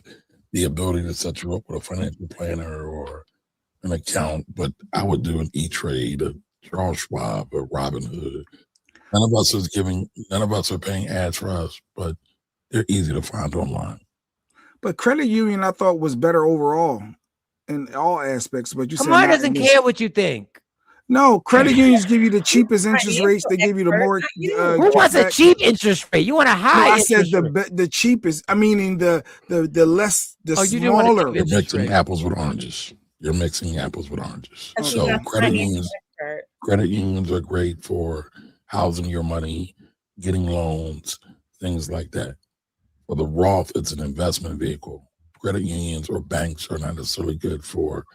the ability to set you up with a financial planner or an account, but I would do an E-Trade, a Charles Schwab, a Robinhood. None of us are paying ads for us, but they're easy to find online. But credit union, I thought, was better overall in all aspects. But you said Kamara not doesn't in this- care what you think. No, credit unions give you the cheapest interest rates. They give you the more. Who wants a cheap interest rate? You want a high? No, I said interest rate. the cheapest. I mean the less the Oh, you do want a smaller. cheap You're mixing apples with oranges. You're mixing apples with oranges. Okay. So That's credit financial unions are great for housing your money, getting loans, things like that. For the Roth, it's an investment vehicle. Credit unions or banks are not necessarily good for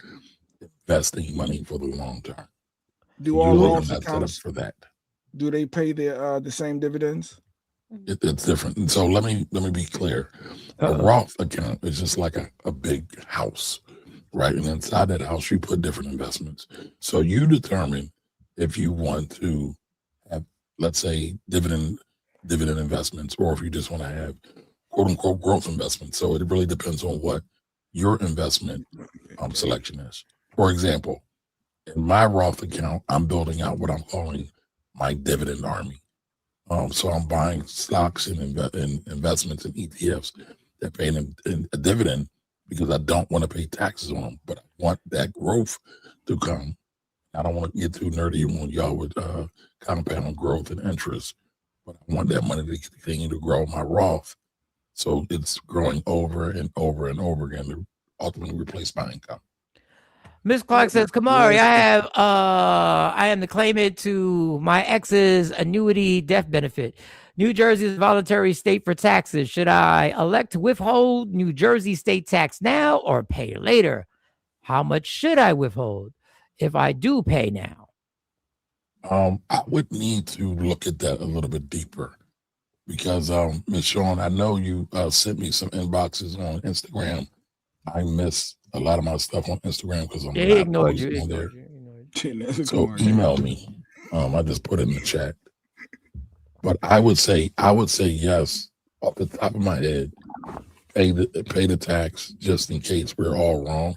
investing money for the long term. Do all Usually Roth they're not set up accounts? for that? Do they pay the same dividends? It's different. And so let me be clear. A Roth account is just like a big house, right? And inside that house, you put different investments. So you determine if you want to have, let's say, dividend investments, or if you just want to have quote unquote growth investments. So it really depends on what your investment selection is. For example, in my Roth account, I'm building out what I'm calling my dividend army. So I'm buying stocks and investments and ETFs that pay a dividend because I don't want to pay taxes on them, but I want that growth to come. I don't want to get too nerdy on y'all with compound growth and interest, but I want that money to continue to grow my Roth. So it's growing over and over and over again to ultimately replace my income. Miss Clark says, Kamari, I am the claimant to my ex's annuity death benefit. New Jersey is a voluntary state for taxes. Should I elect to withhold New Jersey state tax now or pay later? How much should I withhold if I do pay now? I would need to look at that a little bit deeper because, Ms. Sean, I know you sent me some inboxes on Instagram. I miss a lot of my stuff on Instagram because I'm not always on there. So email me. I just put it in the chat. But I would say yes, off the top of my head, pay the tax just in case we're all wrong.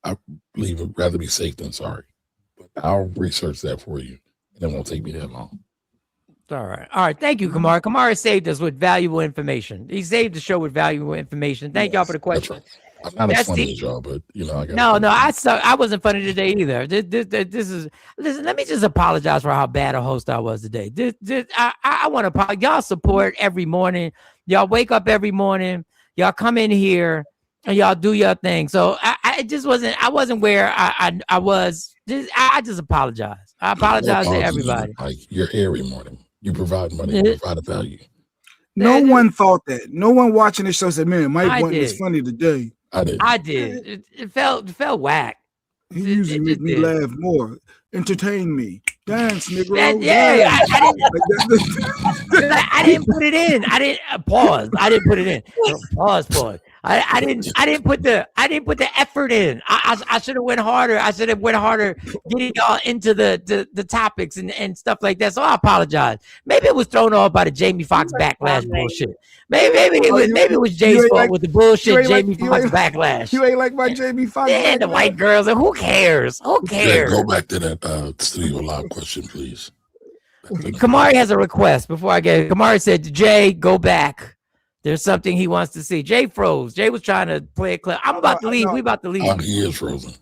I believe it'd rather be safe than sorry. But I'll research that for you, and it won't take me that long. All right. Thank you, Kamara. Kamara saved us with valuable information. He saved the show with valuable information. Thank y'all for the question. Right. I'm not as funny as y'all, but you know, I wasn't funny today either. Listen, let me just apologize for how bad a host I was today. I want to apologize. Y'all support every morning. Y'all wake up every morning. Y'all come in here and y'all do your thing. So I wasn't where I was. I just apologize. I apologize to everybody. Like you're here every morning. You provide money, you provide a value. No one thought that. No one watching this show said, man, Mike Boynton is funny today. I did. It felt whack. He usually make me laugh more. Entertain me. Dance, nigga. I didn't put it in. I didn't pause. I didn't put it in. Pause. I didn't put the effort in. I should have went harder. I should have went harder getting y'all into the topics and stuff like that. So I apologize. Maybe it was thrown off by the Jamie Foxx backlash bullshit. Maybe it was Jay's fault with the bullshit Jamie Foxx backlash. You ain't like my Jamie Foxx. And the white girls. And who cares? Who cares? Yeah, go back to that Studio Live question, please. Kamari has a request before I get it. Kamari said, Jay, go back. There's something he wants to see. Jay froze. Jay was trying to play a clip. I'm about to leave. We about to leave. He is frozen.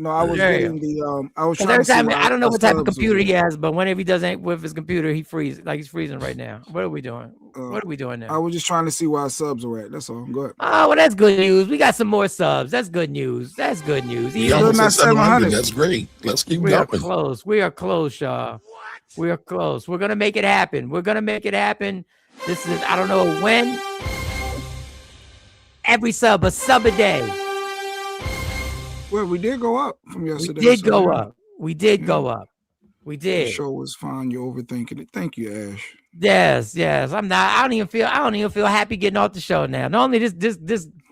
No, I was There you getting the I was 'Cause trying every to see time, why I don't know what type of subs was computer there. he has, but whenever he does anything with his computer, he freezes. Like he's freezing right now. What are we doing? What are we doing I now? was just trying to see why subs were at. That's all. Go ahead. Oh, well, that's good news. We got some more subs. That's good news. That's good news. We almost at 700. That's great. Let's keep We are going. close. We are close, y'all. We are close. We're gonna make it happen. We're gonna make it happen. This is, I don't know when. Every sub, a sub a day. Well, we did go up from yesterday. We did so go yeah. up. We did go up. We The did. show was fine. You're overthinking it. Thank you, Ash. Yes. I'm not. I don't even feel happy getting off the show now. Not only this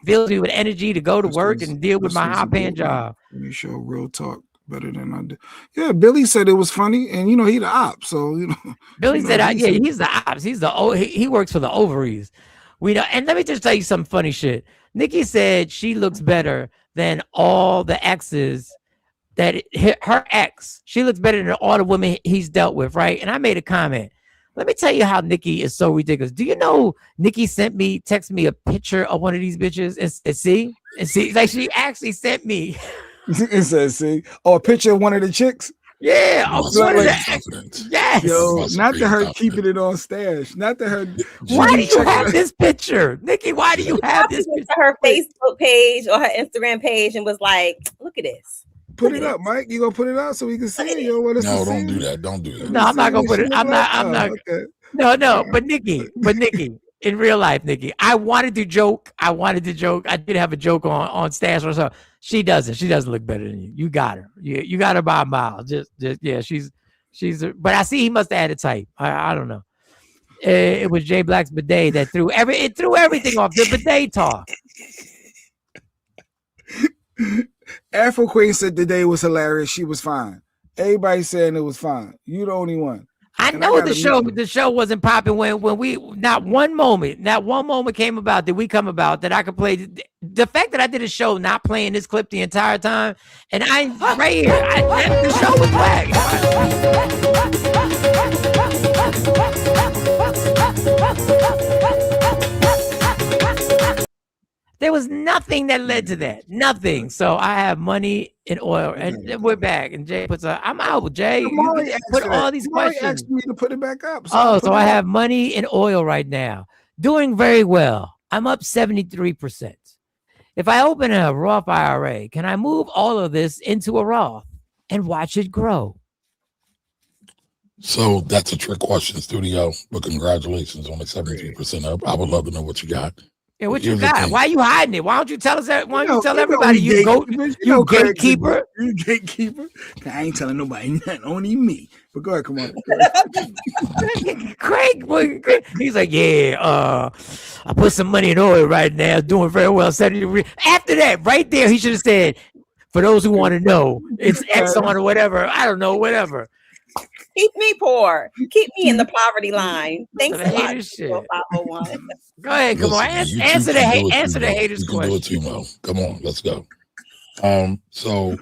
fills me with energy to go to work and deal with my high paying job. You show real talk better than I did. Yeah, Billy said it was funny, and you know he the op, so you know. Billy you said, know, "Yeah, he's the ops. He's the he works for the ovaries." We know. And let me just tell you some funny shit. Nikki said she looks better than all the exes her ex. She looks better than all the women he's dealt with, right? And I made a comment. Let me tell you how Nikki is so ridiculous. Do you know Nikki texted me a picture of one of these bitches and see, like she actually sent me. It says, see, a picture of one of the chicks. Yeah, yes. Yo, not to her keeping it on stash. Not to her. Why do you have this picture, Nikki? Why do you have this went picture? to her Facebook page or her Instagram page and was like, "Look at this." Put it up, Mike. You gonna put it up so we can see it? You don't want us to see don't do it? that. Don't do that. No, I'm not gonna put it. I'm not. Okay. No. But Nikki, in real life, Nikki, I wanted to joke. I did have a joke on Stash or something. She doesn't look better than you. You got her. You got her by a mile. Just yeah. She's. But I see he must have had a type. I don't know. It was Jay Black's bidet that threw everything off. The bidet talk. Afro Queen said the day was hilarious. She was fine. Everybody saying it was fine. You the only one. I know the show wasn't popping when we not one moment came about that we come about that I could play. The fact that I did a show not playing this clip the entire time, and I right here, the show was black. There was nothing that led to that. Nothing. So I have money in oil, and we're back. And Jay puts I'm out, Jay. You put all these questions. Asked me to put it back up. So I have money in oil right now. Doing very well. I'm up 73%. If I open a Roth IRA, can I move all of this into a Roth and watch it grow? So that's a trick question, studio. But congratulations on the 73% up. I would love to know what you got. Yeah, what you got? Why are you hiding it? Why don't you tell us that? Why don't you tell everybody you gatekeeper? You gatekeeper. I ain't telling nobody nothing, only me. But go ahead, come on. Craig, he's like, yeah, I put some money in oil right now, doing very well. After that, right there, he should have said, for those who want to know, it's Exxon or whatever. I don't know, whatever. Keep me poor. Keep me in the poverty line. Thanks a lot. Go ahead, come on. Answer the haters question. Do it too, Mo. Come on, let's go. So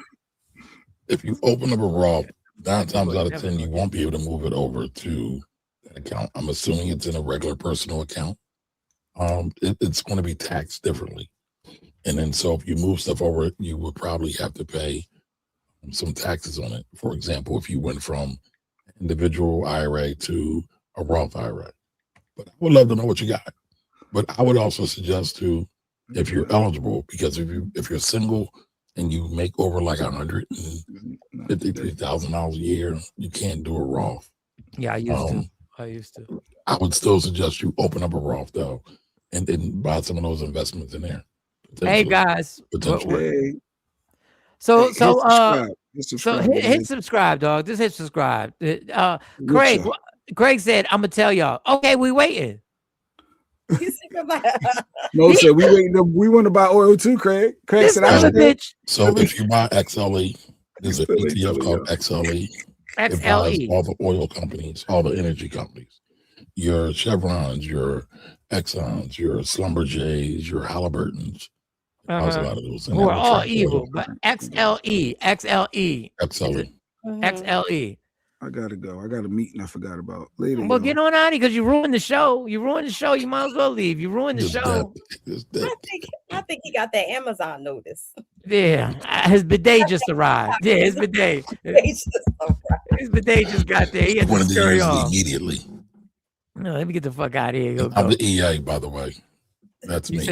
if you open up a Roth, 9 times out of 10, you won't be able to move it over to that account. I'm assuming it's in a regular personal account. It's going to be taxed differently. And then so if you move stuff over, you would probably have to pay some taxes on it. For example, if you went from individual IRA to a Roth IRA. But I would love to know what you got. But I would also suggest to, if you're eligible, because if you're single and you make over like $153,000 a year, you can't do a Roth. Yeah, I used to. I would still suggest you open up a Roth though, and then buy some of those investments in there. Hey guys. Potentially. So hit subscribe, dog. Just hit subscribe. Craig said, I'm gonna tell y'all. Okay, we waiting. Mo said we want to buy oil too, Craig. Craig said I bitch. So if you buy XLE, there's an ETF called XLE. It buys all the oil companies, all the energy companies. Your Chevrons, your Exxons, your Schlumbergers, your Halliburtons. A lot of those. Who are all evil, but XLE. XLE. I gotta go. I got a meeting I forgot about later. Well, y'all. get on out of here because you ruined the show. You ruined the show. You might as well leave. You ruined the show. I think he got that Amazon notice. Yeah, his bidet just arrived. Yeah, his bidet. His bidet just got there. He had One to of the scurry years off. immediately. No, let me get the fuck out of here. Go, I'm go. the EA, by the way. That's me.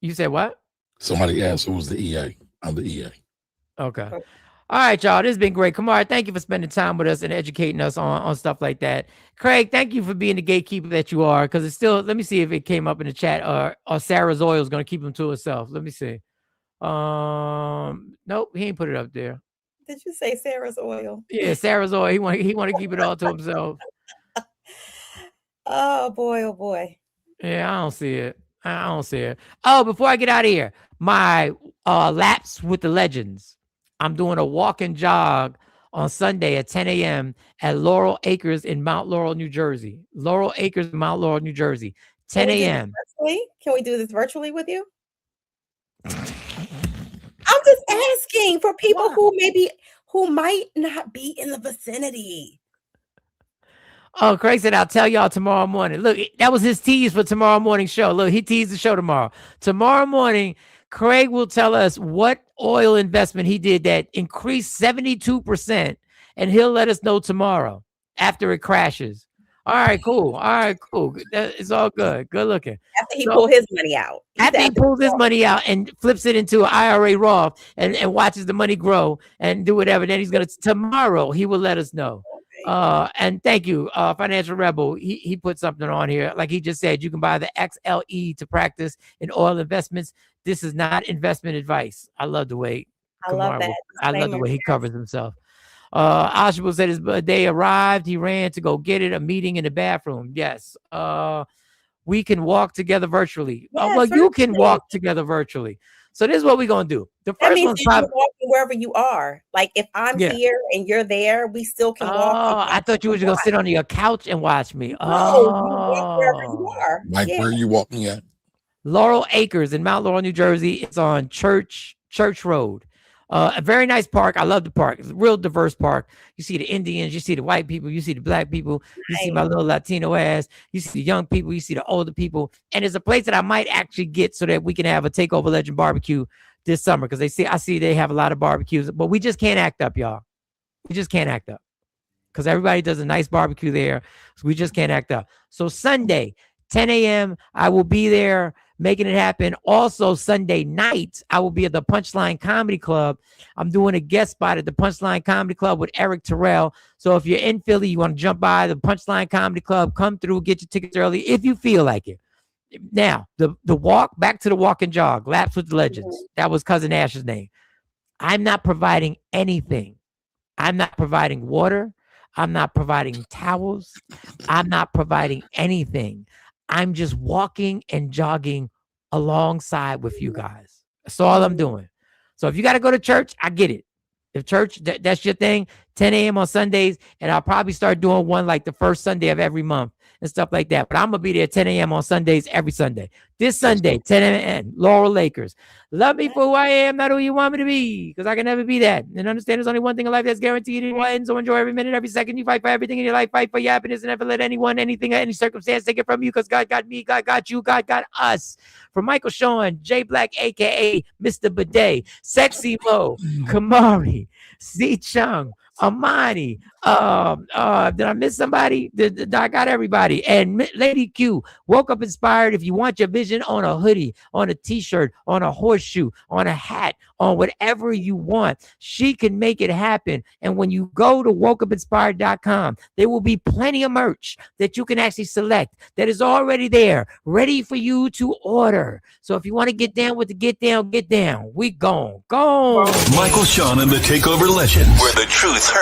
You said what? Somebody asked who was the EA. I'm the EA. Okay. All right, y'all. This has been great. Kamar, thank you for spending time with us and educating us on stuff like that. Craig, thank you for being the gatekeeper that you are. Because it's still, let me see if it came up in the chat or Sarah's oil is going to keep him to herself. Let me see. Nope, he ain't put it up there. Did you say Sarah's oil? Yeah, Sarah's oil. He want to keep it all to himself. Oh boy, oh boy. Yeah, I don't see it. I don't see it. Oh, before I get out of here, my laps with the legends. I'm doing a walk and jog on Sunday at 10 a.m. at Laurel Acres in Mount Laurel, New Jersey. Laurel Acres, Mount Laurel, New Jersey. 10 a.m. Can we do this virtually with you? I'm just asking for people who might not be in the vicinity. Oh, Craig said, I'll tell y'all tomorrow morning. Look, that was his tease for tomorrow morning show. Look, he teased the show tomorrow. Tomorrow morning, Craig will tell us what oil investment he did that increased 72%, and he'll let us know tomorrow after it crashes. All right, cool. All right, cool. It's all good. Good looking. After he pulls his money out. After he pulls his money out and flips it into an IRA Roth and watches the money grow and do whatever, then he's going to, tomorrow, he will let us know. And thank you, Financial Rebel. He put something on here. Like he just said, you can buy the XLE to practice in oil investments. This is not investment advice. I love the way I love that. I love the way he covers himself. Oshabu said his day arrived. He ran to go get it. A meeting in the bathroom. Yes. We can walk together virtually. Yes, Well, you can walk together virtually. So this is what we're gonna do. The That first means one's that you're probably. walking wherever you are. Like if I'm Yeah. here and you're there, we still can walk. Oh, I thought you were just gonna sit on your couch and watch me. No, you walk wherever you are. Mike, Yeah. where are you walking at? Laurel Acres in Mount Laurel, New Jersey. It's on Church Road. A very nice park. I love the park. It's a real diverse park. You see the Indians, you see the white people, you see the black people, you see my little Latino ass, you see the young people, you see the older people. And it's a place that I might actually get so that we can have a Takeover Legend barbecue this summer. Because I see they have a lot of barbecues, but we just can't act up, y'all. We just can't act up. Because everybody does a nice barbecue there. So we just can't act up. So Sunday, 10 a.m., I will be there making it happen. Also, Sunday night, I will be at the Punchline Comedy Club. I'm doing a guest spot at the Punchline Comedy Club with Eric Terrell. So if you're in Philly, you want to jump by the Punchline Comedy Club, come through, get your tickets early if you feel like it. Now, the walk, back to the walk and jog, Laps with the Legends. That was Cousin Ash's name. I'm not providing anything. I'm not providing water. I'm not providing towels. I'm not providing anything. I'm just walking and jogging alongside with you guys. That's all I'm doing. So if you got to go to church, I get it. If church, that's your thing, 10 a.m. on Sundays, and I'll probably start doing one like the first Sunday of every month and stuff like that. But I'm going to be there 10 a.m. on Sundays every Sunday. This Sunday, 10 a.m., Laurel Lakers. Love me for who I am, not who you want me to be, because I can never be that. And understand there's only one thing in life that's guaranteed and one, so enjoy every minute, every second. You fight for everything in your life, fight for your happiness, and never let anyone, anything, any circumstance take it from you, because God got me, God got you, God got us. From Michael Sean, J Black, a.k.a. Mr. Bidet, Sexy Mo, Kamari, C. Chung, Amani, did I miss somebody? I got everybody. And Lady Q, Woke Up Inspired. If you want your vision on a hoodie, on a t-shirt, on a horseshoe, on a hat, on whatever you want, she can make it happen. And when you go to wokeupinspired.com, there will be plenty of merch that you can actually select that is already there, ready for you to order. So if you want to get down with the get down, we gone. Michael Sean and the Takeover Legends, where the truth hurts.